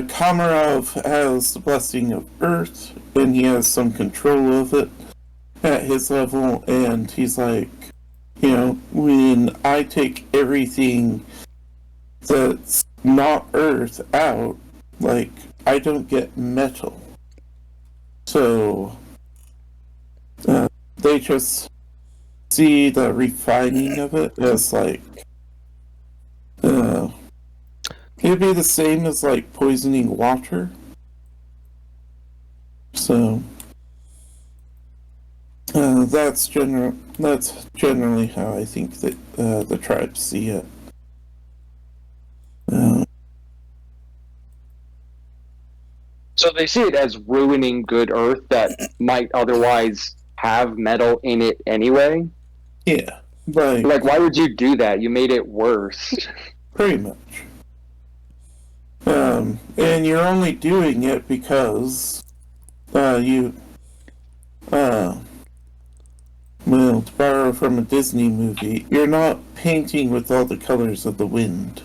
Komarov has the blessing of Earth, and he has some control of it at his level, and he's like, when I take everything that's not Earth out, like, I don't get metal. So, they just see the refining of it as like, it'd be the same as like poisoning water. So, that's generally how I think that the tribes see it. So they see it as ruining good Earth that might otherwise have metal in it anyway? Yeah. Like, why would you do that? You made it worse. Pretty much. And you're only doing it because well, to borrow from a Disney movie, you're not painting with all the colors of the wind.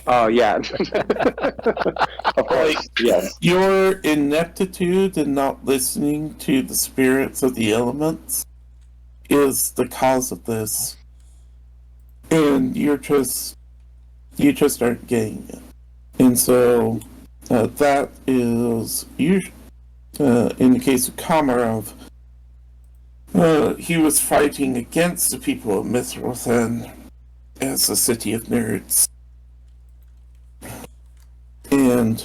Oh, yeah. Of course, yes. Your ineptitude in not listening to the spirits of the elements is the cause of this. And you just aren't getting it. And so, that is usually, in the case of Komarov, he was fighting against the people of Mithrothan as a city of nerds. And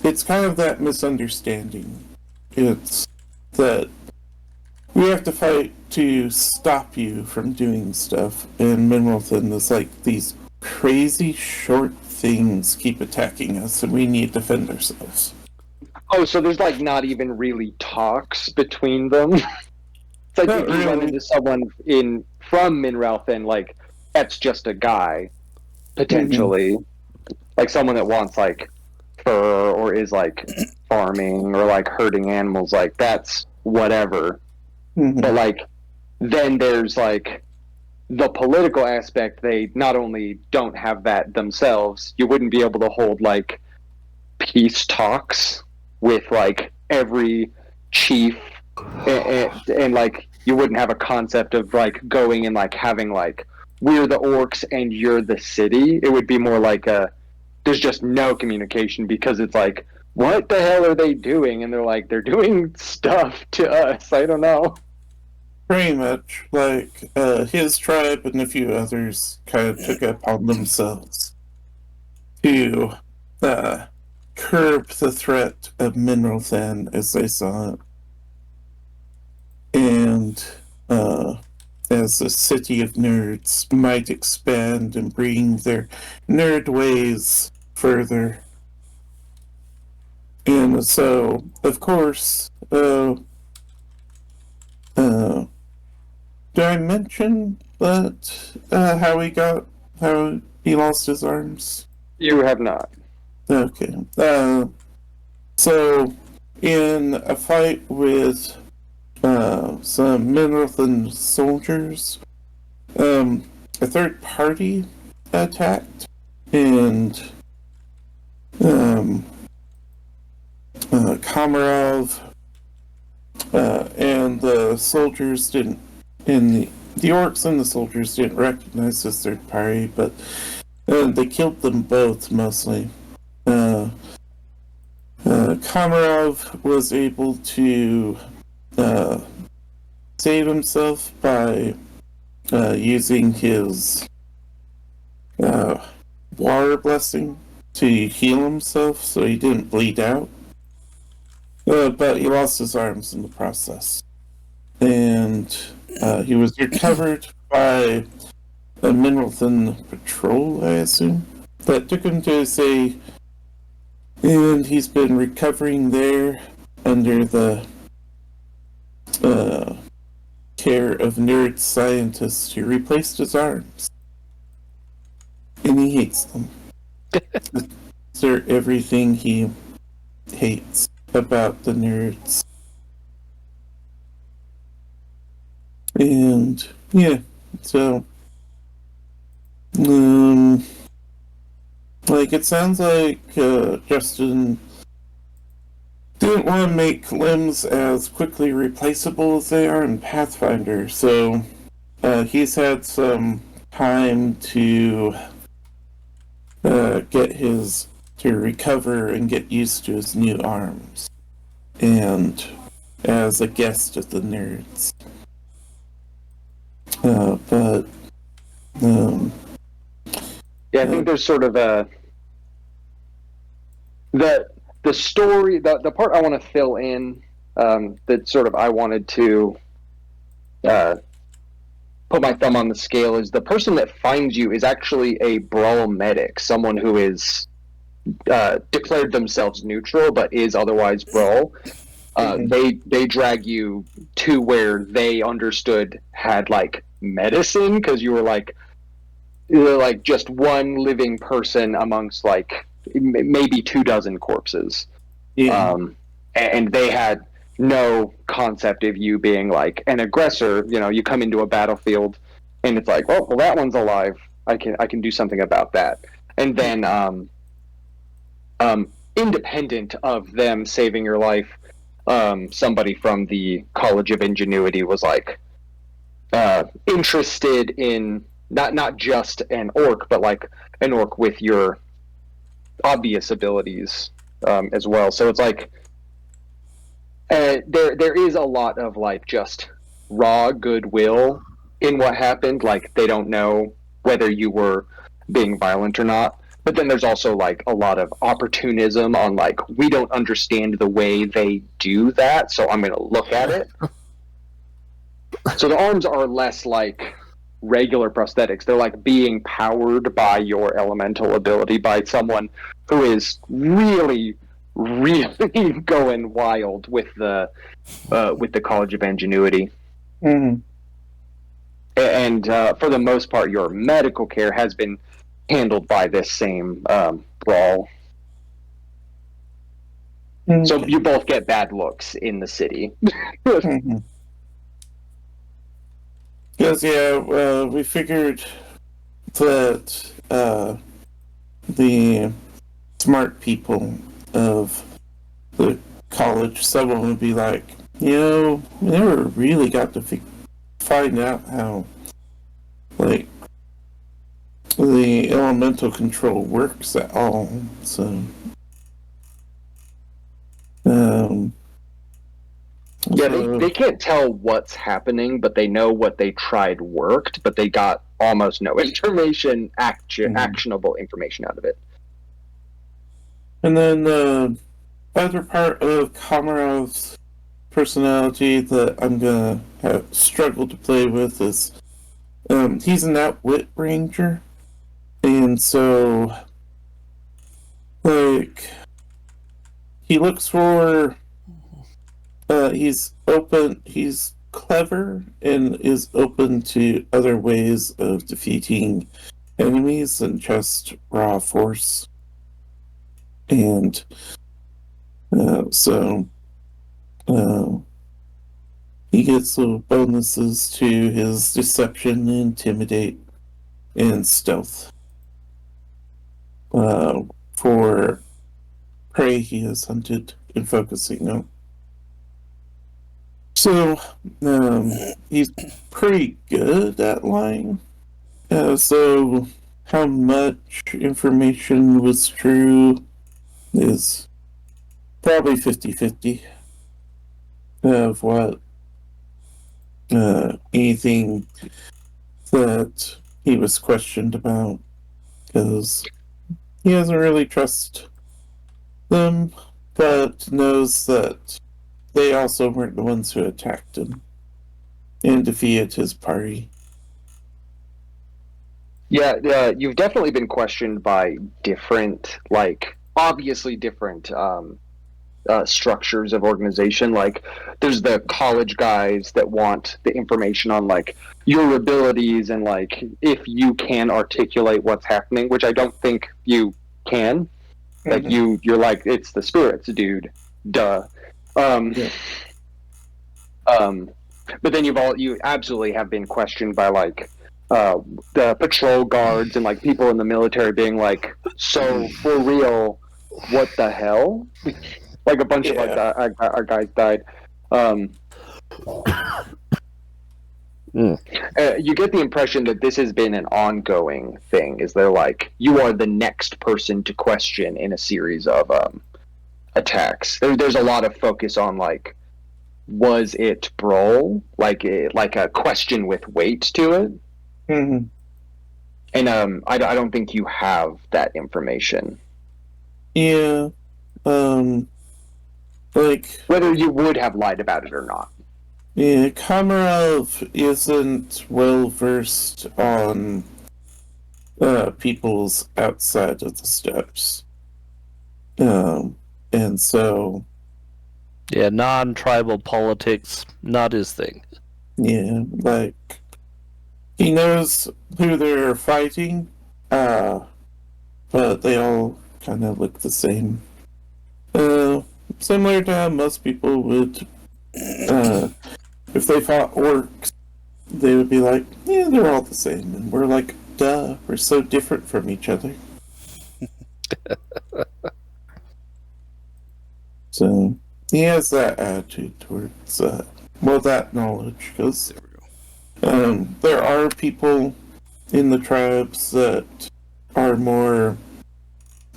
it's kind of that misunderstanding. It's that we have to fight to stop you from doing stuff, and Mineralthan is like these crazy short things keep attacking us, and we need to defend ourselves. Oh, so there's like not even really talks between them? It's like Not if you run really. into someone from Minralthen, like, that's just a guy, potentially. Like someone that wants like fur or is like farming or like herding animals, like that's whatever. Mhm. But like then there's like the political aspect, they not only don't have that themselves, you wouldn't be able to hold like peace talks with like every chief, and like you wouldn't have a concept of like going and like having like we're the orcs and you're the city. It would be more like there's just no communication because it's like what the hell are they doing? And they're like they're doing stuff to us. I don't know. Pretty much, like, his tribe and a few others kind of took it upon themselves to curb the threat of mineral fen as they saw it. And as the city of nerds might expand and bring their nerd ways further. And so, of course, did I mention that how he lost his arms? You have not. Okay. So in a fight with some Mineralthan soldiers, a third party attacked, and Komarov and the soldiers didn't, and the orcs and the soldiers didn't recognize this third party, but they killed them both mostly. Komarov was able to save himself by using his water blessing to heal himself so he didn't bleed out. But he lost his arms in the process. And he was recovered by a Mineralthan patrol, I assume, that took him to say, and he's been recovering there under the care of nerd scientists who replaced his arms. And he hates them. They're everything he hates about the nerds. And yeah, so like it sounds like Justin didn't want to make limbs as quickly replaceable as they are in Pathfinder, so he's had some time to to recover and get used to his new arms, and as a guest of the nerds. But yeah, I think there's sort of a the story, the part I want to fill in, that sort of I wanted to put my thumb on the scale is the person that finds you is actually a brawl medic, someone who is declared themselves neutral but is otherwise brawl. They drag you to where they understood had like medicine because you were like just one living person amongst like maybe 24 corpses. yeah. And they had no concept of you being like an aggressor. You know, you come into a battlefield and it's like, well, that one's alive. I can do something about that. And then independent of them saving your life, somebody from the College of Ingenuity was like interested in not just an orc, but like an orc with your obvious abilities as well. So it's like there is a lot of like just raw goodwill in what happened. Like they don't know whether you were being violent or not. But then there's also like a lot of opportunism on like we don't understand the way they do that, so I'm going to look at it. So the arms are less like regular prosthetics. They're like being powered by your elemental ability by someone who is really, really going wild with the College of Ingenuity. Mm-hmm. And for the most part, your medical care has been handled by this same brawl. Okay. So you both get bad looks in the city. Mm-hmm. Because, yeah, we figured that the smart people of the college, someone would be like, we never really got to find out how, like, the elemental control works at all. So, yeah, they can't tell what's happening, but they know what they tried worked, but they got almost no information, actionable information out of it. And then the other part of Komarov's personality that I'm gonna have struggled to play with is he's an outwit ranger, and so like he looks for he's open, he's clever and is open to other ways of defeating enemies than just raw force. And so he gets little bonuses to his deception, intimidate, and stealth for prey he has hunted and focusing on. So he's pretty good at lying. So how much information was true is probably 50-50 of what anything that he was questioned about, because he doesn't really trust them, but knows that they also weren't the ones who attacked him and defeated his party. Yeah, you've definitely been questioned by different, like, obviously different structures of organization. Like, there's the college guys that want the information on, like, your abilities and, like, if you can articulate what's happening, which I don't think you can. Like, you're like, it's the spirits, dude. Duh. Yeah. But then you absolutely have been questioned by, like, the patrol guards and, like, people in the military being like, so for real, what the hell? Like, a bunch of our guys died. You get the impression that this has been an ongoing thing. Is they're like, you are the next person to question in a series of attacks. There's a lot of focus on, like, was it Brawl? Like a question with weight to it. Mm-hmm. And I don't think you have that information. Yeah. Like, whether you would have lied about it or not. Yeah, Komarov isn't well versed on people's outside of the steppes. And so. Yeah, non-tribal politics, not his thing. Yeah, like, he knows who they're fighting, but they all kind of look the same. Similar to how most people would, if they fought orcs, they would be like, yeah, they're all the same. And we're like, duh, we're so different from each other. So, he has that attitude towards, that knowledge, because there are people in the tribes that are more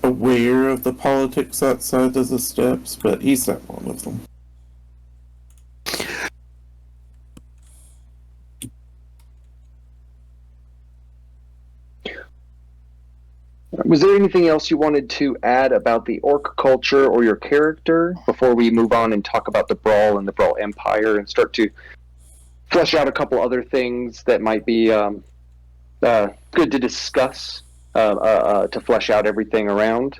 aware of the politics outside of the steppes, but he's not one of them. Was there anything else you wanted to add about the orc culture or your character before we move on and talk about the Brawl and the Brawl Empire and start to flesh out a couple other things that might be good to discuss to flesh out everything around?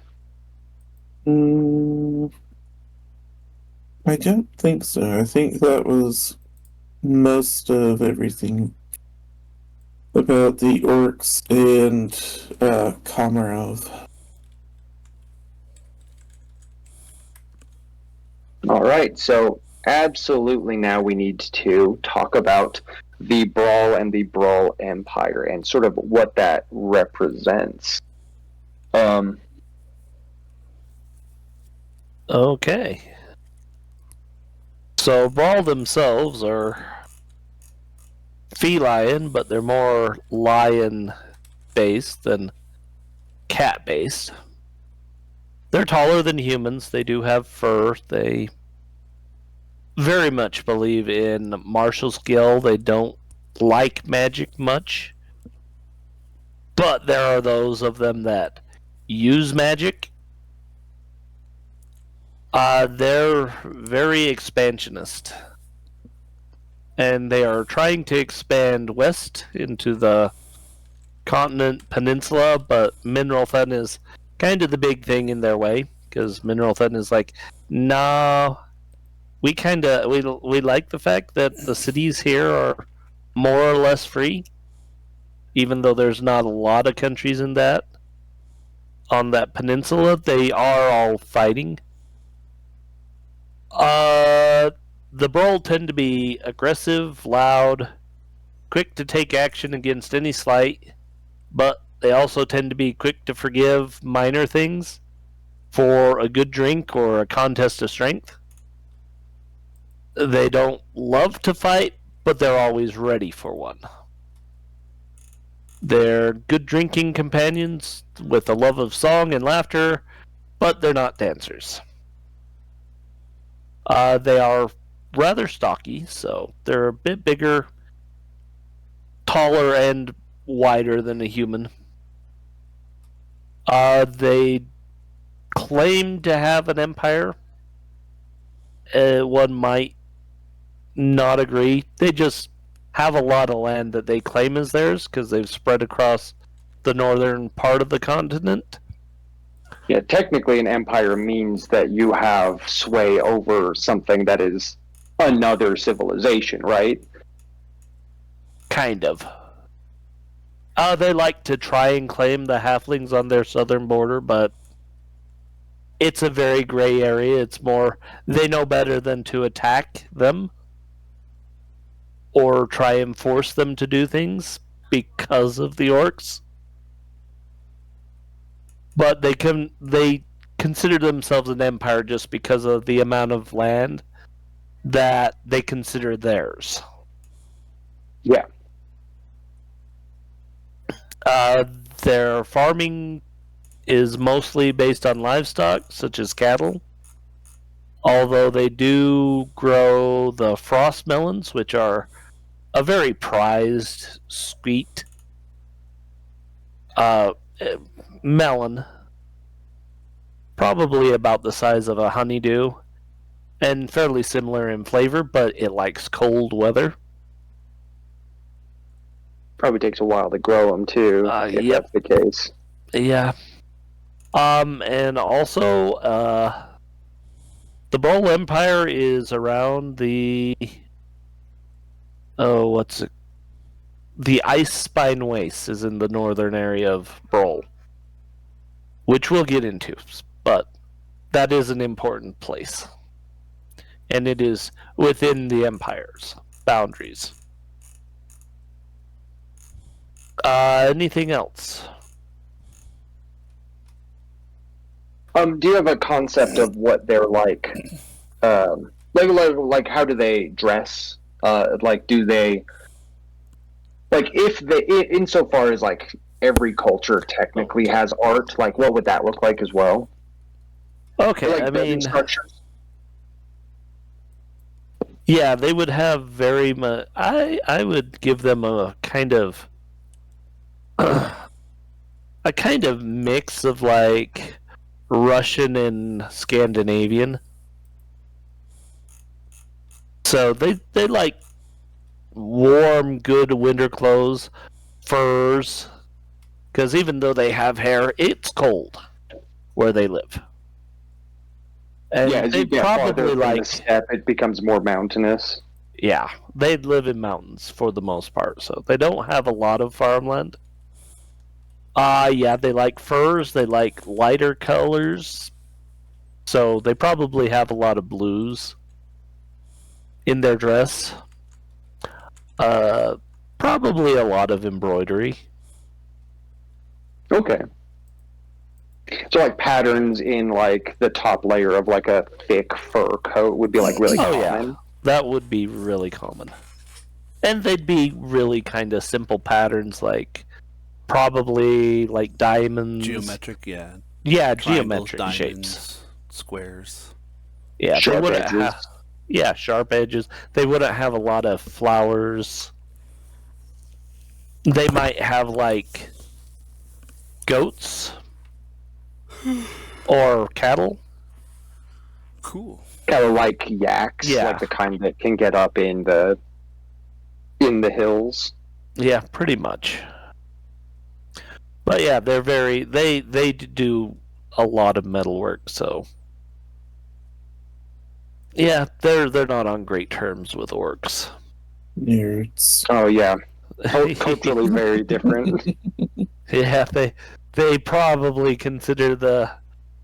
I don't think so. I think that was most of everything about the orcs and Komarov. All right, so absolutely now we need to talk about the Brawl and the Brawl Empire and sort of what that represents. Okay. So Brawl themselves are feline, but they're more lion-based than cat-based. They're taller than humans. They do have fur. They very much believe in martial skill. They don't like magic much. But there are those of them that use magic. They're very expansionist. And they are trying to expand west into the continent peninsula, but Mineral Fen is kind of the big thing in their way, because Mineral Fen is like, nah, we like the fact that the cities here are more or less free, even though there's not a lot of countries in that. On that peninsula, they are all fighting. The Brawl tend to be aggressive, loud, quick to take action against any slight, but they also tend to be quick to forgive minor things for a good drink or a contest of strength. They don't love to fight, but they're always ready for one. They're good drinking companions with a love of song and laughter, but they're not dancers. They are rather stocky, so they're a bit bigger, taller, and wider than a human. They claim to have an empire. One might not agree. They just have a lot of land that they claim is theirs because they've spread across the northern part of the continent. Yeah, technically an empire means that you have sway over something that is another civilization, right? Kind of. They like to try and claim the halflings on their southern border, but it's a very gray area. It's more, they know better than to attack them or try and force them to do things because of the orcs. But they consider themselves an empire just because of the amount of land that they consider theirs. Yeah. Their farming is mostly based on livestock, such as cattle. Although they do grow the frost melons, which are a very prized, sweet melon, probably about the size of a honeydew, and fairly similar in flavor, but it likes cold weather. Probably takes a while to grow them too, if Yep. that's the case. Yeah. And also, the Brawl Empire is around the the Ice Spine Waste is in the northern area of Brawl, which we'll get into, but that is an important place, and it is within the Empire's boundaries. Anything else? Do you have a concept of what they're like? Like how do they dress? Like, do they, like, if they, insofar as like every culture technically has art, like what would that look like as well? Okay, Like I mean, structures. yeah, they would have very much. I would give them a kind of a kind of mix of like Russian and Scandinavian. So they like warm, good winter clothes, furs, because even though they have hair, it's cold where they live. And Yeah, as they you get probably farther from the like, steppe, it becomes more mountainous. yeah, they live in mountains for the most part, so they don't have a lot of farmland. Yeah, they like furs, they like lighter colors, so they probably have a lot of blues in their dress. Probably a lot of embroidery. Okay. So like patterns in like the top layer of like a thick fur coat would be like really common. Yeah, that would be really common. And they'd be really kind of simple patterns, like probably like diamonds. Geometric, yeah. Yeah, Triangles, geometric diamonds, shapes. squares. Yeah, Sharp they wouldn't edges. have. Yeah, sharp edges. They wouldn't have a lot of flowers. They might have like goats or cattle. Cool. Kind of like yaks, Yeah. like the kind that can get up in the hills. Yeah, pretty much. But yeah, they're very they do a lot of metalwork, so yeah, they're not on great terms with orcs. Nerds. Oh yeah, culturally very different. Yeah, they probably consider the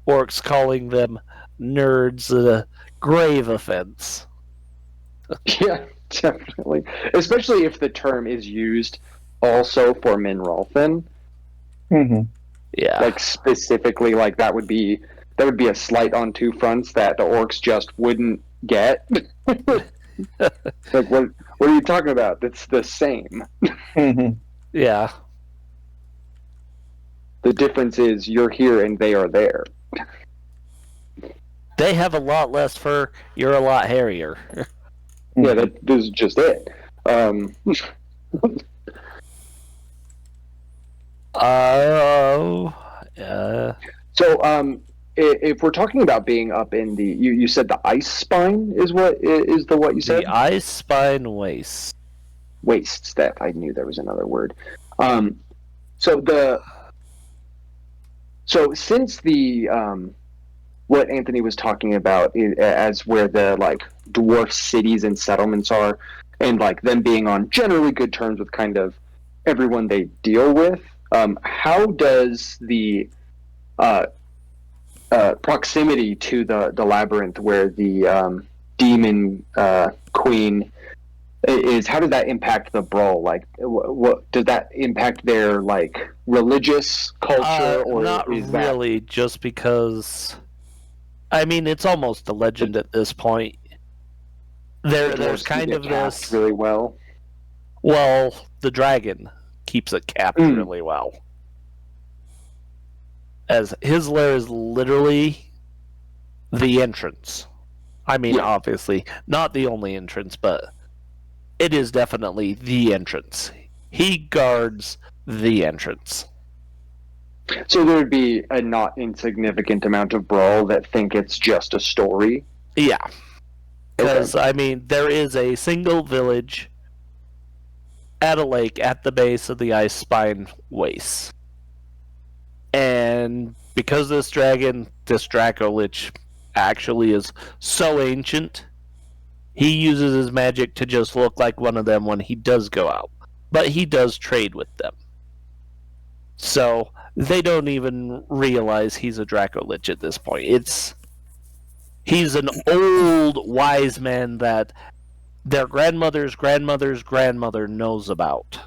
orcs calling them nerds a grave offense. Yeah, definitely. Especially if the term is used also for Minrolfin. Mm-hmm. Yeah. Like specifically, like that would be a slight on two fronts that the orcs just wouldn't get. Like what are you talking about? It's the same. Mm-hmm. Yeah. The difference is you're here and they are there. They have a lot less fur, you're a lot hairier. Yeah, that is just it. So, if we're talking about being up in the, you said the ice spine is what you said? The ice spine wastes. Wastes. That I knew there was another word. So since the what Anthony was talking about as where the like dwarf cities and settlements are, and like them being on generally good terms with kind of everyone they deal with, how does the proximity to the labyrinth where the demon queen is, how does that impact the brawl? Like, what does that impact their like religious culture, or not is really? Just because, I mean, it's almost a legend at this point. There's kind of this really well. Well, the dragon keeps it capped really well. As his lair is literally the entrance. I mean, obviously, not the only entrance, but it is definitely the entrance. He guards the entrance. So there would be a not insignificant amount of brawl that think it's just a story. Yeah. Because, I mean, there is a single village at a lake at the base of the ice spine wastes. And because this Draco Lich, actually is so ancient, he uses his magic to just look like one of them when he does go out. But he does trade with them. So they don't even realize he's a Draco Lich at this point. He's an old wise man that their grandmother's grandmother's grandmother knows about.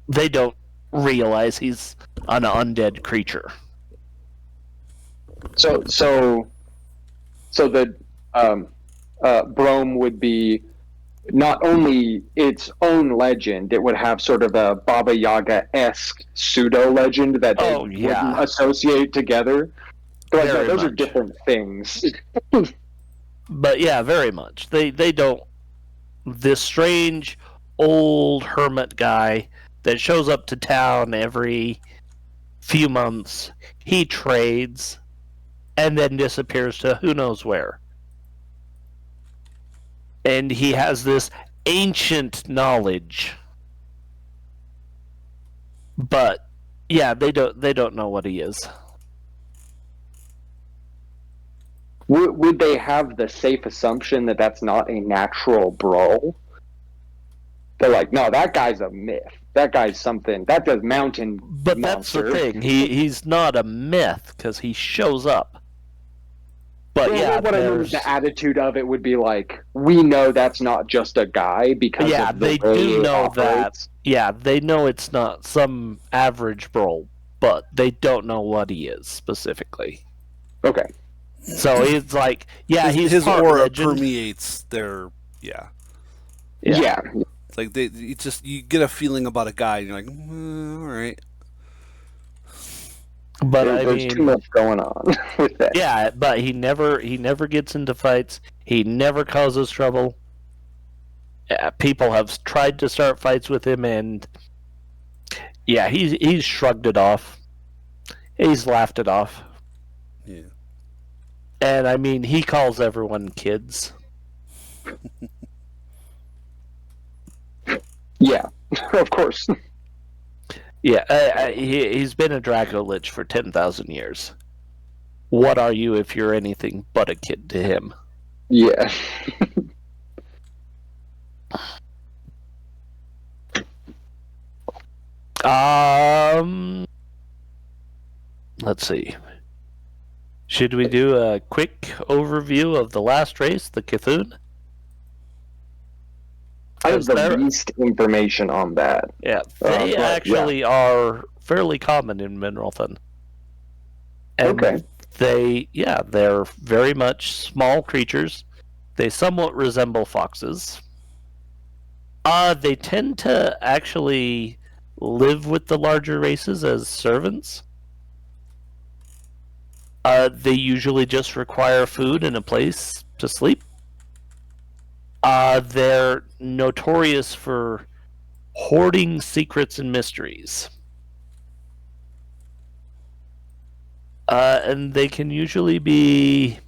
They don't realize he's an undead creature. So the Brome would be not only its own legend, it would have sort of a Baba Yaga-esque pseudo legend that they wouldn't associate together. But those are different things. But yeah, very much. They don't. This strange old hermit guy that shows up to town every few months, he trades and then disappears to who knows where. And he has this ancient knowledge. But yeah, they don't know what he is. Would they have the safe assumption that that's not a natural brawl? They're like, no, that guy's a myth. That guy's something. That does mountain But monster. That's the thing. He's not a myth because he shows up. But Well, yeah, what I mean is the attitude of it would be like, we know that's not just a guy because yeah, of the they way do it know operates. that. Yeah, they know it's not some average bro, but they don't know what he is specifically. Okay. So it's like, yeah, he's his part aura legend. permeates their yeah. Yeah. It's like you get a feeling about a guy and you're like, all right. But I There's mean, too much going on with that. yeah, but he never gets into fights. He never causes trouble. People have tried to start fights with him, and yeah, he's shrugged it off. He's laughed it off. Yeah. And I mean, he calls everyone kids. Yeah, of course. Yeah, he's been a Draco Lich for 10,000 years. What are you if you're anything but a kid to him? Yeah. Let's see. Should we do a quick overview of the last race, the Cthulhu? I have the least information on that. Yeah, they actually are fairly common in Mineralton. And okay. They're very much small creatures. They somewhat resemble foxes. They tend to actually live with the larger races as servants. They usually just require food and a place to sleep. They're notorious for hoarding secrets and mysteries. And they can usually be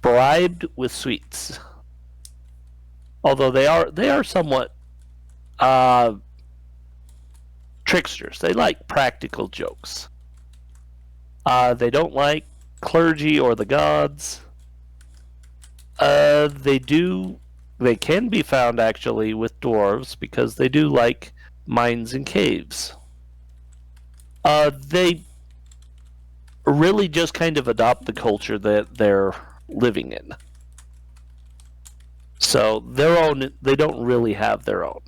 bribed with sweets. Although they are somewhat tricksters. They like practical jokes. They don't like clergy or the gods. They can be found actually with dwarves because they do like mines and caves. They really just kind of adopt the culture that they're living in. So they don't really have their own.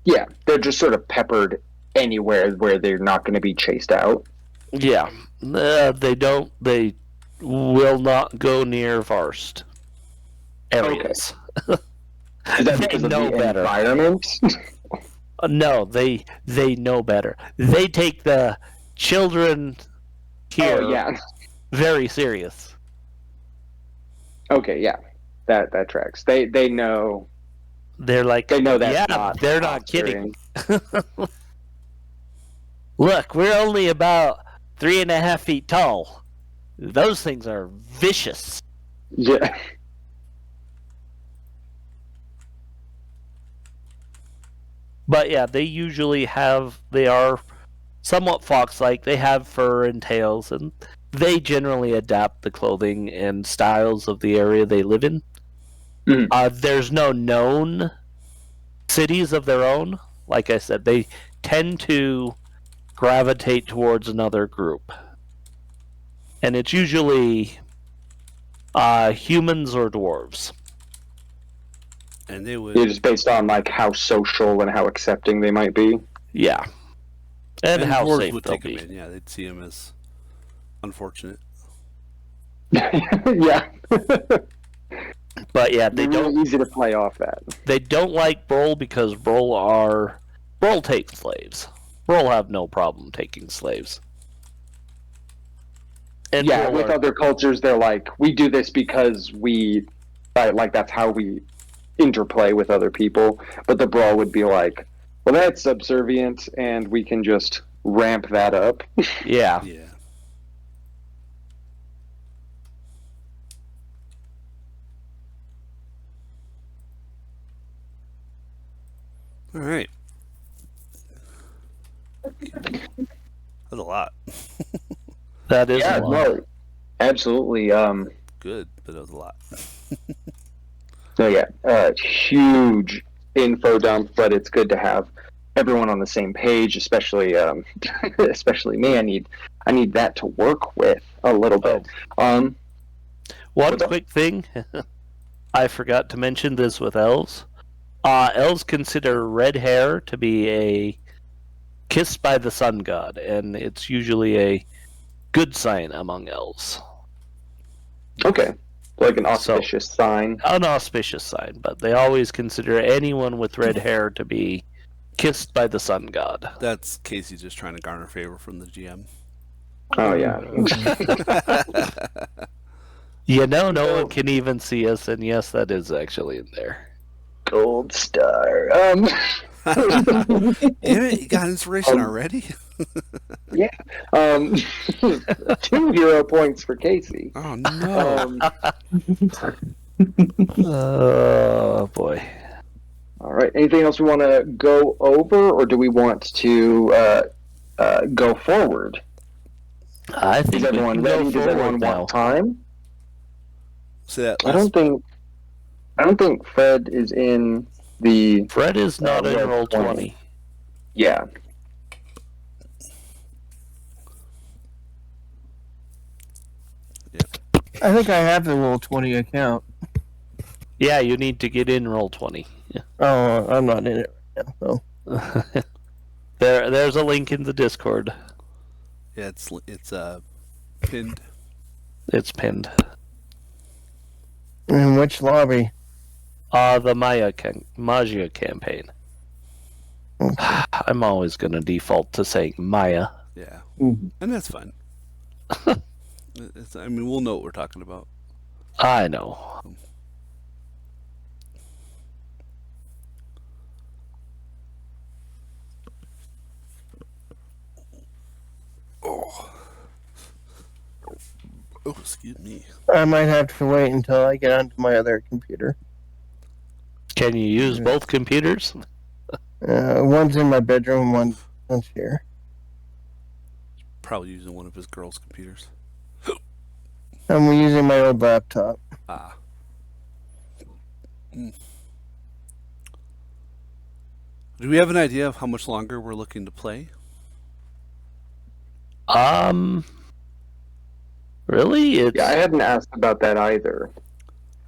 Yeah, they're just sort of peppered anywhere where they're not going to be chased out. Yeah, they will not go near Varst areas. Okay. Is that because of the environment? No, they know better. They take the children here very serious. Okay, yeah. That tracks. They know. They're like, they know that. They're not kidding. Look, we're only about 3.5 feet tall. Those things are vicious. Yeah. But yeah, they are somewhat fox-like. They have fur and tails, and they generally adapt the clothing and styles of the area they live in. There's no known cities of their own. Like I said, they tend to gravitate towards another group. And it's usually humans or dwarves. And they would... It's based on like how social and how accepting they might be. Yeah. And how dwarves safe would they'll take be. them in. Yeah, they'd see them as unfortunate. Yeah. But yeah, they don't... Really easy to play off that. They don't like Brol because Brol take slaves. Brol have no problem taking slaves. And yeah, with other cultures, they're like, we do this because that's how we interplay with other people. But the Brawl would be like, well, that's subservient, and we can just ramp that up. Yeah. Yeah. All right. That's a lot. That is a lot. No, absolutely. Good, but that was a lot. So yeah, huge info dump, but it's good to have everyone on the same page, especially especially me. I need that to work with a little bit. One What's up? quick thing, I forgot to mention this with elves. Elves consider red hair to be a kiss by the sun god, and it's usually a good sign among elves. Okay, like an So- auspicious sign. An auspicious sign, but they always consider anyone with red hair to be kissed by the sun god. That's Casey just trying to garner favor from the GM. Oh yeah. No So- one can even see us, and yes, that is actually in there. Gold star. Damn it, you got inspiration already? Yeah. 2 hero points for Casey. Oh no. Oh boy. All right. Anything else we want to go over, or do we want to go forward? I think Is we everyone can go ready? Does everyone forward now. want time? Say that I last. don't think Fred is in the. Fred is not in Red roll 20. 20. Yeah. I think I have the Roll20 account. Yeah, you need to get in roll 20. Oh, I'm not in it right now. So. There's a link in the Discord. Yeah, it's pinned. It's pinned. In which lobby? The Majia campaign. Okay. I'm always going to default to saying Maya. Yeah, Mhm. and that's fine. I mean, we'll know what we're talking about. I know. Oh, excuse me. I might have to wait until I get onto my other computer. Can you use both computers? One's in my bedroom, one's here. Probably using one of his girls' computers. I'm using my old laptop. Ah. Mm. Do we have an idea of how much longer we're looking to play? Really? It's, Yeah, I hadn't asked about that either.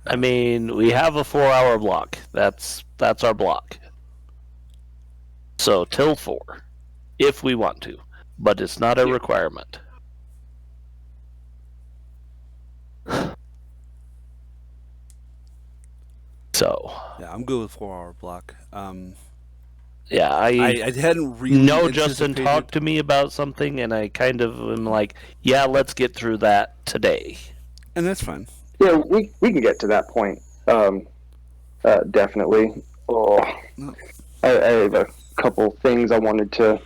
I mean, we have a 4-hour block. That's our block. So till 4, if we want to, but it's not a requirement. So Yeah, I'm good with 4-hour block. yeah, I hadn't really. know Justin anticipated- talked to me about something, and I kind of am like, yeah, let's get through that today. and that's fine. Yeah, we can get to that point. Definitely. Oh, I have a couple things I wanted to.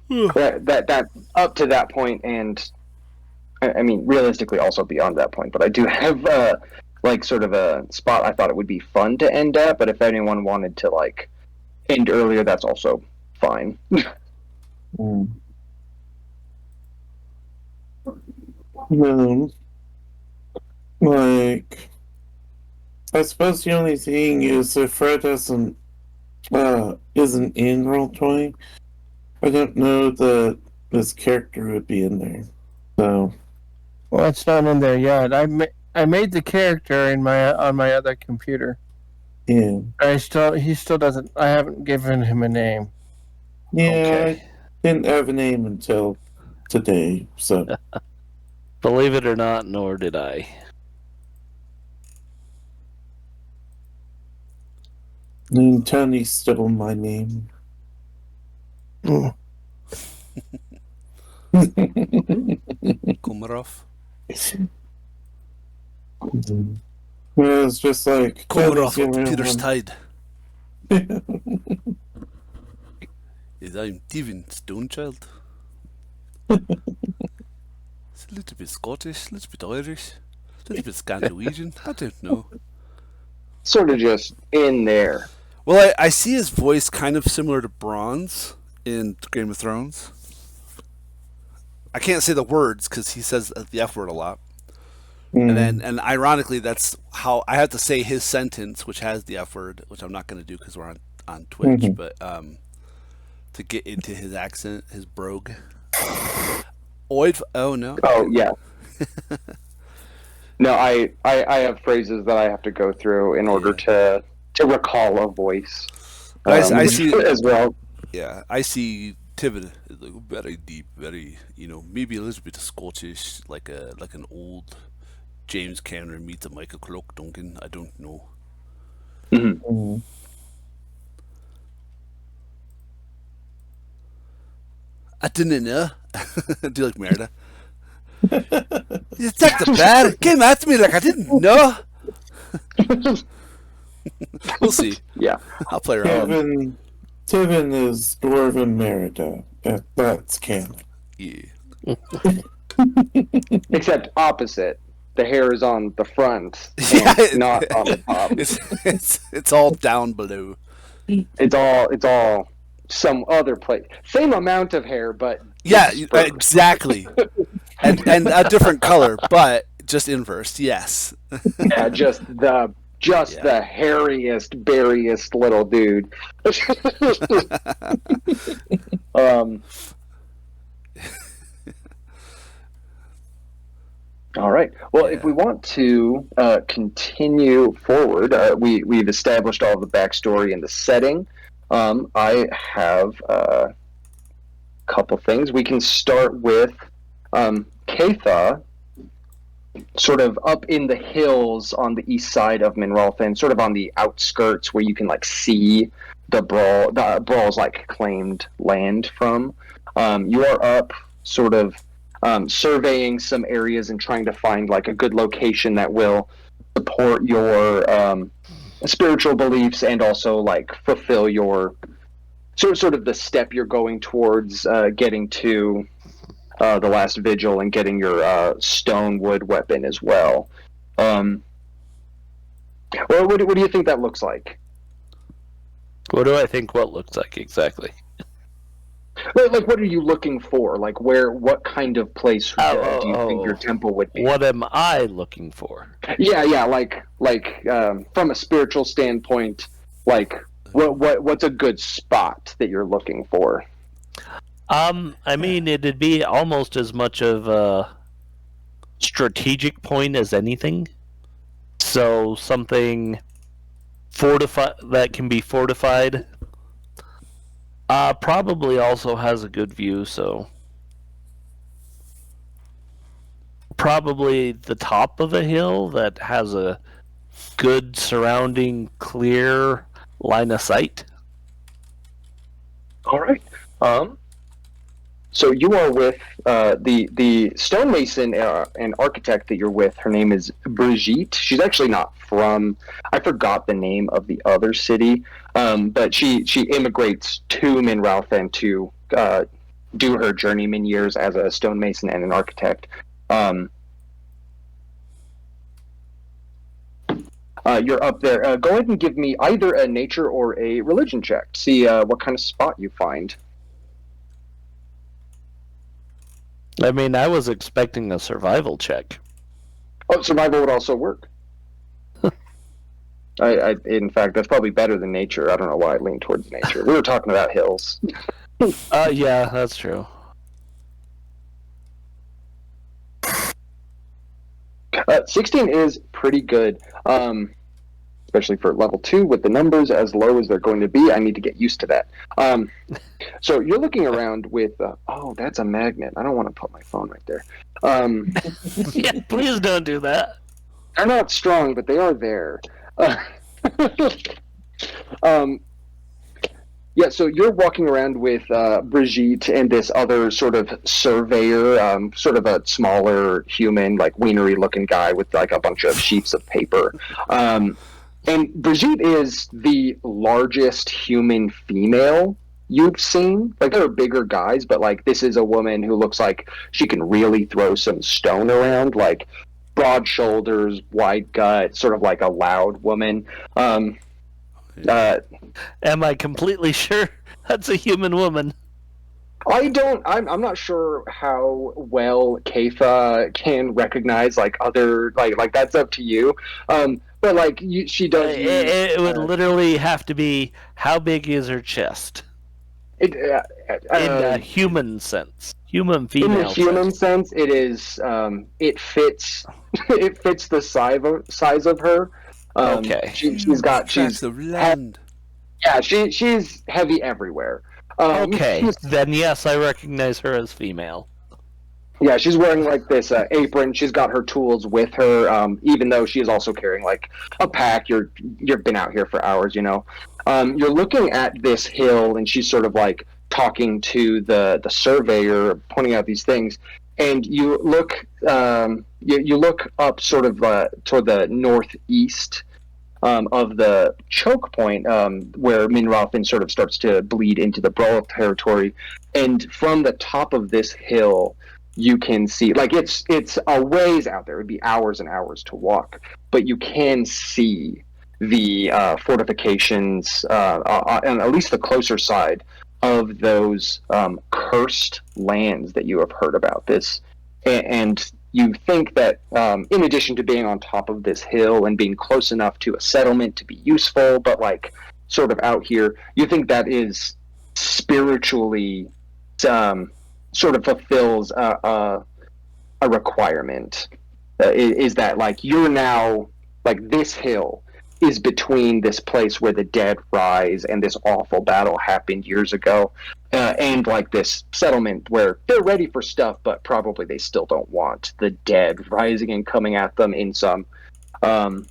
that up to that point, and I mean realistically also beyond that point. But I do have like sort of a spot I thought it would be fun to end at. But if anyone wanted to like end earlier, that's also fine. Like, I suppose the only thing is if Fred isn't in Roll20, I don't know that this character would be in there. So, Well, it's not in there yet. I made the character on my other computer. yeah. He still doesn't. I haven't given him a name. Yeah, Okay. I didn't have a name until today, so. Believe it or not, nor did I. And Tony stole my name. Mm. Komarov. Well, it's just like Komarov Tony's the of the only Peter's one. Tide. Is I'm Steven Stonechild. It's a little bit Scottish, a little bit Irish, a little bit Scandinavian. I don't know. Sort of just in there. Well, I see his voice kind of similar to Bronze in Game of Thrones. I can't say the words because he says the F word a lot. And ironically, that's how I have to say his sentence, which has the F word, which I'm not going to do because we're on Twitch, but to get into his accent, his brogue. Oh no. Oh yeah. No, I have phrases that I have to go through in order to recall a voice. But I see as well. Yeah, I see Tiven very deep, very maybe a little bit of Scottish, like an old James Cameron meets a Michael Clark Duncan. I don't know. Mm-hmm. I didn't know. Do you like Merida? You took the bad. Came at me like I didn't know. We'll see. Yeah, I'll play around. Tiven is Dwarven Merida. That's canon. Yeah. except opposite. The hair is on the front, and not on the top. It's all down below. It's all some other place. Same amount of hair, but Yeah, dispersed. exactly. and a different color, but just inverse. Yes. Yeah, just the hairiest, berriest little dude. All right. Well, if we want to continue forward, we've established all the backstory and the setting. I have a couple things. We can start with Katha, sort of up in the hills on the east side of Minralthan, sort of on the outskirts where you can see the Brawl's like claimed land from. You are up sort of surveying some areas and trying to find like a good location that will support your spiritual beliefs and also like fulfill your sort of the step you're going towards getting to the last vigil and getting your stone wood weapon as well. Well, what do you think that looks like? What do I think what looks like exactly? Like, what are you looking for? Like, what kind of place do you think your temple would be? What am I looking for? Yeah, like from a spiritual standpoint, like what's a good spot that you're looking for? I mean, it'd be almost as much of a strategic point as anything. So something that can be fortified. Probably also has a good view, so probably the top of a hill that has a good surrounding, clear line of sight. All right. So you are with the stonemason and architect that you're with. Her name is Brigitte. She's actually not from. I forgot the name of the other city, but she immigrates to Minralthan to do her journeyman years as a stonemason and an architect. You're up there. Go ahead and give me either a nature or a religion check. See what kind of spot you find. I mean, I was expecting a survival check. Oh, survival would also work. In fact, that's probably better than nature. I don't know why I leaned towards nature. We were talking about hills. Yeah, that's true. 16 is pretty good, especially for level 2 with the numbers as low as they're going to be. I need to get used to that. So you're looking around with, oh, that's a magnet. I don't want to put my phone right there. Yeah, please don't do that. They're not strong, but they are there. Yeah, so you're walking around with Brigitte and this other sort of surveyor, sort of a smaller human, like wienery-looking guy with like a bunch of sheets of paper. And Brigitte is the largest human female you've seen. Like, there are bigger guys, but like this is a woman who looks like she can really throw some stone around, like broad shoulders, wide gut, sort of like a loud woman. Am I completely sure that's a human woman? I'm not sure how well Katha can recognize like other like that's up to you. But like she does. It would literally have to be, how big is her chest? It, in the human sense, human in female the human sense. sense, it is. It fits. It fits the size of her. Okay. She's Huge got. tracts of land. Yeah. She's heavy everywhere. Okay, then yes, I recognize her as female. Yeah, she's wearing like this apron. She's got her tools with her, even though she is also carrying like a pack. You've been out here for hours, you know. You're looking at this hill, and she's sort of like talking to the surveyor, pointing out these things. And you look you look up sort of toward the northeast of the choke point, where Minrothin sort of starts to bleed into the Brawl territory. And from the top of this hill, you can see, like, it's a ways out there. It'd be hours and hours to walk, but you can see the fortifications on at least the closer side of those cursed lands that you have heard about. This, and you think that in addition to being on top of this hill and being close enough to a settlement to be useful, but like sort of out here, you think that is spiritually sort of fulfills a requirement. Is that like you're now like this hill is between this place where the dead rise and this awful battle happened years ago, and like this settlement where they're ready for stuff, but probably they still don't want the dead rising and coming at them in some. While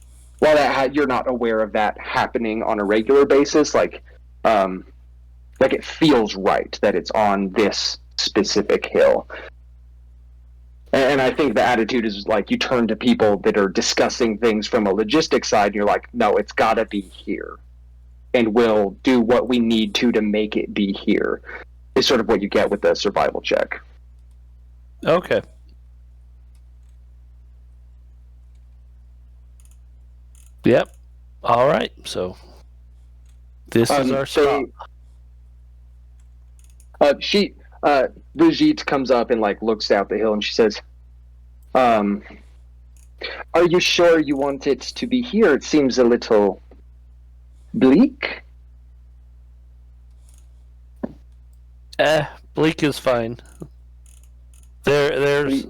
you're not aware of that happening on a regular basis, like it feels right that it's on this specific hill. And I think the attitude is like you turn to people that are discussing things from a logistic side, and you're like, no, it's got to be here. And we'll do what we need to make it be here, is sort of what you get with the survival check. Okay. Yep. All right. So this is our spot. Brigitte comes up and like looks out the hill, and she says, "Are you sure you want it to be here? It seems a little bleak." Bleak is fine. There's.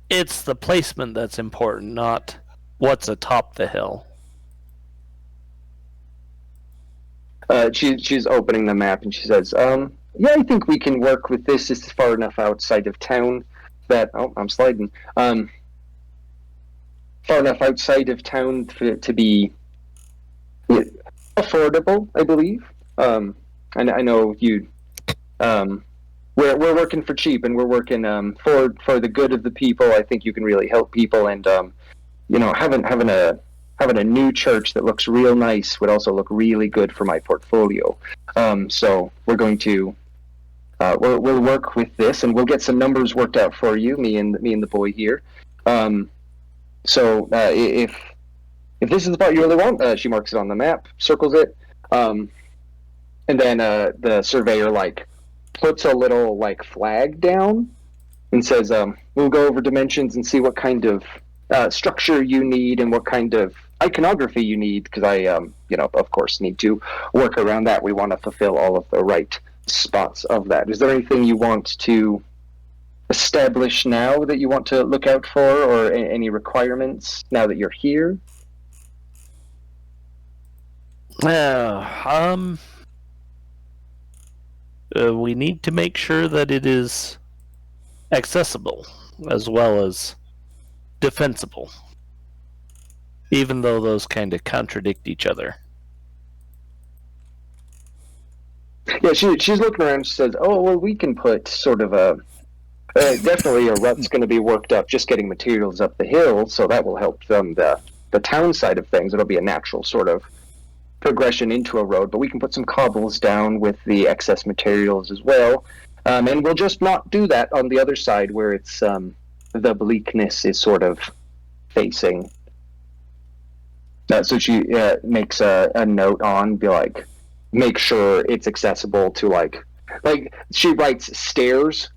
It's the placement that's important, not what's atop the hill. She's opening the map, and she says, "Yeah, I think we can work with this. It's far enough outside of town that I'm sliding. Far enough outside of town for it to be affordable, I believe. I know you. We're working for cheap, and we're working for the good of the people. I think you can really help people, and having a new church that looks real nice would also look really good for my portfolio. So we're going to we'll work with this, and we'll get some numbers worked out for you, me and the boy here. So if this is the part you really want, she marks it on the map, circles it, and then the surveyor like puts a little like flag down and says, "We'll go over dimensions and see what kind of structure you need and what kind of iconography you need, because I, of course, need to work around that. We want to fulfill all of the right spots of that. Is there anything you want to establish now that you want to look out for, or any requirements now that you're here?" We need to make sure that it is accessible as well as defensible, even though those kind of contradict each other. Yeah, she's looking around and she says, "Oh, well, we can put sort of a definitely a rut's going to be worked up just getting materials up the hill, so that will help them the town side of things. It'll be a natural sort of progression into a road, but we can put some cobbles down with the excess materials as well, and we'll just not do that on the other side where it's the bleakness is sort of facing." So she makes a note on, be like, make sure it's accessible to like she writes stairs ?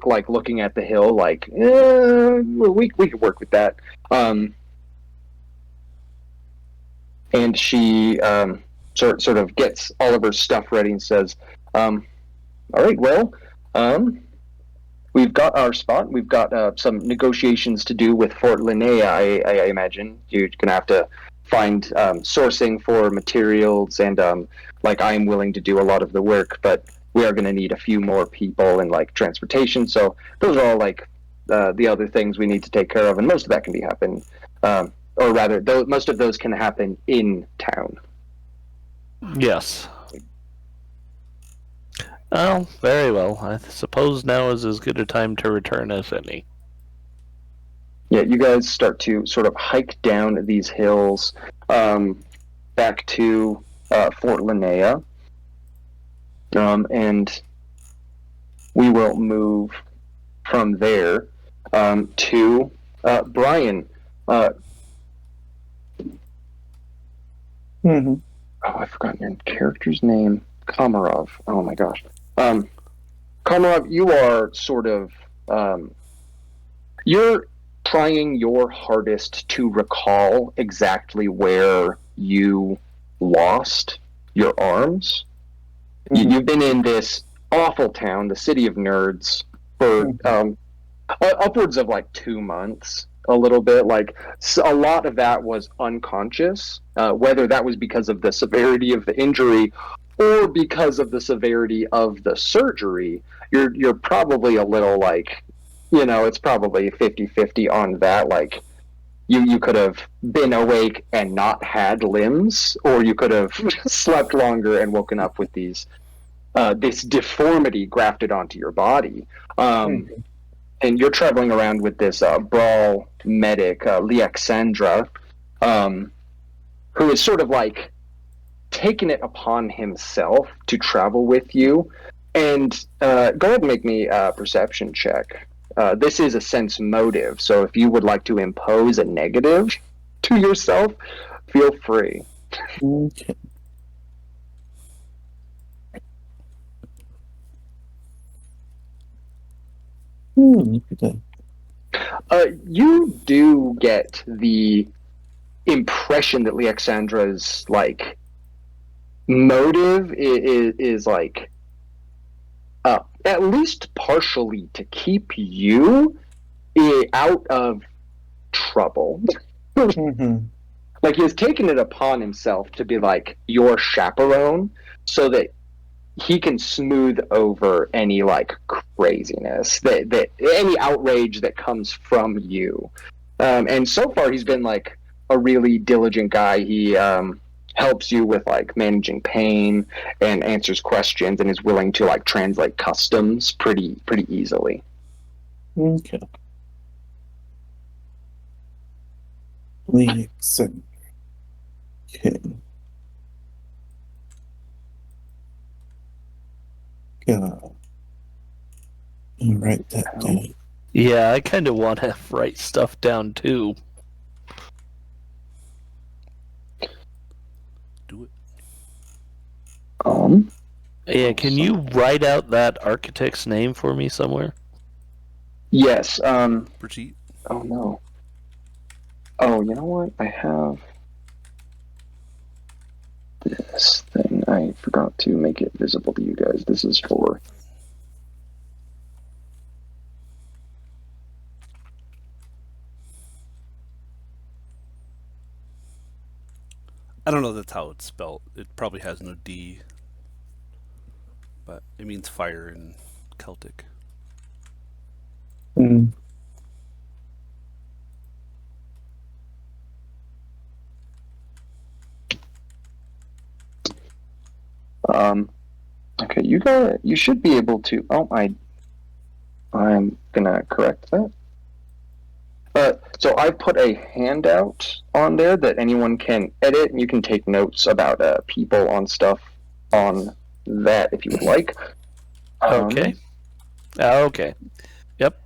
Like looking at the hill, like we could work with that. And she sort of gets all of her stuff ready and says, "All right, well, we've got our spot. We've got some negotiations to do with Fort Linnea. I imagine you're gonna have to find sourcing for materials, and like I'm willing to do a lot of the work, but we are gonna need a few more people and like transportation. So those are all like the other things we need to take care of, and most of that can be happen, or rather, most of those can happen in town." Yes. Oh, very well. I suppose now is as good a time to return as any. Yeah, you guys start to sort of hike down these hills back to Fort Linnea, and we will move from there to Brian. Mm-hmm. Oh, I forgot your character's name. Komarov. Oh my gosh. Komarov, you are sort of you're trying your hardest to recall exactly where you lost your arms. You've been in this awful town, the city of nerds, for upwards of like 2 months. A little bit, like a lot of that was unconscious, whether that was because of the severity of the injury or because of the severity of the surgery. You're probably a little like, it's probably 50-50 on that. Like you could have been awake and not had limbs, or you could have slept longer and woken up with this deformity grafted onto your body. And you're traveling around with this brawl medic, Leaxandra, who is sort of like taken it upon himself to travel with you. And go ahead and make me a perception check. This is a sense motive, so if you would like to impose a negative to yourself, feel free. Okay. You do get the impression that Leaxandra's like motive is like at least partially to keep you out of trouble. Like he has taken it upon himself to be like your chaperone, so that he can smooth over any like craziness that any outrage that comes from you. And so far he's been like a really diligent guy. He helps you with like managing pain and answers questions and is willing to like translate customs pretty easily. Okay. Listen. Okay. God. I'll write that down. Yeah, I kind of want to write stuff down too. Do it. Yeah, can you write out that architect's name for me somewhere? Yes. Brigitte. Oh no. Oh, you know what? I have this thing. I forgot to make it visible to you guys. This is for... I don't know that's how it's spelled. It probably has no D. But it means fire in Celtic. Okay, you should be able to... Oh, I'm gonna correct that. So I put a handout on there that anyone can edit, and you can take notes about people on stuff on that if you would like. Okay. Okay. Yep.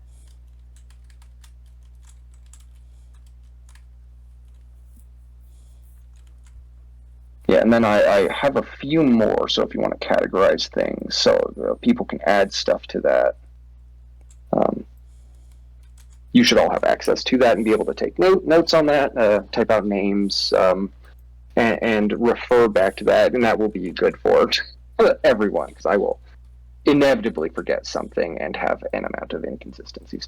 Yeah, and then I have a few more, so if you want to categorize things, so people can add stuff to that. You should all have access to that and be able to take notes on that, type out names, and refer back to that, and that will be good for everyone, because I will inevitably forget something and have an amount of inconsistencies.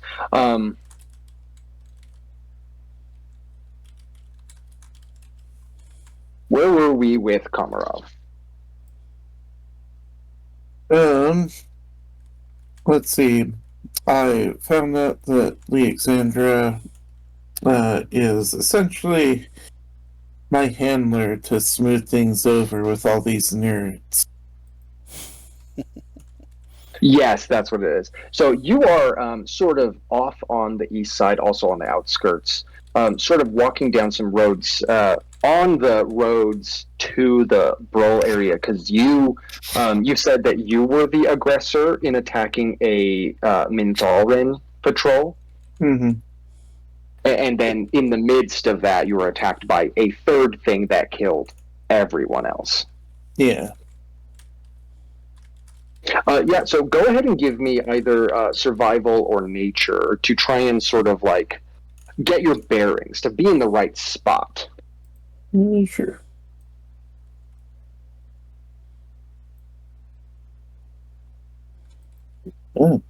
Where were we with Komarov? Let's see. I found out that Alexandra is essentially my handler to smooth things over with all these nerds. Yes, that's what it is. So you are sort of off on the east side, also on the outskirts, sort of walking down some roads, on the roads to the Brol area, because you said that you were the aggressor in attacking a Minthalrin patrol. Mm-hmm. And then in the midst of that, you were attacked by a third thing that killed everyone else. Yeah. Yeah, so go ahead and give me either survival or nature to try and sort of like get your bearings, to be in the right spot. Sure. Oh.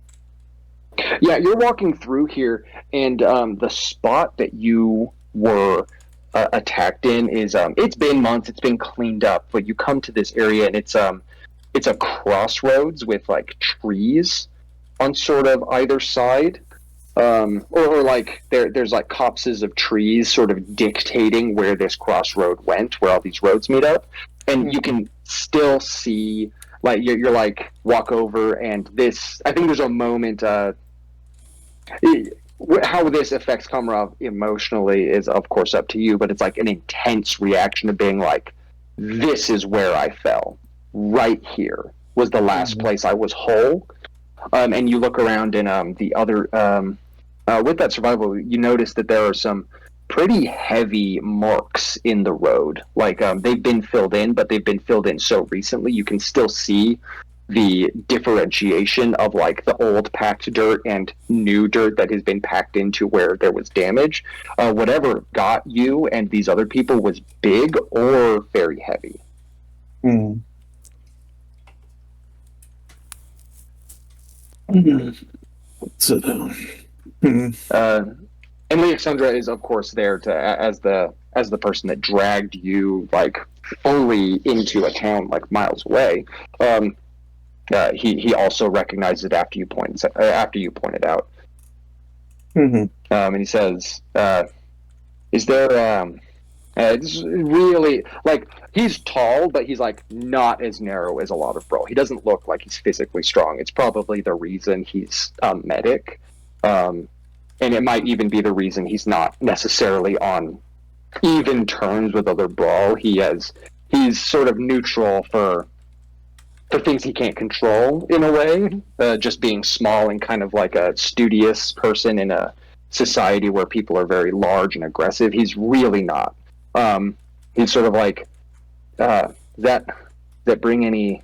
Yeah, you're walking through here, and the spot that you were attacked in is it's been months, it's been cleaned up, but you come to this area and it's a crossroads with like trees on sort of either side, or like there's like copses of trees sort of dictating where this crossroad went, where all these roads meet up, and you can still see like you're like walk over, and this I think there's a moment. How this affects Komarov emotionally is of course up to you, but it's like an intense reaction of being like, this is where I fell. Right here was the last place I was whole. And you look around, and the other with that survival, you notice that there are some pretty heavy marks in the road. Like they've been filled in, but they've been filled in so recently you can still see the differentiation of like the old packed dirt and new dirt that has been packed into where there was damage. Whatever got you and these other people was big or very heavy. Mm. Sit down. And Alexandra is of course there to as the person that dragged you like fully into a town like miles away. He also recognized it after you pointed out. Mm-hmm. And he says, "Is there it's really like he's tall, but he's like not as narrow as a lot of bro. He doesn't look like he's physically strong. It's probably the reason he's a medic, and it might even be the reason he's not necessarily on even terms with other brawl. He's sort of neutral for things he can't control in a way. Just being small and kind of like a studious person in a society where people are very large and aggressive. He's really not. He's sort of like, that bring any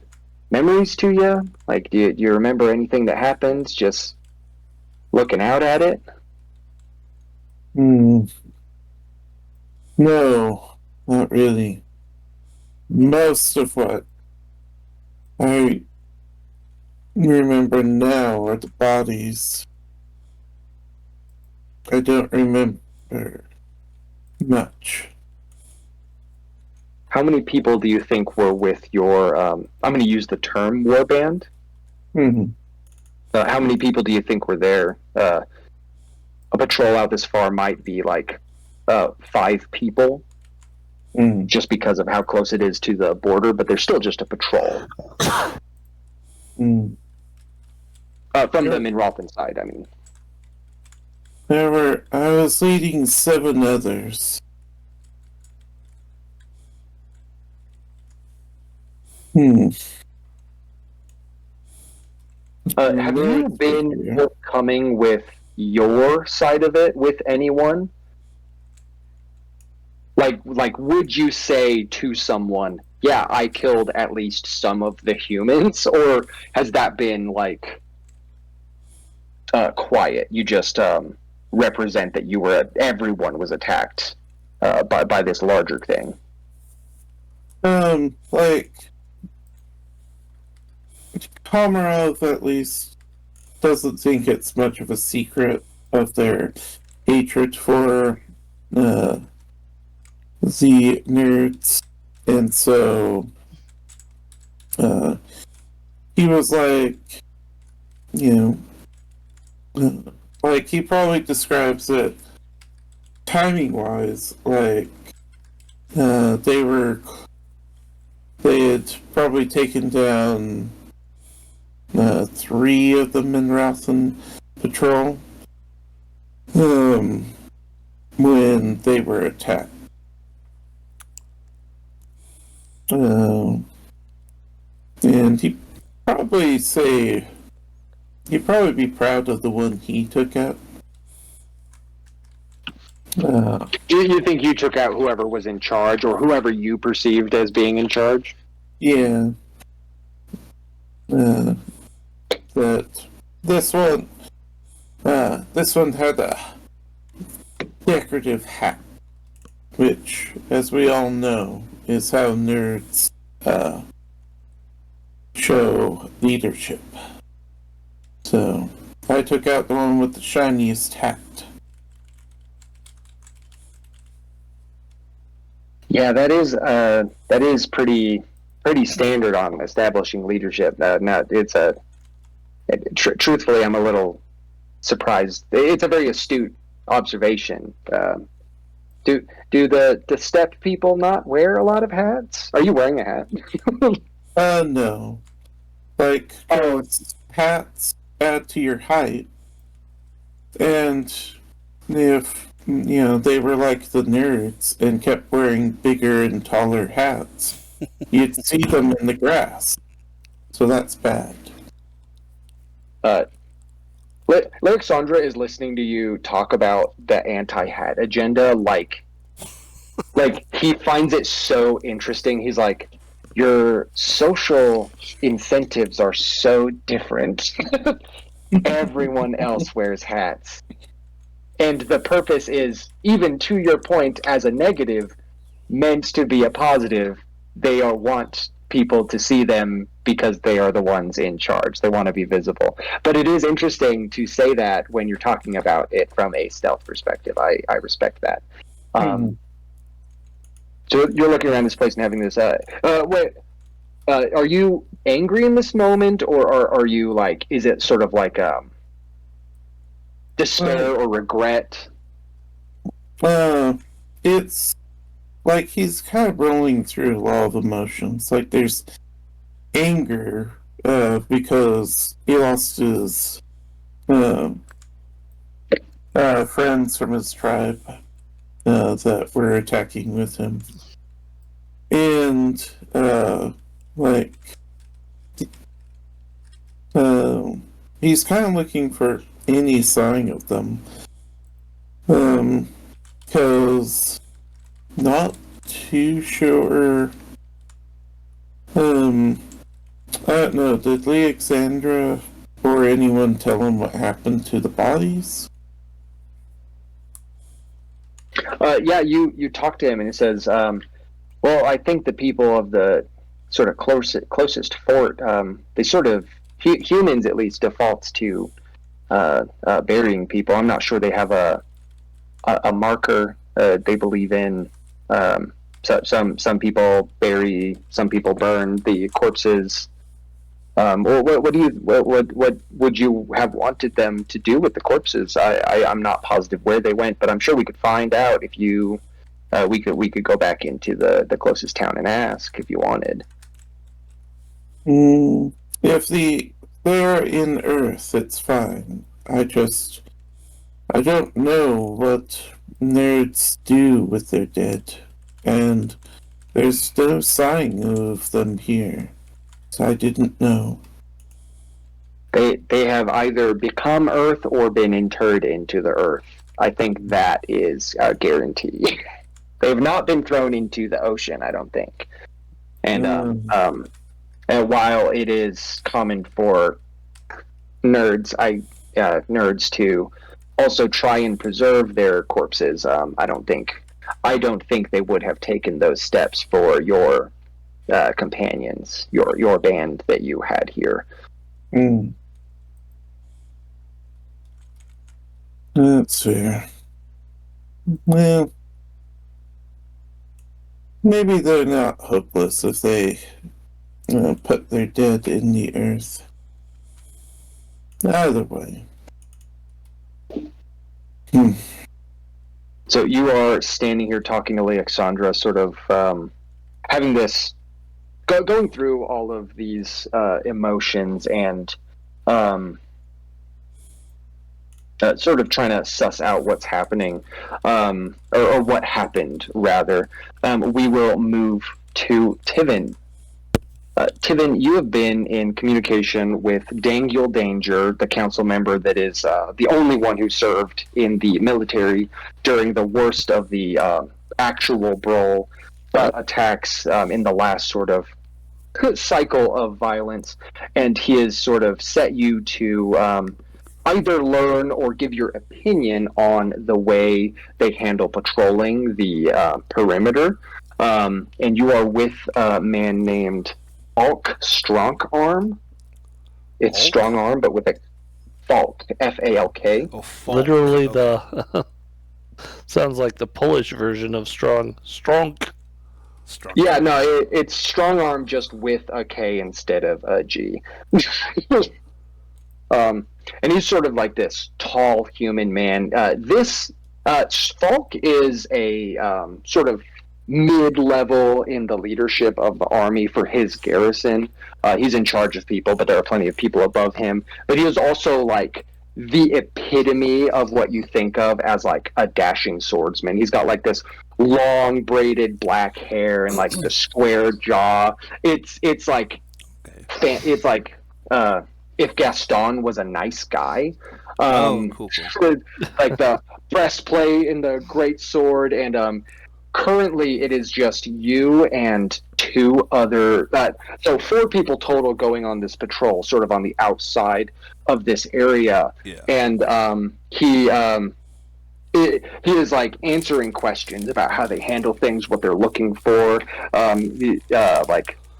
memories to you? Like, do you remember anything that happens just looking out at it? No, not really. Most of what I remember now are the bodies. I don't remember much. How many people do you think were with your, I'm going to use the term warband? Mm-hmm. How many people do you think were there? A patrol out this far might be like 5 people, just because of how close it is to the border, but they're still just a patrol. From the Minralthan side, I mean. I was leading 7 others. Have you been coming with your side of it with anyone? Like, would you say to someone, yeah, I killed at least some of the humans, or has that been like quiet? You just represent that everyone was attacked by this larger thing. Like, Komarov at least doesn't think it's much of a secret of their hatred for the nerds, and so he was like, you know, like he probably describes it timing wise, like they had probably taken down 3 of the Minrathan patrol when they were attacked. And he'd probably be proud of the one he took out. Do you think you took out whoever was in charge, or whoever you perceived as being in charge? Yeah. That this one had a decorative hat, which, as we all know, is how nerds show leadership. So I took out the one with the shiniest hat. Yeah, that is pretty standard on establishing leadership. Truthfully, I'm a little surprised. It's a very astute observation. Do the step people not wear a lot of hats? Are you wearing a hat? No. Like, hats add to your height, and if they were like the nerds and kept wearing bigger and taller hats, you'd see them in the grass. So that's bad. Alexandra is listening to you talk about the anti-hat agenda like he finds it so interesting. He's like, your social incentives are so different. Everyone else wears hats. And the purpose is, even to your point, as a negative, meant to be a positive. They want people to see them because they are the ones in charge. They want to be visible. But it is interesting to say that when you're talking about it from a stealth perspective. I respect that. So you're looking around this place and having this. Are you angry in this moment, or are you like? Is it sort of like despair or regret? It's like he's kind of rolling through a lot of emotions. Like there's anger because he lost his friends from his tribe that were attacking with him, and he's kind of looking for any sign of them, because not too sure. I don't know, did Alexandra or anyone tell him what happened to the bodies? Yeah, you talk to him and he says, well, I think the people of the sort of closest fort, they sort of, humans at least, defaults to burying people. I'm not sure they have a marker they believe in. So some people bury, some people burn the corpses. What would you have wanted them to do with the corpses? I'm not positive where they went, but I'm sure we could find out if you. We could go back into the closest town and ask if you wanted. If they're in Earth, it's fine. I don't know what nerds do with their dead, and there's no sign of them here, so I didn't know. They have either become Earth or been interred into the Earth. I think that is a guarantee. They have not been thrown into the ocean, I don't think. And while it is common for nerds to also try and preserve their corpses, I don't think they would have taken those steps for your companions, your band that you had here. Mm. That's fair. Well, maybe they're not hopeless if they put their dead in the earth. Either way. So you are standing here talking to Alexandra, sort of having this, going through all of these emotions and sort of trying to suss out what's happening, or what happened, rather. We will move to Tivin. Tivin, you have been in communication with Daniel Danger, the council member that is the only one who served in the military during the worst of the actual Brawl attacks in the last sort of cycle of violence, and he has sort of set you to either learn or give your opinion on the way they handle patrolling the perimeter. And you are with a man named Falk Strongarm. It's Falk? strong arm, but with a Falk, Falk. Oh, Falk. Literally, Okay. the sounds like the Polish version of strong. Strong. Yeah, no, it's strong arm just with a K instead of a G. And he's sort of like this tall human man. This Falk is a sort of mid-level in the leadership of the army for his garrison. He's in charge of people, but there are plenty of people above him. But he is also like the epitome of what you think of as like a dashing swordsman. He's got like this long braided black hair and like the square jaw. It's like it's like if Gaston was a nice guy. Cool. Like the breastplate and the great sword, and currently it is just you and two other so 4 people total going on this patrol, sort of on the outside of this area. And he is like answering questions about how they handle things, what they're looking for.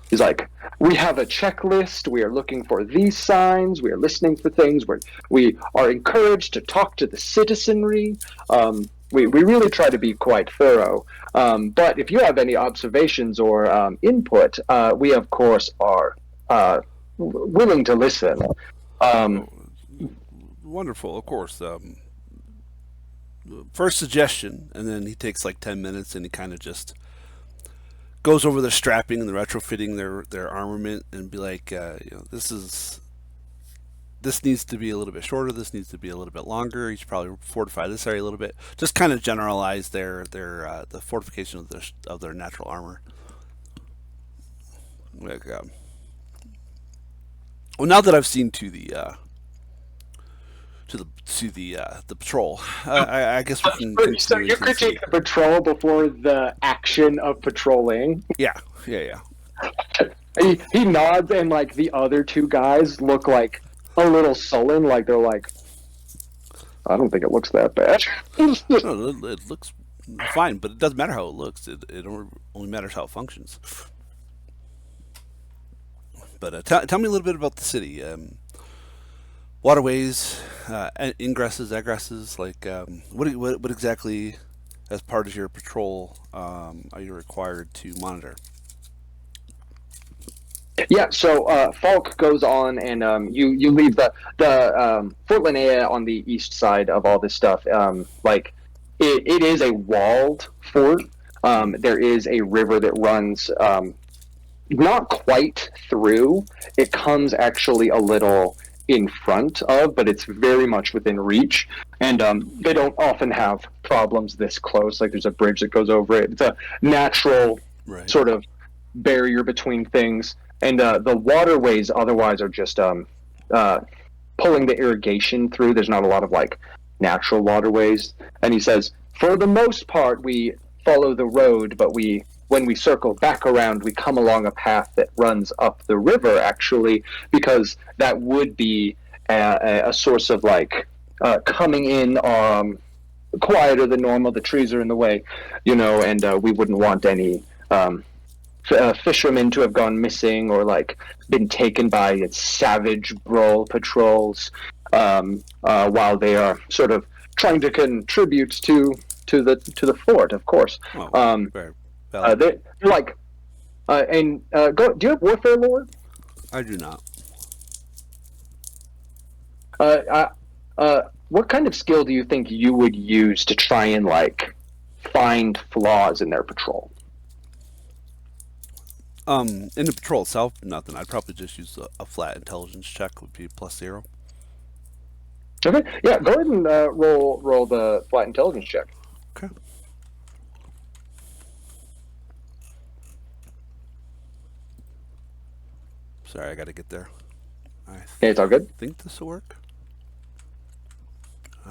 He's like, we have a checklist. We are looking for these signs. We are listening for things. We are encouraged to talk to the citizenry. We really try to be quite thorough. But if you have any observations or input, we, of course, are willing to listen. Wonderful, of course. First suggestion, and then he takes like 10 minutes and he kind of just goes over the strapping and the retrofitting their armament and be like, this needs to be a little bit shorter. This needs to be a little bit longer. You should probably fortify this area a little bit. Just kind of generalize the fortification of their natural armor. Like, well, now that I've seen to the patrol, I guess we can. So you critique the patrol before the action of patrolling. Yeah. He nods, and like the other 2 guys look like a little sullen, like they're like, I don't think it looks that bad. No, it looks fine, but it doesn't matter how it looks. It only matters how it functions. But tell me a little bit about the city. Waterways, ingresses, egresses. Like, what exactly, as part of your patrol, are you required to monitor? Yeah, so Falk goes on, and you leave the Fort Linnea on the east side of all this stuff. Like, it is a walled fort. There is a river that runs not quite through. It comes actually a little in front of, but it's very much within reach. And they don't often have problems this close. Like, there's a bridge that goes over it. It's a natural sort of barrier between things. And the waterways otherwise are just pulling the irrigation through. There's not a lot of like natural waterways. And he says, for the most part, we follow the road, but when we circle back around, we come along a path that runs up the river, actually, because that would be a source of like coming in quieter than normal. The trees are in the way, and we wouldn't want any fishermen to have gone missing or like been taken by its savage brawl patrols, while they are sort of trying to contribute to the fort, of course. Oh, very valid. They're like, do you have warfare lore? I do not. What kind of skill do you think you would use to try and like find flaws in their patrol? In the patrol itself, nothing. I'd probably just use a flat intelligence check. Would be +0. Okay, yeah, go ahead and roll the flat intelligence check. Okay. Sorry, I got to get there. Okay, it's all good. Think this will work.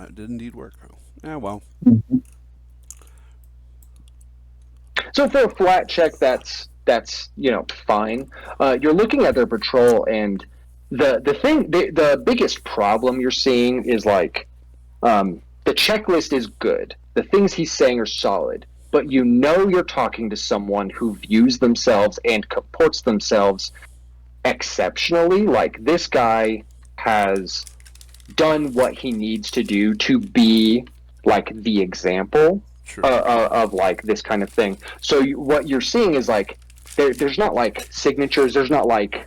It did indeed work. Yeah, well. So for a flat check, that's fine. You're looking at their patrol, and the biggest problem you're seeing is like the checklist is good. The things he's saying are solid, but you're talking to someone who views themselves and comports themselves exceptionally. Like this guy has done what he needs to do to be like the example. Sure. Of like this kind of thing. So what you're seeing is like there's not like signatures. There's not like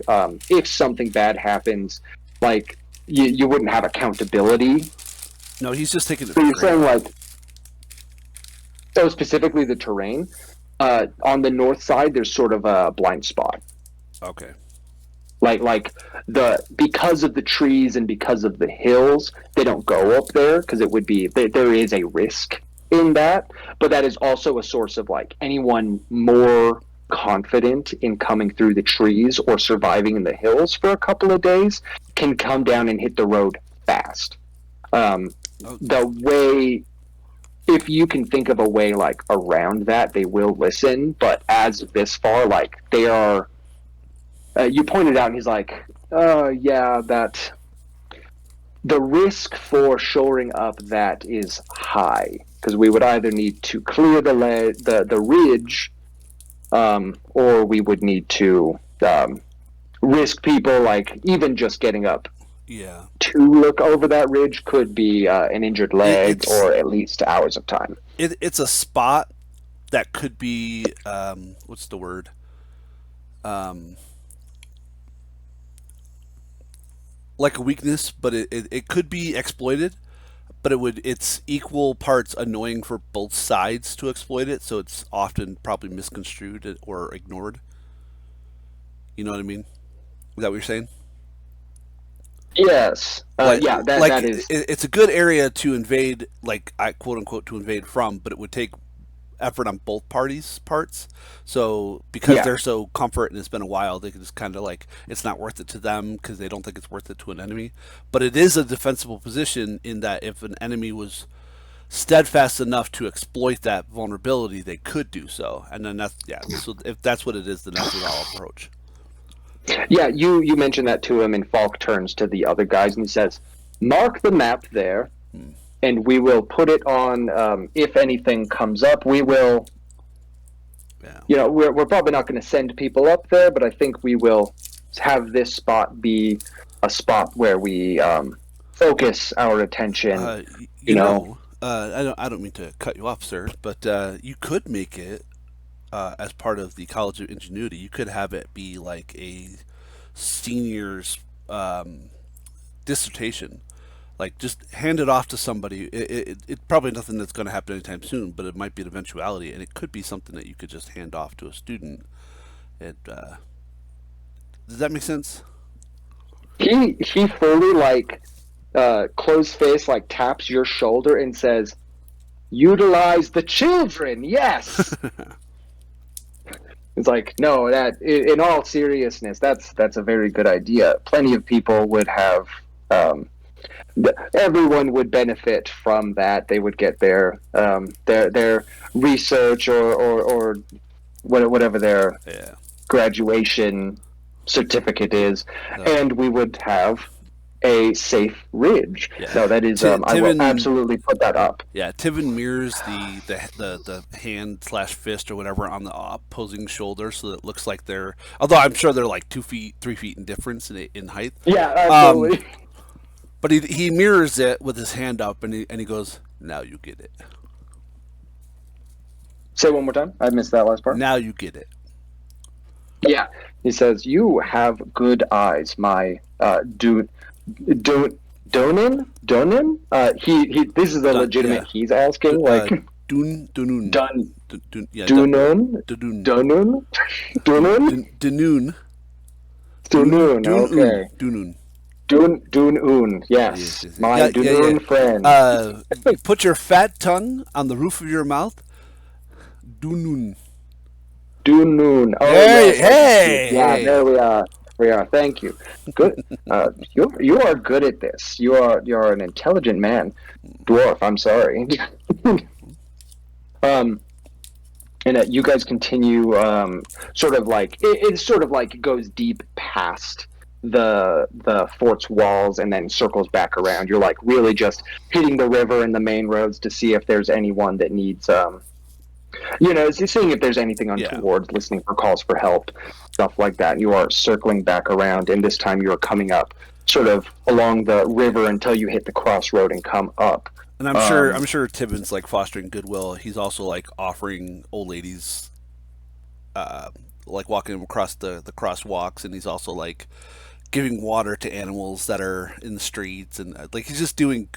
if something bad happens, like you wouldn't have accountability. No, he's just taking the. So you're saying like, so specifically the terrain on the north side, there's sort of a blind spot. Okay. Like because of the trees and because of the hills, they don't go up there because it would be there is a risk in that, but that is also a source of like anyone more confident in coming through the trees or surviving in the hills for a couple of days can come down and hit the road fast. The way, if you can think of a way like around that, they will listen, but as of this far, like they are you pointed out and he's like, yeah, that the risk for shoring up that is high because we would either need to clear the ridge, or we would need to risk people like even just getting up. Yeah. To look over that ridge could be an injured leg or at least hours of time. It's a spot that could be what's the word? Like a weakness, but it could be exploited, but it's equal parts annoying for both sides to exploit it, so it's often probably misconstrued or ignored. You know what I mean? Is that what you're saying? Yes. Yeah, that is. It's a good area to invade, like I quote unquote to invade from, but it would take effort on both parties' parts. So because they're so comfort and it's been a while, they can just kind of like it's not worth it to them because they don't think it's worth it to an enemy. But it is a defensible position in that if an enemy was steadfast enough to exploit that vulnerability, they could do so. And then so if that's what it is, then that's what I'll approach. Yeah, you mentioned that to him, and Falk turns to the other guys and he says, "Mark the map there." And we will put it on. If anything comes up, we will. Yeah. We're probably not going to send people up there, but I think we will have this spot be a spot where we focus our attention. I don't mean to cut you off, sir, but you could make it as part of the College of Ingenuity. You could have it be like a senior's dissertation. Like, just hand it off to somebody. It's probably nothing that's going to happen anytime soon, but it might be an eventuality, and it could be something that you could just hand off to a student. Does that make sense? He fully, like, closed face, like, taps your shoulder and says, "Utilize the children, yes!" It's like, no, that, in all seriousness, that's a very good idea. Plenty of people would have... everyone would benefit from that. They would get their research or whatever their graduation certificate is, and we would have a safe ridge. Yeah. No, that is. I will absolutely put that up. Yeah, Tivin mirrors the hand / fist or whatever on the opposing shoulder, so that it looks like they're. Although I'm sure they're like 2 feet, 3 feet in difference in height. Yeah, absolutely. But he mirrors it with his hand up, and he goes, "Now you get it." Say one more time. I missed that last part. Now you get it. Yeah, he says, "You have good eyes, my Donin." He. This is a legitimate. Yeah. He's asking like. Dunun. Dunun. Okay. Dunun. Yes. My Dunun friend. Put your fat tongue on the roof of your mouth. Dunun. Oh, hey. Yeah, there we are. Thank you. Good. You are good at this. You're an intelligent man, dwarf. I'm sorry. And you guys continue. Sort of like it sort of like goes deep past the fort's walls and then circles back around. You're like really just hitting the river and the main roads to see if there's anyone that needs seeing if there's anything untoward, listening for calls for help, stuff like that. You are circling back around, and this time you are coming up sort of along the river until you hit the crossroad and come up. And I'm sure Tibbin's like fostering goodwill. He's also like offering old ladies, like walking across the crosswalks, and he's also like giving water to animals that are in the streets, and like he's just doing,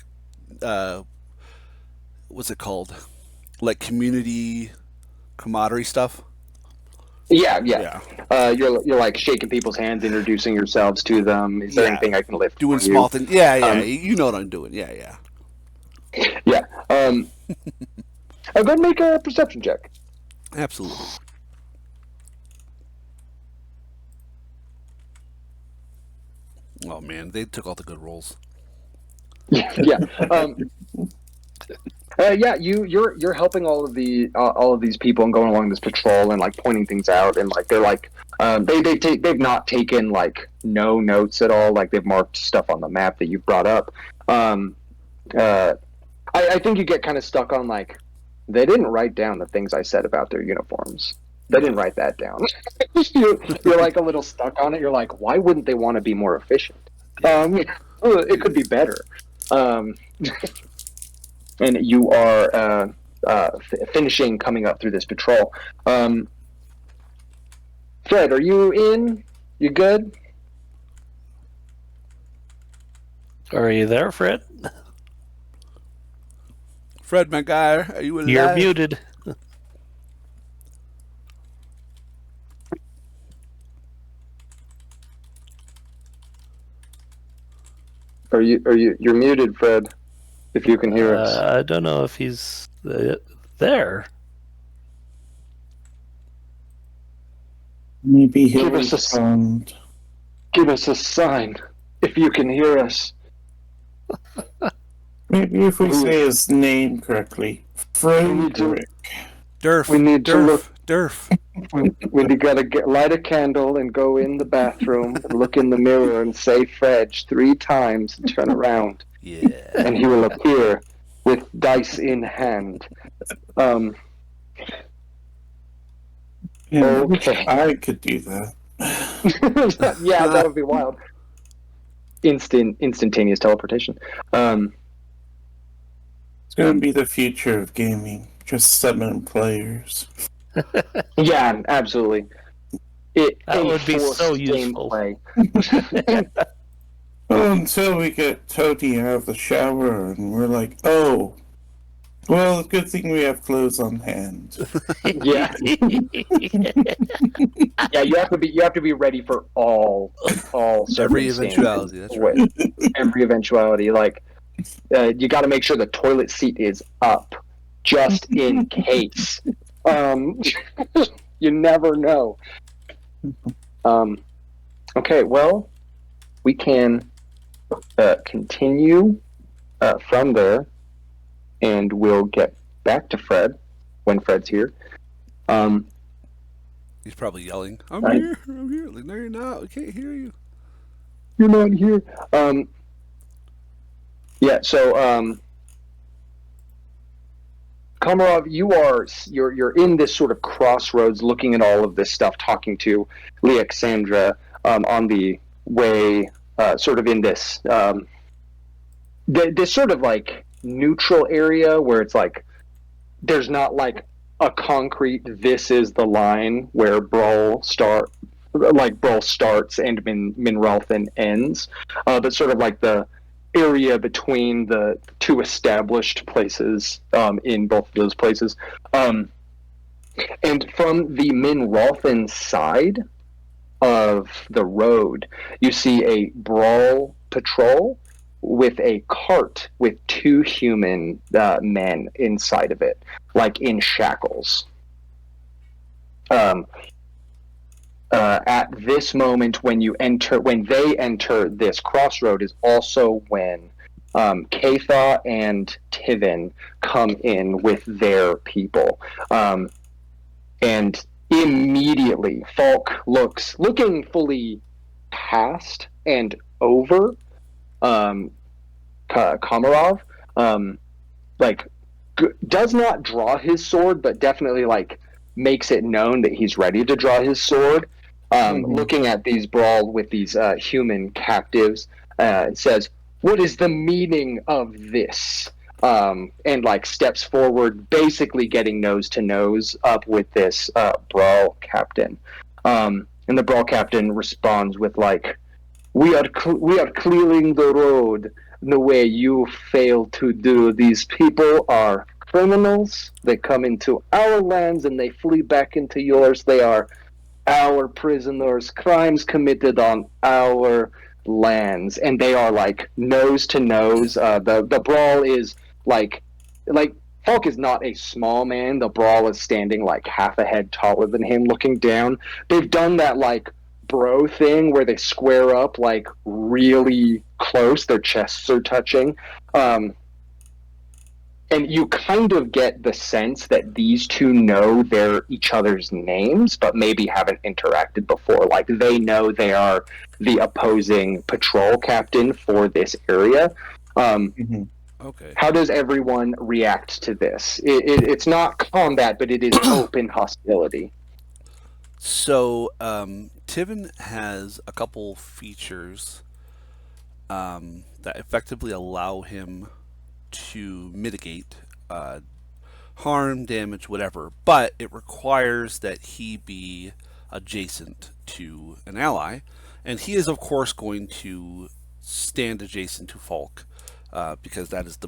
what's it called? Like community camaraderie stuff. Yeah. You're like shaking people's hands, introducing yourselves to them. Is there anything I can lift? Doing small things. Yeah. You know what I'm doing. Yeah. Yeah. I'll go and make a perception check. Absolutely. Oh man, they took all the good rolls. Yeah. You're helping all of these people and going along this patrol and like pointing things out, and like they're like they've not taken like no notes at all, like they've marked stuff on the map that you've brought up. I think you get kind of stuck on like they didn't write down the things I said about their uniforms. They didn't write that down. You're like a little stuck on it. You're like, why wouldn't they want to be more efficient? It could be better. And you are finishing coming up through this patrol. Fred, are you in? You good? Are you there, Fred? Fred, my guy, are you alive? You're muted. You're muted, Fred. If you can hear us. I don't know if he's there. Maybe give us a sign if you can hear us. Maybe if we say his name correctly. Frederick. Durf. We need to look. Durf. We gotta light a candle and go in the bathroom and look in the mirror and say Fredge 3 times and turn around. Yeah. And he will appear with dice in hand. Okay. I could do that. Yeah, that would be wild. Instantaneous teleportation. It's going to be the future of gaming. Just 7 players. Yeah, absolutely. That would be so useful. Well, until we get Toady out of the shower and we're like, oh, well, good thing we have clothes on hand. Yeah. Yeah, you have to be ready for all every eventuality. That's right. Every eventuality, like you got to make sure the toilet seat is up, just in case. You never know. Okay, well, we can continue from there, and we'll get back to Fred when Fred's here. He's probably yelling, I'm here. Like, no, you're not. We can't hear you. You're not here. Yeah. So, Komarov, you're in this sort of crossroads, looking at all of this stuff, talking to Leoxandra on the way, sort of in this this sort of like neutral area where it's like there's not like a concrete this is the line where Brawl starts and Minralthen ends, but sort of like the area between the two established places in both of those places. And from the Minralthen side of the road, you see a Brawl patrol with a cart with two human men inside of it, like in shackles. Um, at this moment, when they enter this crossroad, is also when Katha and Tivin come in with their people, and immediately Falk looking fully past and over Komarov, like does not draw his sword, but definitely like makes it known that he's ready to draw his sword. Looking at these Brawl with these human captives, says, "What is the meaning of this?" And like steps forward, basically getting nose to nose up with this Brawl captain. And the Brawl captain responds with like, we are clearing the road the way you fail to do. These people are criminals. They come into our lands and they flee back into yours. They are our prisoners, crimes committed on our lands, and they are like nose to nose. The Brawl is like Falk is not a small man. The Brawl is standing like half a head taller than him, looking down. They've done that like bro thing where they square up like really close. Their chests are touching. And you kind of get the sense that these two know each other's names, but maybe haven't interacted before. Like they know they are the opposing patrol captain for this area. Okay. How does everyone react to this? It's not combat, but it is open hostility. So, Tivin has a couple features that effectively allow him to mitigate harm, damage, whatever, but it requires that he be adjacent to an ally, and he is, of course, going to stand adjacent to Falk because that is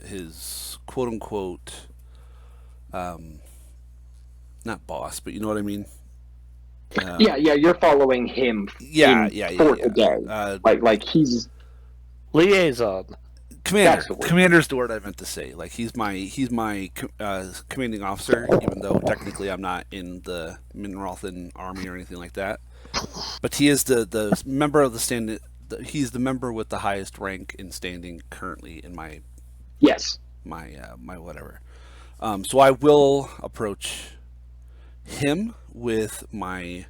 his quote unquote not boss, but you know what I mean. Yeah, you're following him. Yeah. Today. Like he's liaison. Commander's the word I meant to say. Like he's my commanding officer, even though technically I'm not in the Minralthen army or anything like that. But he is the member of the stand. He's the member with the highest rank in standing currently in my my whatever. So I will approach him with my.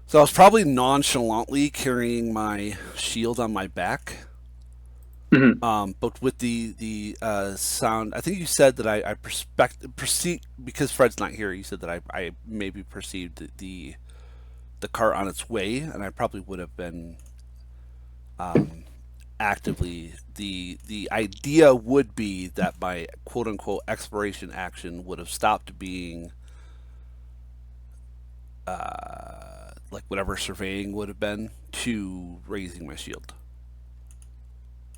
So I was probably nonchalantly carrying my shield on my back. Mm-hmm. But with the sound, I think you said that I perceive because Fred's not here. You said that I maybe perceived the cart on its way, and I probably would have been actively the idea would be that my quote unquote exploration action would have stopped being like whatever surveying would have been to raising my shield.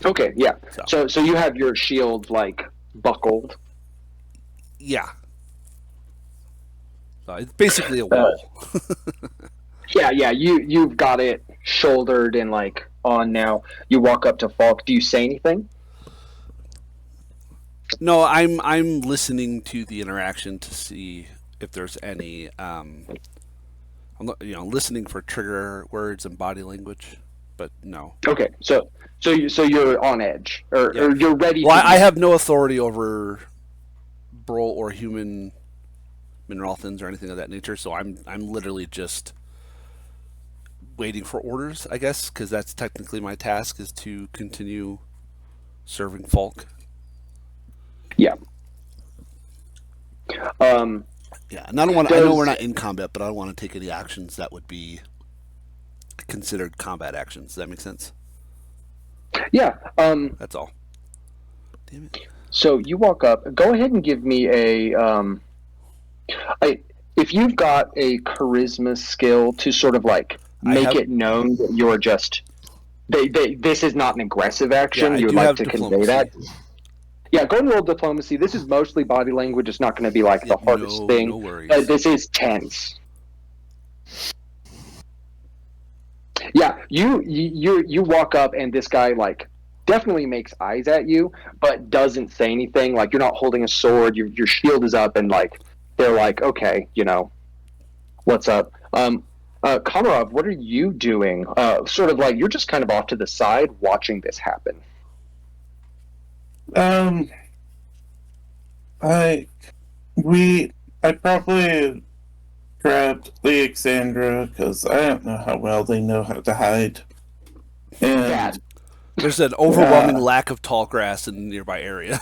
Okay, yeah. So you have your shield like buckled. Yeah. So it's basically a wall. Yeah. You've got it shouldered and like on now. You walk up to Falk. Do you say anything? No, I'm listening to the interaction to see if there's any. I'm listening for trigger words and body language, but no. Okay, so you're on edge, or you're ready. Well, I have no authority over Brawl or human Minralthans or anything of that nature, so I'm literally just waiting for orders, I guess, because that's technically my task is to continue serving Falk. Yeah. Yeah, and I don't want. I know we're not in combat, but I don't want to take any actions that would be considered combat actions. Does that make sense? Yeah. That's all. Damn it. So you walk up. Go ahead and give me if you've got a charisma skill to sort of like make it known that you're just this is not an aggressive action. Yeah, you would like to convey that. Yeah, go and roll diplomacy. This is mostly body language. It's not going to be like the hardest thing. No worries. This is tense. Yeah, you walk up and this guy like definitely makes eyes at you, but doesn't say anything. Like you're not holding a sword. Your shield is up, and like they're like, okay, what's up? Komarov, what are you doing? Sort of like you're just kind of off to the side watching this happen. I probably grabbed Alexandra because I don't know how well they know how to hide. And there's an overwhelming lack of tall grass in the nearby area.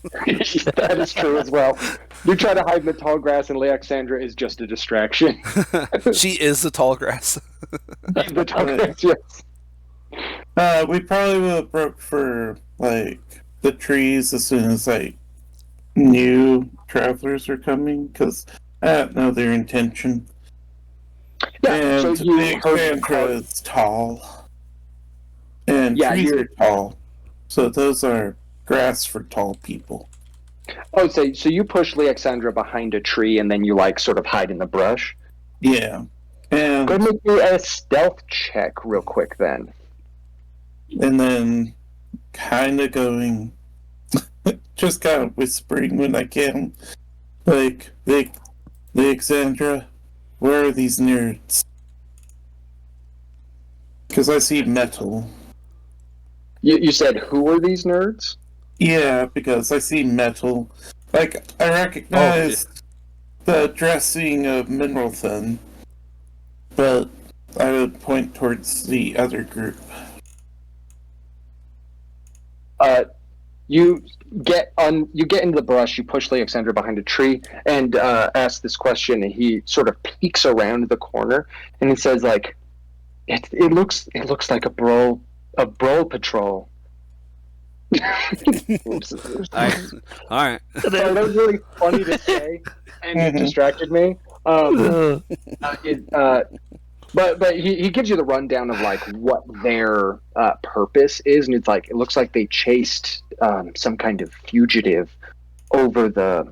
That is true as well. You try to hide in the tall grass, and Alexandra is just a distraction. She is the tall grass. The tall grass, yes. We probably would have broke for like the trees as soon as like new travelers are coming because I don't know their intention. Yeah, and so you Alexandra is tall, and trees are tall, so those are grass for tall people. Oh, so you push Alexandra behind a tree, and then you like sort of hide in the brush. Yeah, and go make me a stealth check real quick then. And then kind of going, just kind of whispering when I can, like, Alexandra, where are these nerds? Because I see metal. You said, who are these nerds? Yeah, because I see metal. Like, I recognize the dressing of Mineral Thin, but I would point towards the other group. You get into the brush, you push Alexandra behind a tree, and ask this question, and he sort of peeks around the corner, and he says, like, it looks like a brawl patrol. All right. Sorry, that was really funny to say, and it distracted me. But he gives you the rundown of like what their purpose is, and it's like it looks like they chased some kind of fugitive over the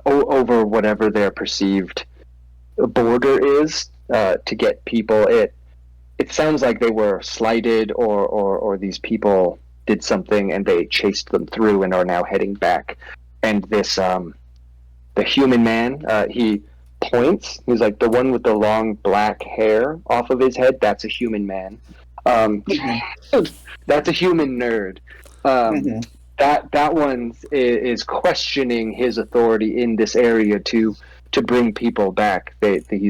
over whatever their perceived border is to get people. It sounds like they were slighted, or these people did something and they chased them through and are now heading back. And this the human man, he points. He's like, the one with the long black hair off of his head, that's a human man. That's a human nerd. That one is questioning his authority in this area to bring people back.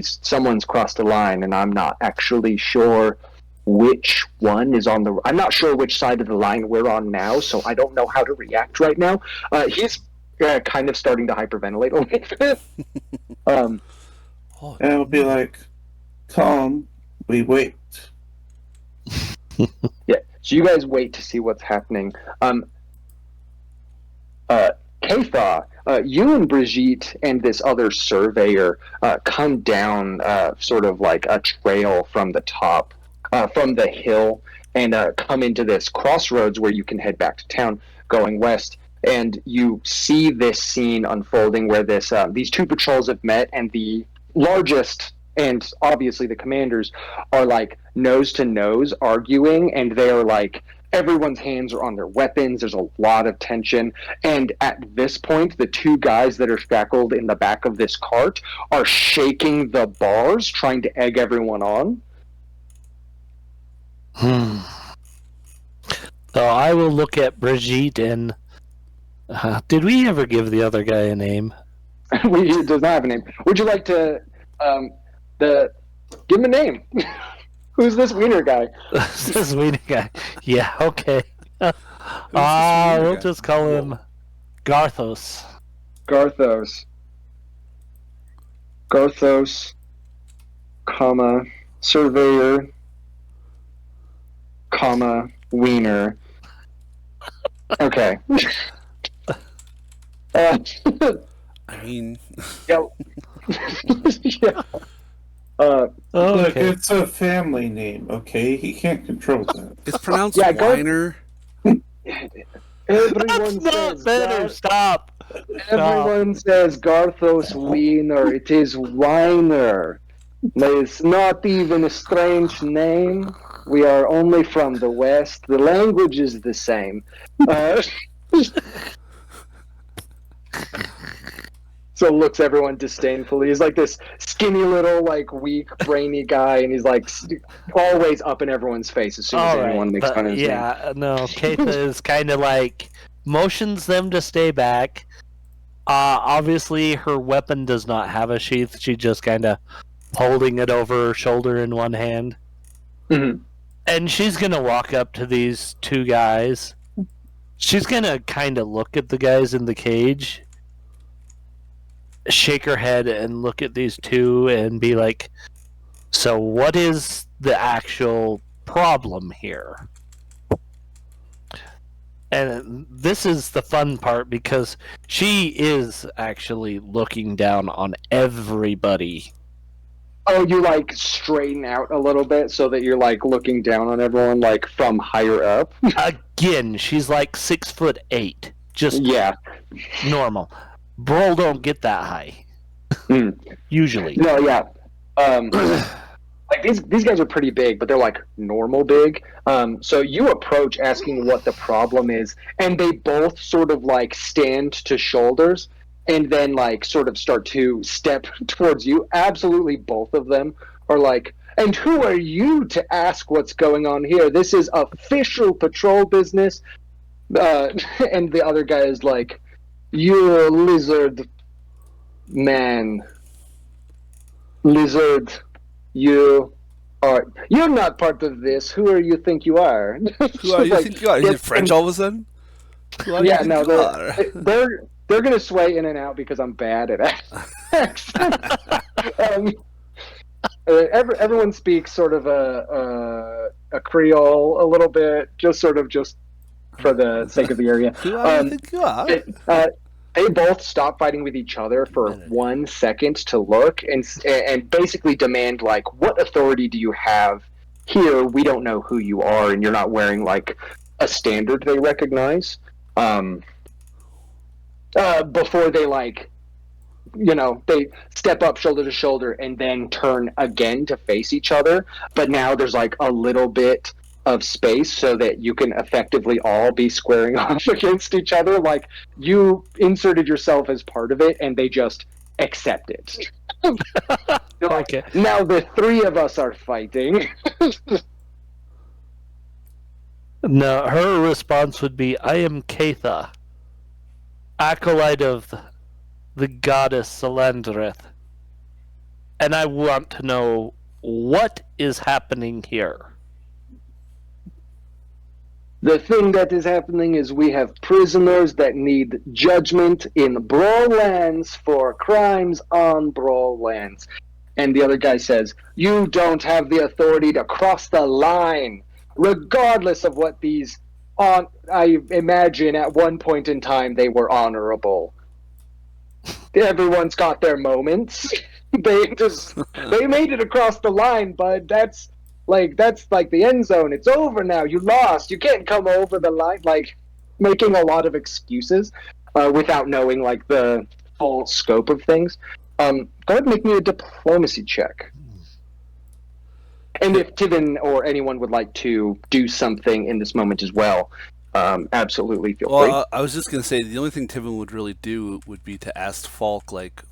Someone's crossed the line, and I'm not actually sure which one is on the. I'm not sure which side of the line we're on now, so I don't know how to react right now. He's kind of starting to hyperventilate a little bit. And it'll be like, calm, we wait. Yeah, so you guys wait to see what's happening. Katha, you and Brigitte and this other surveyor come down sort of like a trail from the top, from the hill, and come into this crossroads where you can head back to town going west. And you see this scene unfolding where these two patrols have met, and the largest and obviously the commanders are like nose to nose arguing, and they're like everyone's hands are on their weapons. There's a lot of tension, and at this point the two guys that are shackled in the back of this cart are shaking the bars, trying to egg everyone on. So I will look at Brigitte and did we ever give the other guy a name? He does not have a name. Would you like to give him a name? Who's this wiener guy? This wiener guy. Yeah, okay. Who's this wiener We'll guy? just call him Garthos. Garthos. Garthos, comma, surveyor, comma, wiener. Okay. I mean, yeah. Yeah. Look, Okay. it's a family name, okay? He can't control that. it's pronounced Yeah, go- Weiner. Everyone That's not says better. Stop. Everyone says Garthos Wiener. It is Weiner. It's not even a strange name. We are only from the West. The language is the same. So looks everyone disdainfully. He's like this skinny little, like weak, brainy guy, and he's like always up in everyone's face as soon as anyone makes fun of his name. Yeah, no, Keitha is kind of like motions them to stay back. Obviously, her weapon does not have a sheath. She just kind of holding it over her shoulder in one hand. Mhm. And she's going to walk up to these two guys. She's going to kind of look at the guys in the cage, shake her head, and look at these two and be like, so what is the actual problem here? And this is the fun part because she is actually looking down on everybody. Oh, you like straighten out a little bit so that you're like looking down on everyone like from higher up. Again, she's like 6'8", just Yeah. normal. Bro don't get that high. Usually. No, yeah. Like these guys are pretty big, but they're like normal big. So you approach asking what the problem is, and they both sort of like stand to shoulders and then like sort of start to step towards you. Absolutely both of them are like, and who are you to ask what's going on here? This is official patrol business. And the other guy is like, you're a lizard man. Lizard, you're not part of this. Who are you think you are? Who are you think you are? Is it French all of a sudden? Who are you Yeah, think no, you are? they're gonna sway in and out because I'm bad at accents. Everyone speaks sort of a Creole a little bit, just for the sake of the area. Who are you think you are? They both stop fighting with each other for 1 second to look and basically demand like, what authority do you have here? We don't know who you are, and you're not wearing like a standard they recognize. Before they like, they step up shoulder to shoulder and then turn again to face each other. But now there's like a little bit of space so that you can effectively all be squaring off against each other. Like you inserted yourself as part of it and they just accept it. Okay. Now the three of us are fighting. No, her response would be, I am Keitha, acolyte of the goddess Salandrith, and I want to know what is happening here. The thing that is happening is we have prisoners that need judgment in Brawl lands for crimes on Brawl lands. And the other guy says, you don't have the authority to cross the line, regardless of what these... I imagine at one point in time they were honorable. Everyone's got their moments. They made it across the line, bud. That's like the end zone. It's over now. You lost. You can't come over the line. Like making a lot of excuses without knowing like the full scope of things. Go ahead and make me a diplomacy check. And if Tivin or anyone would like to do something in this moment as well, absolutely feel free. Well, I was just gonna say the only thing Tivin would really do would be to ask Falk, like,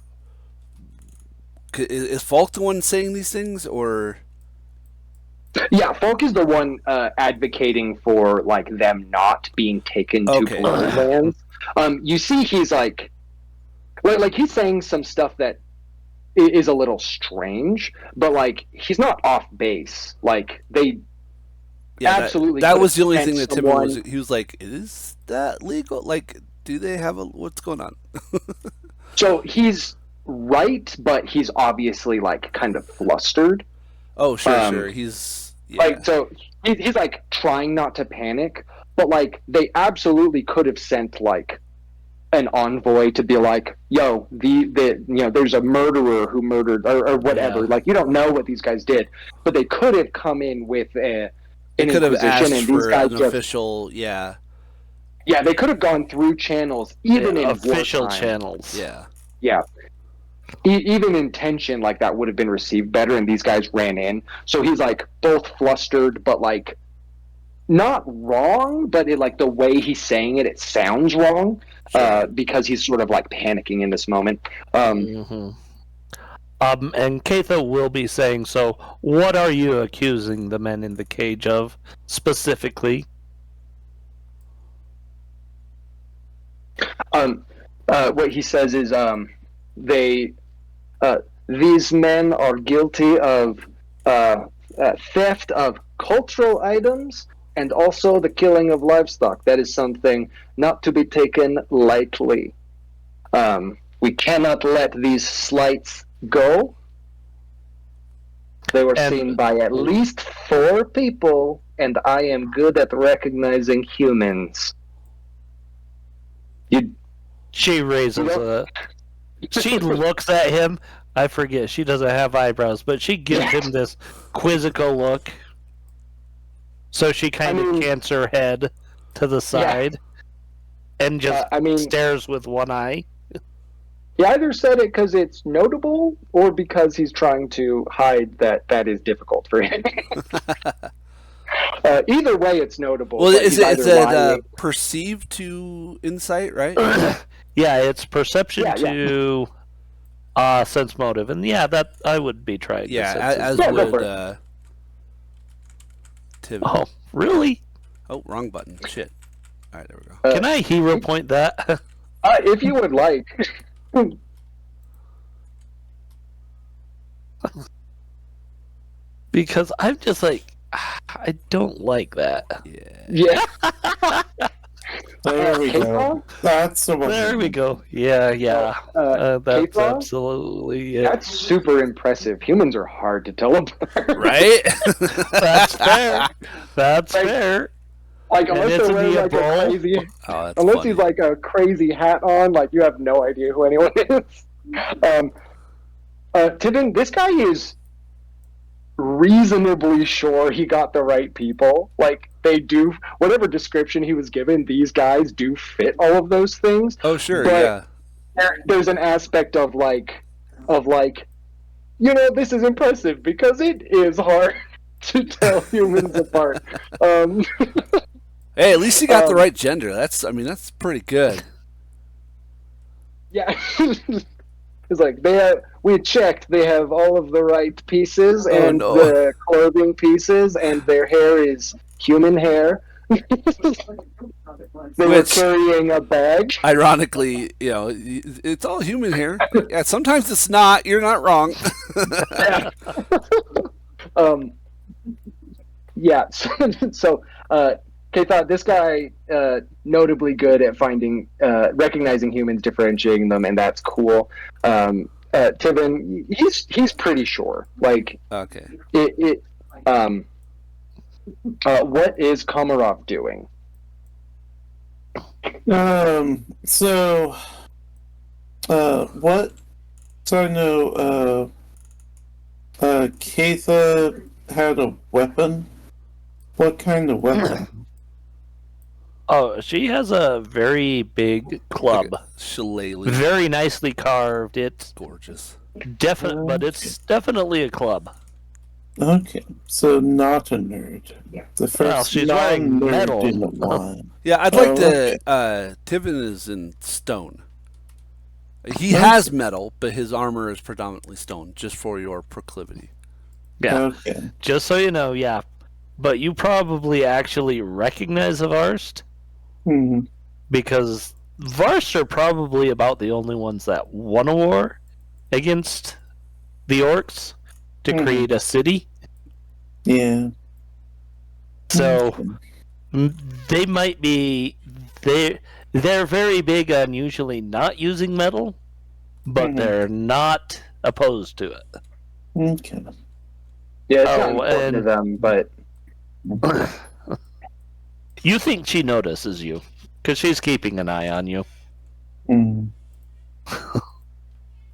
is Falk the one saying these things, or? Yeah, Falk is the one advocating for like them not being taken to Blood lands. You see, he's like he's saying some stuff that is a little strange, but like he's not off base. Like they absolutely that could was have the only sent thing that someone- Tibbin was. He was like, "Is that legal? Like, do they have a what's going on?" So he's right, but he's obviously like kind of flustered. Oh, sure. He's Like so he's like trying not to panic, but like they absolutely could have sent like an envoy to be like, yo, there's a murderer who murdered or whatever. Yeah. Like you don't know what these guys did, but they could have come in with an could have inquisition, asked and these for guys an just official. Yeah. yeah, they could have gone through channels even in official wartime. channels. Yeah. Even in tension, like that would have been received better, and these guys ran in. So he's like both flustered, but like not wrong, but it, like the way he's saying it sounds wrong because he's sort of like panicking in this moment. And Katha will be saying, so what are you accusing the men in the cage of specifically? What he says is these men are guilty of theft of cultural items and also the killing of livestock. That is something not to be taken lightly. We cannot let these slights go. They were seen by at least 4 people, and I am good at recognizing humans. She raises she looks at him. I forget, she doesn't have eyebrows, but she gives him this quizzical look. So she kind of cants her head to the side and just stares with one eye. He either said it because it's notable or because he's trying to hide that is difficult for him. Either way, it's notable. Well, is it perceived to insight, right? Yeah, it's perception to sense motive, and that I would be trying. Yeah, as would Tim. Oh, really? Oh, wrong button. Shit. All right, there we go. Can I hero point that? If you would like. Because I'm just like, I don't like that. Yeah. There we go. That's the one. There we go. Yeah. That's absolutely it. That's super impressive. Humans are hard to tell apart. Right? That's fair. That's fair. Like unless they're wearing like a crazy, unless he's like a crazy hat on, like you have no idea who anyone is. Tibbin, this guy is reasonably sure he got the right people. Like they do, whatever description he was given, these guys do fit all of those things. Oh sure, but there's an aspect of like, this is impressive because it is hard to tell humans apart. Hey, at least you got the right gender. That's pretty good. Yeah. It's like we checked, they have all of the right pieces and the clothing pieces, and their hair is human hair. They were carrying a bag. Ironically, it's all human hair. Yeah, sometimes it's not. You're not wrong. So Kay thought this guy notably good at recognizing humans, differentiating them, and that's cool. Tibbin, he's pretty sure. Like, okay. What is Komarov doing? So I know, Katha had a weapon. What kind of weapon? Oh, she has a very big club. Shillelagh. Very nicely carved. It's gorgeous. But it's definitely a club. Okay, so not a nerd. The first she's wearing metal. In a while. Yeah, I'd like to. Tibbin is in stone. He has metal, but his armor is predominantly stone, just for your proclivity. Yeah. Okay. Just so you know, yeah. But you probably actually recognize a Varst. Mm-hmm. Because Varst are probably about the only ones that won a war against the orcs to create a city. Yeah. So they might be they're very big on usually not using metal, but they're not opposed to it. Okay. Yeah, it's not important to them, but you think she notices you because she's keeping an eye on you.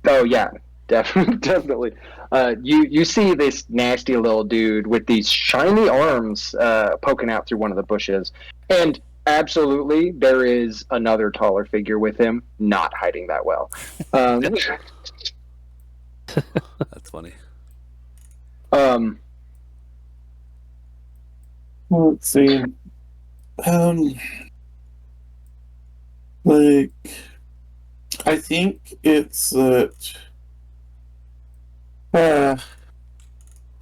oh yeah, definitely. You see this nasty little dude with these shiny arms poking out through one of the bushes, and absolutely there is another taller figure with him, not hiding that well. That's funny. Let's see. Like, I think it's that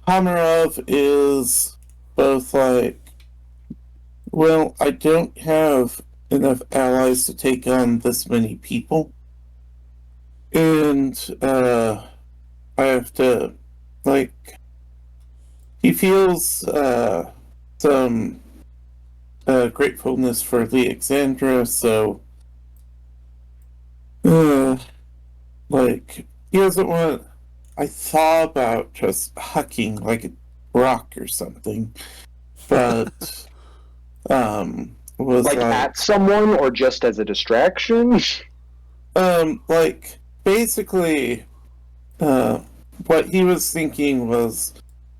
Hamarov is both like, well, I don't have enough allies to take on this many people, and I have to, like, he feels some gratefulness for Alexandra, so like, he doesn't want. I thought about just hucking like a rock or something, but was like at someone or just as a distraction? Like basically, what he was thinking was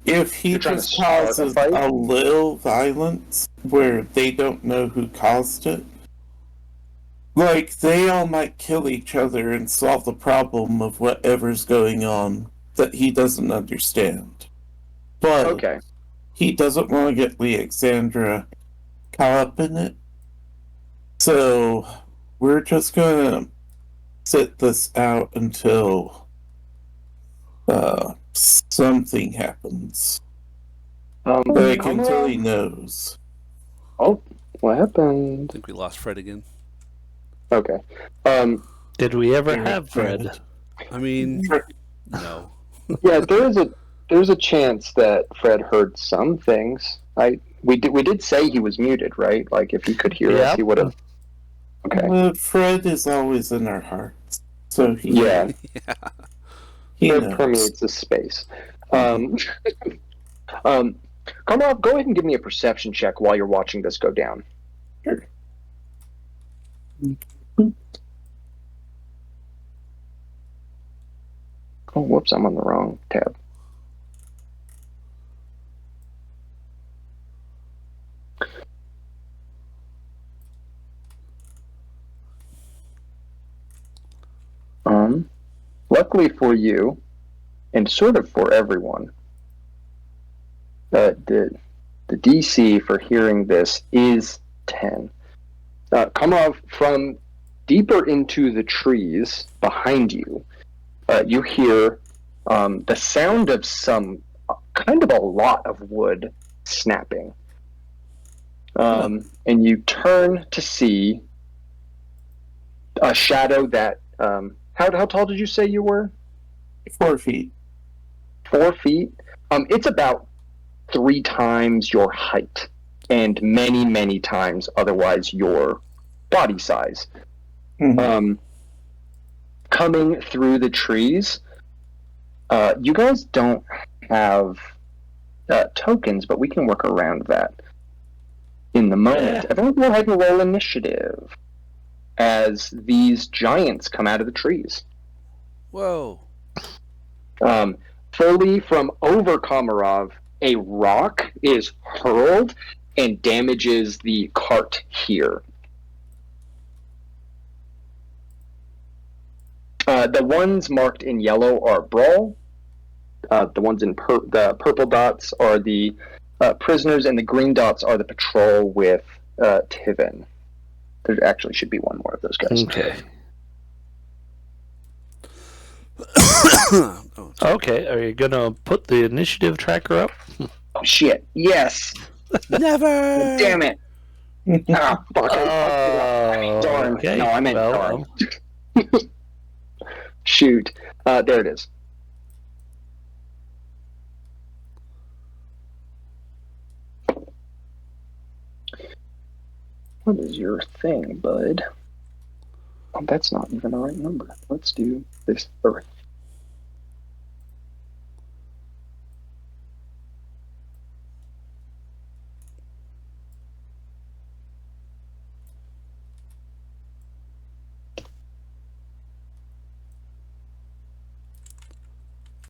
if he just causes a little violence where they don't know who caused it, like, they all might kill each other and solve the problem of whatever's going on that he doesn't understand. But Okay. he doesn't want to get Alexandra caught up in it. So we're just gonna sit this out until something happens. Like, until he knows. Oh, what happened? I think we lost Fred again. Okay. Did we ever have Fred? I mean, no. Yeah, there's a chance that Fred heard some things. We did say he was muted, right? Like if he could hear us, he would have. Okay. Fred is always in our hearts, so he yeah. He Fred knows. permeates the space. Come on, go ahead and give me a perception check while you're watching this go down. Sure. Oh, whoops, I'm on the wrong tab. Luckily for you, and sort of for everyone, the DC for hearing this is 10. Come off from deeper into the trees behind you. You hear the sound of some kind of a lot of wood snapping. And you turn to see a shadow that how tall did you say you were? 4 feet. 4 feet. It's about 3 times your height and many times otherwise your body size. Coming through the trees. You guys don't have tokens, but we can work around that in the moment. Everyone go ahead and roll initiative as these giants come out of the trees. Whoa. Fully from over Komarov, a rock is hurled and damages the cart here. The ones marked in yellow are Brawl. The ones in the purple dots are the prisoners, and the green dots are the patrol with Tivin. There actually should be one more of those guys. Okay. Okay, are you gonna put the initiative tracker up? Oh shit! Yes. Never. Damn it! Ah, fuck! Darn! Okay. No, I meant darn. Shoot! There it is. What is your thing, bud? Oh, that's not even the right number. Let's do this Earth.